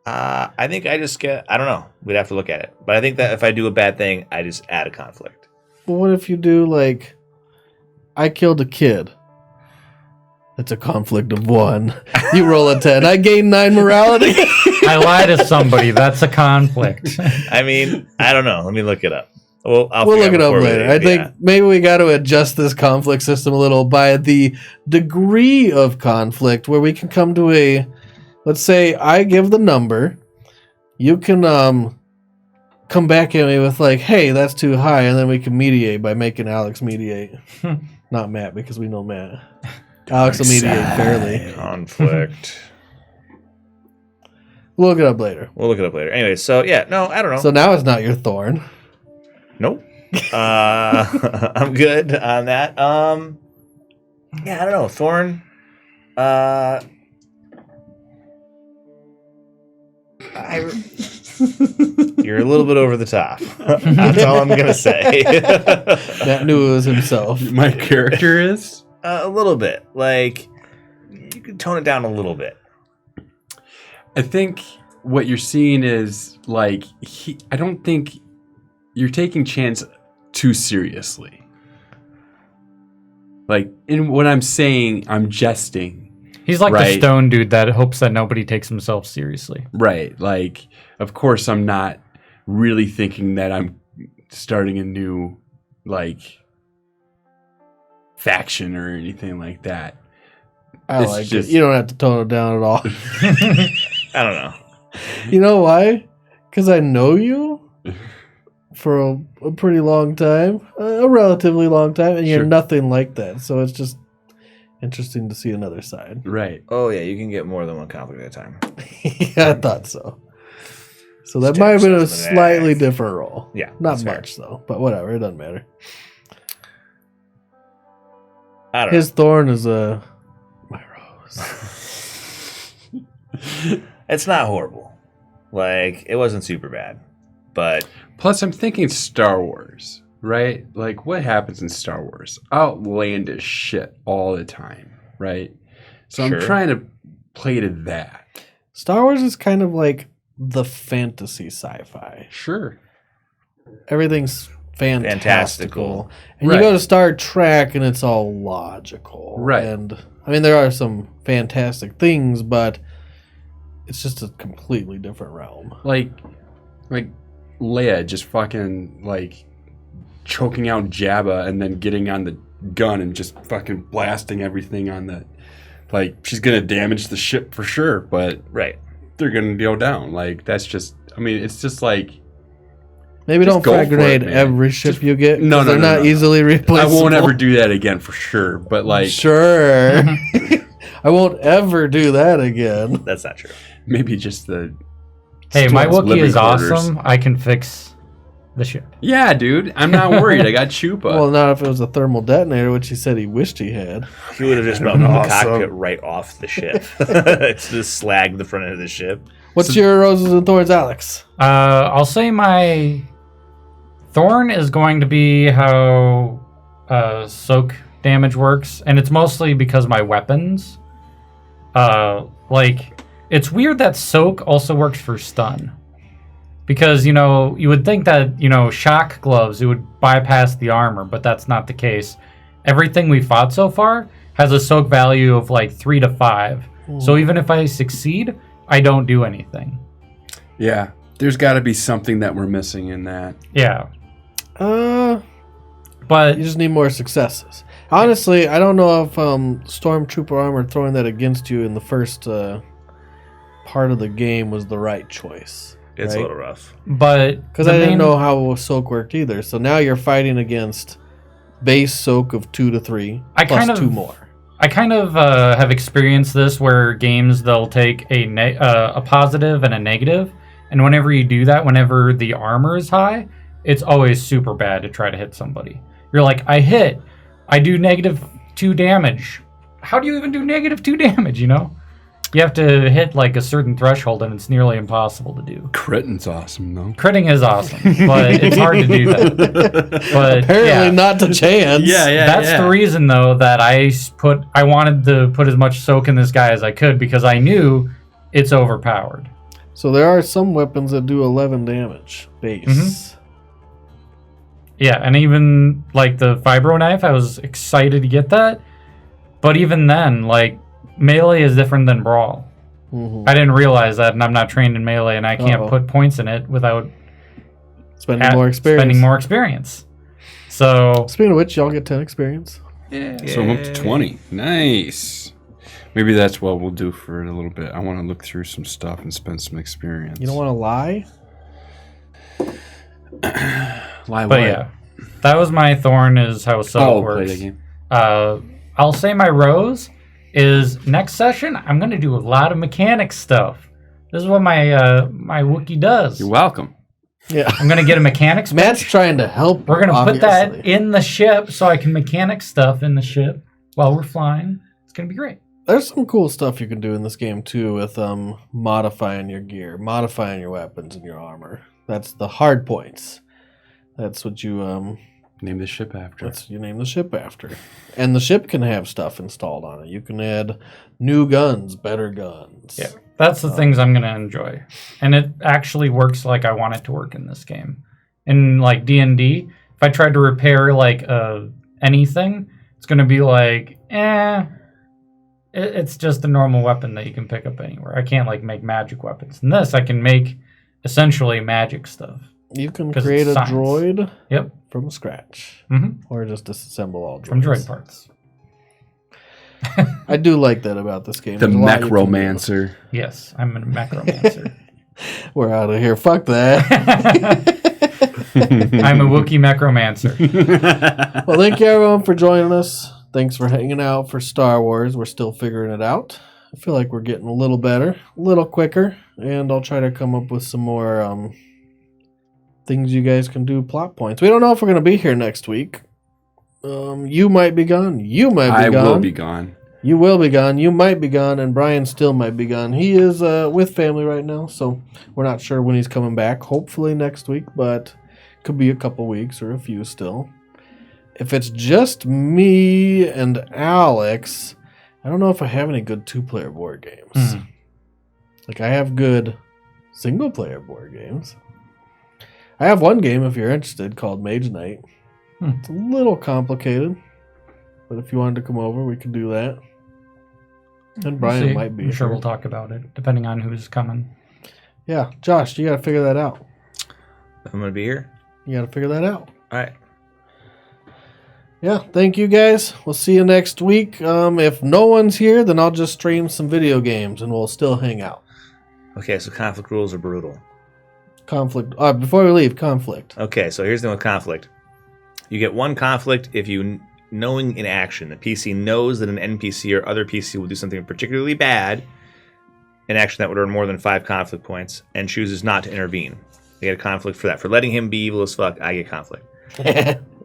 Speaker 2: I think I just get... I don't know. We'd have to look at it. But I think that if I do a bad thing, I just add a conflict.
Speaker 1: But what if you do, like, I killed a kid? That's a conflict of 1. You roll a 10. I gain 9 morality.
Speaker 4: I lie to somebody. That's a conflict.
Speaker 2: I mean, I don't know. Let me look it up. Well,
Speaker 1: We'll look it up later. I think maybe we got to adjust this conflict system a little by the degree of conflict where we can come to a... Let's say I give the number. You can come back at me with like, hey, that's too high. And then we can mediate by making Alex mediate. Not Matt, because we know Matt. Alex will mediate fairly.
Speaker 2: Conflict.
Speaker 1: We'll look it up later.
Speaker 2: We'll look it up later. Anyway, so yeah, no, I don't know.
Speaker 1: So now it's not your thorn.
Speaker 2: Nope. I'm good on that. Yeah, I don't know. Thorn. You're a little bit over the top. That's all I'm gonna say.
Speaker 1: Matt knew it was himself.
Speaker 3: My character is?
Speaker 2: A little bit. Like, you could tone it down a little bit.
Speaker 3: I think what you're seeing is, like, I don't think you're taking Chance too seriously. Like, in what I'm saying, I'm jesting.
Speaker 4: He's like the
Speaker 3: Right.
Speaker 4: stone dude that hopes that nobody takes himself seriously.
Speaker 3: Right. Like, of course, I'm not really thinking that I'm starting a new, like, faction or anything like that.
Speaker 1: I
Speaker 3: It's
Speaker 1: like
Speaker 3: just-
Speaker 1: it. You don't have to tone it down at all.
Speaker 2: I don't know.
Speaker 1: You know why? Because I know you for a pretty long time, a relatively long time, and you're
Speaker 3: Sure.
Speaker 1: nothing like that. So it's just Interesting to see another side.
Speaker 3: Right.
Speaker 2: Oh yeah, you can get more than one conflict at a time.
Speaker 1: Yeah, I thought so. So that might have been a slightly different role.
Speaker 2: Yeah,
Speaker 1: Not
Speaker 2: that's fair.
Speaker 1: much, though. But whatever, it doesn't matter.
Speaker 2: I don't
Speaker 1: His thorn is my rose.
Speaker 2: know. It's not horrible. Like, it wasn't super bad. But
Speaker 3: Plus, I'm thinking Star Wars, right? Like, what happens in Star Wars? Outlandish shit all the time, right? So
Speaker 2: Sure.
Speaker 3: I'm trying to play to that.
Speaker 1: Star Wars is kind of like the fantasy sci-fi.
Speaker 3: Sure.
Speaker 1: Everything's fantastical.
Speaker 2: Fantastical.
Speaker 1: And
Speaker 3: Right.
Speaker 1: you go to Star Trek and it's all logical.
Speaker 3: Right.
Speaker 1: And I mean, there are some fantastic things, but it's just a completely different realm.
Speaker 3: Like Leia just fucking, like, choking out Jabba and then getting on the gun and just fucking blasting everything on the... Like, she's going to damage the ship for sure, but
Speaker 2: right.
Speaker 3: they're going to go down. Like, that's just... I mean, it's just like...
Speaker 1: Maybe
Speaker 3: Just
Speaker 1: don't
Speaker 3: go
Speaker 1: frag
Speaker 3: for it,
Speaker 1: grenade
Speaker 3: man.
Speaker 1: every ship
Speaker 3: Just-
Speaker 1: you get. 'Cause
Speaker 3: No,
Speaker 1: they're not
Speaker 3: no.
Speaker 1: easily
Speaker 3: I
Speaker 1: replaceable.
Speaker 3: won't ever do that again for sure, but like...
Speaker 1: Sure. I won't ever do that again.
Speaker 2: That's not true.
Speaker 3: Maybe just the...
Speaker 4: Hey, my
Speaker 3: Storm's
Speaker 4: Wookiee
Speaker 3: living
Speaker 4: is
Speaker 3: quarters.
Speaker 4: awesome. I can fix the ship.
Speaker 3: Yeah, dude. I'm not worried. I got Chupa.
Speaker 1: Well, not if it was a thermal detonator, which he said he wished he had.
Speaker 2: He would have just melted the
Speaker 3: Awesome.
Speaker 2: cockpit right off the ship. It's just slag the front end of the ship.
Speaker 1: What's your roses and thorns, Alex?
Speaker 4: I'll say my thorn is going to be how soak damage works, and it's mostly because my weapons. Like, it's weird that soak also works for stun. Because, you know, you would think that, you know, shock gloves, it would bypass the armor, but that's not the case. Everything we fought so far has a soak value of like 3 to 5. So even if I succeed, I don't do anything.
Speaker 3: Yeah. There's got to be something that we're missing in that.
Speaker 4: Yeah.
Speaker 1: You just need more successes. Honestly, I don't know if Stormtrooper armor throwing that against you in the first part of the game was the right choice.
Speaker 2: It's
Speaker 1: right?
Speaker 2: a little rough.
Speaker 4: But
Speaker 1: Because I didn't know how soak worked either. So now you're fighting against base soak of 2 to 3
Speaker 4: I
Speaker 1: plus
Speaker 4: kind of-
Speaker 1: 2 more.
Speaker 4: I kind of have experienced this where games, they'll take a positive and a negative, and whenever you do that, whenever the armor is high, it's always super bad to try to hit somebody. You're like, I hit, I do -2 damage. How do you even do -2 damage, you know? You have to hit like a certain threshold, and it's nearly impossible to do.
Speaker 3: Critting's awesome, though.
Speaker 4: Critting is awesome, but it's hard to do that. But
Speaker 1: Apparently
Speaker 4: yeah.
Speaker 1: not the chance.
Speaker 4: That's the reason, though, that I wanted to put as much soak in this guy as I could, because I knew it's overpowered.
Speaker 1: So there are some weapons that do 11 damage base.
Speaker 4: Yeah, and even like the vibro knife, I was excited to get that. But even then, like, melee is different than brawl.
Speaker 1: Mhm.
Speaker 4: I didn't realize that, and I'm not trained in melee, and I can't
Speaker 1: Uh-oh.
Speaker 4: put points in it without
Speaker 1: Spending more experience.
Speaker 4: spending more experience. So
Speaker 1: Speaking of which, y'all get 10 experience.
Speaker 3: Yeah. So I'm up to 20. Nice. Maybe that's what we'll do for a little bit. I want to look through some stuff and spend some experience.
Speaker 1: You don't want to lie?
Speaker 3: Lie
Speaker 4: but
Speaker 3: what?
Speaker 4: yeah, that was my thorn, is how soak
Speaker 3: Oh, play
Speaker 4: works.
Speaker 3: the game.
Speaker 4: I'll say my rose is next session. I'm going to do a lot of mechanic stuff. This is what my Wookiee does.
Speaker 3: You're welcome.
Speaker 1: Yeah.
Speaker 4: I'm going to get a mechanics.
Speaker 1: Matt's trying to help.
Speaker 4: We're going to put that
Speaker 1: obviously.
Speaker 4: in the ship so I can mechanic stuff in the ship while we're flying. It's going to be great.
Speaker 1: There's some cool stuff you can do in this game too with modifying your gear, modifying your weapons and your armor. That's the hard points. That's what you
Speaker 3: Name the ship after.
Speaker 1: that's you name the ship after. And the ship can have stuff installed on it. You can add new guns, better guns.
Speaker 4: Yeah. That's the things I'm going to enjoy. And it actually works like I want it to work in this game. In like D&D, if I tried to repair like anything, it's going to be like, it's just a normal weapon that you can pick up anywhere. I can't like make magic weapons. In this, I can make essentially magic stuff.
Speaker 1: You can
Speaker 4: 'Cause
Speaker 1: create
Speaker 4: it's
Speaker 1: a
Speaker 4: science.
Speaker 1: droid
Speaker 4: Yep.
Speaker 1: from scratch.
Speaker 4: Mm-hmm.
Speaker 1: Or just disassemble all droids.
Speaker 4: From droid parts.
Speaker 1: I do like that about this game.
Speaker 3: The
Speaker 1: There's a lot you can do.
Speaker 3: Necromancer.
Speaker 4: Yes, I'm a macromancer.
Speaker 1: We're out of here. Fuck that.
Speaker 4: I'm a Wookiee macromancer.
Speaker 1: Well, thank you everyone for joining us. Thanks for hanging out for Star Wars. We're still figuring it out. I feel like we're getting a little better, a little quicker, and I'll try to come up with some more things you guys can do, plot points. We don't know if we're going to be here next week. You might be gone. You might be gone.
Speaker 3: I will be gone.
Speaker 1: You will be gone. You might be gone, and Brian still might be gone. He is with family right now, so we're not sure when he's coming back. Hopefully next week, but could be a couple weeks or a few still. If it's just me and Alex, I don't know if I have any good two-player board games. Like, I have good single-player board games. I have one game, if you're interested, called Mage Knight. It's a little complicated, but if you wanted to come over, we could do that. And Brian might be.
Speaker 4: I'm sure we'll talk about it, depending on who's coming.
Speaker 1: Yeah, Josh, you got to figure that out.
Speaker 2: I'm going to be here.
Speaker 1: You got to figure that out.
Speaker 2: All right.
Speaker 1: Yeah, thank you guys. We'll see you next week. If no one's here, then I'll just stream some video games and we'll still hang out.
Speaker 2: Okay, so conflict rules are brutal.
Speaker 1: Conflict. Before we leave, conflict.
Speaker 2: Okay, so here's the thing with conflict. You get one conflict if you knowing in action. The PC knows that an NPC or other PC will do something particularly bad in action that would earn more than 5 conflict points and chooses not to intervene. They get a conflict for that. For letting him be evil as fuck, I get conflict.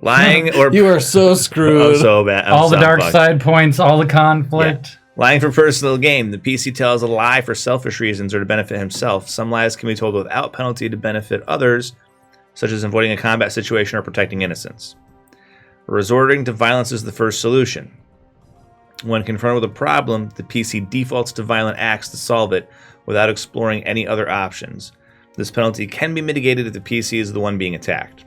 Speaker 2: Lying or...
Speaker 1: You are so screwed.
Speaker 2: I'm so bad.
Speaker 4: All the dark side points, all the conflict.
Speaker 2: Yeah. Lying for personal gain. The PC tells a lie for selfish reasons or to benefit himself. Some lies can be told without penalty to benefit others, such as avoiding a combat situation or protecting innocence. Resorting to violence is the first solution. When confronted with a problem, the PC defaults to violent acts to solve it without exploring any other options. This penalty can be mitigated if the PC is the one being attacked.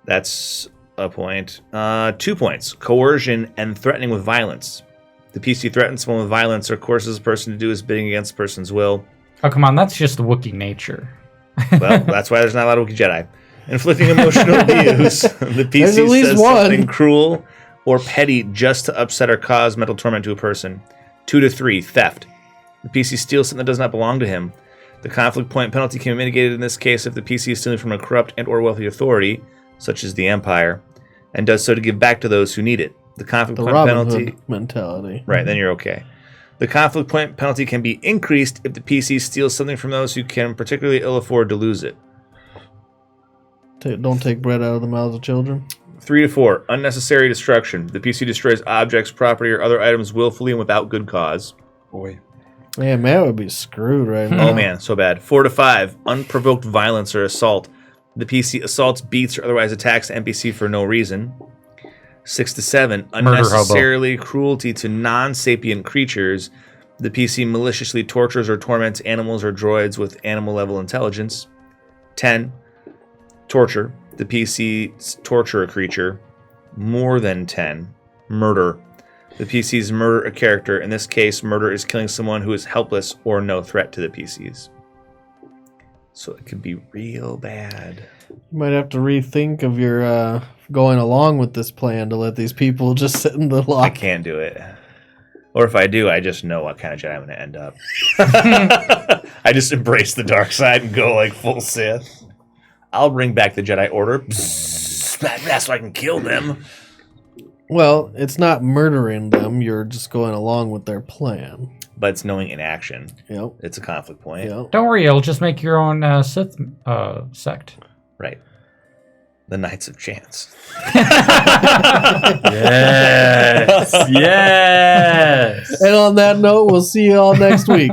Speaker 2: That's a point. 2 points. Coercion and threatening with violence. The PC threatens someone with violence or coerces a person to do his bidding against the person's will.
Speaker 4: Oh, come on. That's just the Wookiee nature.
Speaker 2: Well, that's why there's not a lot of Wookiee Jedi. Inflicting emotional abuse. The PC
Speaker 1: There's at least
Speaker 2: says
Speaker 1: one.
Speaker 2: something cruel or petty just to upset or cause mental torment to a person. 2 to 3. Theft. The PC steals something that does not belong to him. The conflict point penalty can be mitigated in this case if the PC is stealing from a corrupt and or wealthy authority, such as the Empire, and does so to give back to those who need it. The conflict point
Speaker 1: Robin
Speaker 2: penalty
Speaker 1: Hood mentality.
Speaker 2: Right, then you're okay. The conflict point penalty can be increased if the PC steals something from those who can particularly ill afford to lose it.
Speaker 1: Don't take bread out of the mouths of children.
Speaker 2: 3 to 4. Unnecessary destruction. The PC destroys objects, property, or other items willfully and without good cause.
Speaker 3: Boy.
Speaker 1: Man, Matt would be screwed right now.
Speaker 2: Oh man, so bad. 4 to 5. Unprovoked violence or assault. The PC assaults, beats, or otherwise attacks the NPC for no reason. 6 to 7. Unnecessarily cruelty to non-sapient creatures. The PC maliciously tortures or torments animals or droids with animal-level intelligence. 10. Torture. The PC torture a creature. More than 10. Murder. The PCs murder a character. In this case, murder is killing someone who is helpless or no threat to the PCs. So it could be real bad.
Speaker 1: You might have to rethink of your going along with this plan to let these people just sit in the
Speaker 2: I
Speaker 1: lock.
Speaker 2: can't do it. Or if I do, I just know what kind of Jedi I'm going to end up. I just embrace the dark side and go like full Sith. I'll bring back the Jedi Order. So I can kill them.
Speaker 1: Well, it's not murdering them. You're just going along with their plan.
Speaker 2: But it's knowing in action.
Speaker 1: Yep.
Speaker 2: It's a conflict point.
Speaker 1: Yep.
Speaker 4: Don't worry, you'll just make your own Sith sect.
Speaker 2: Right. The Knights of Chance.
Speaker 3: Yes. Yes.
Speaker 1: And on that note, we'll see you all next week.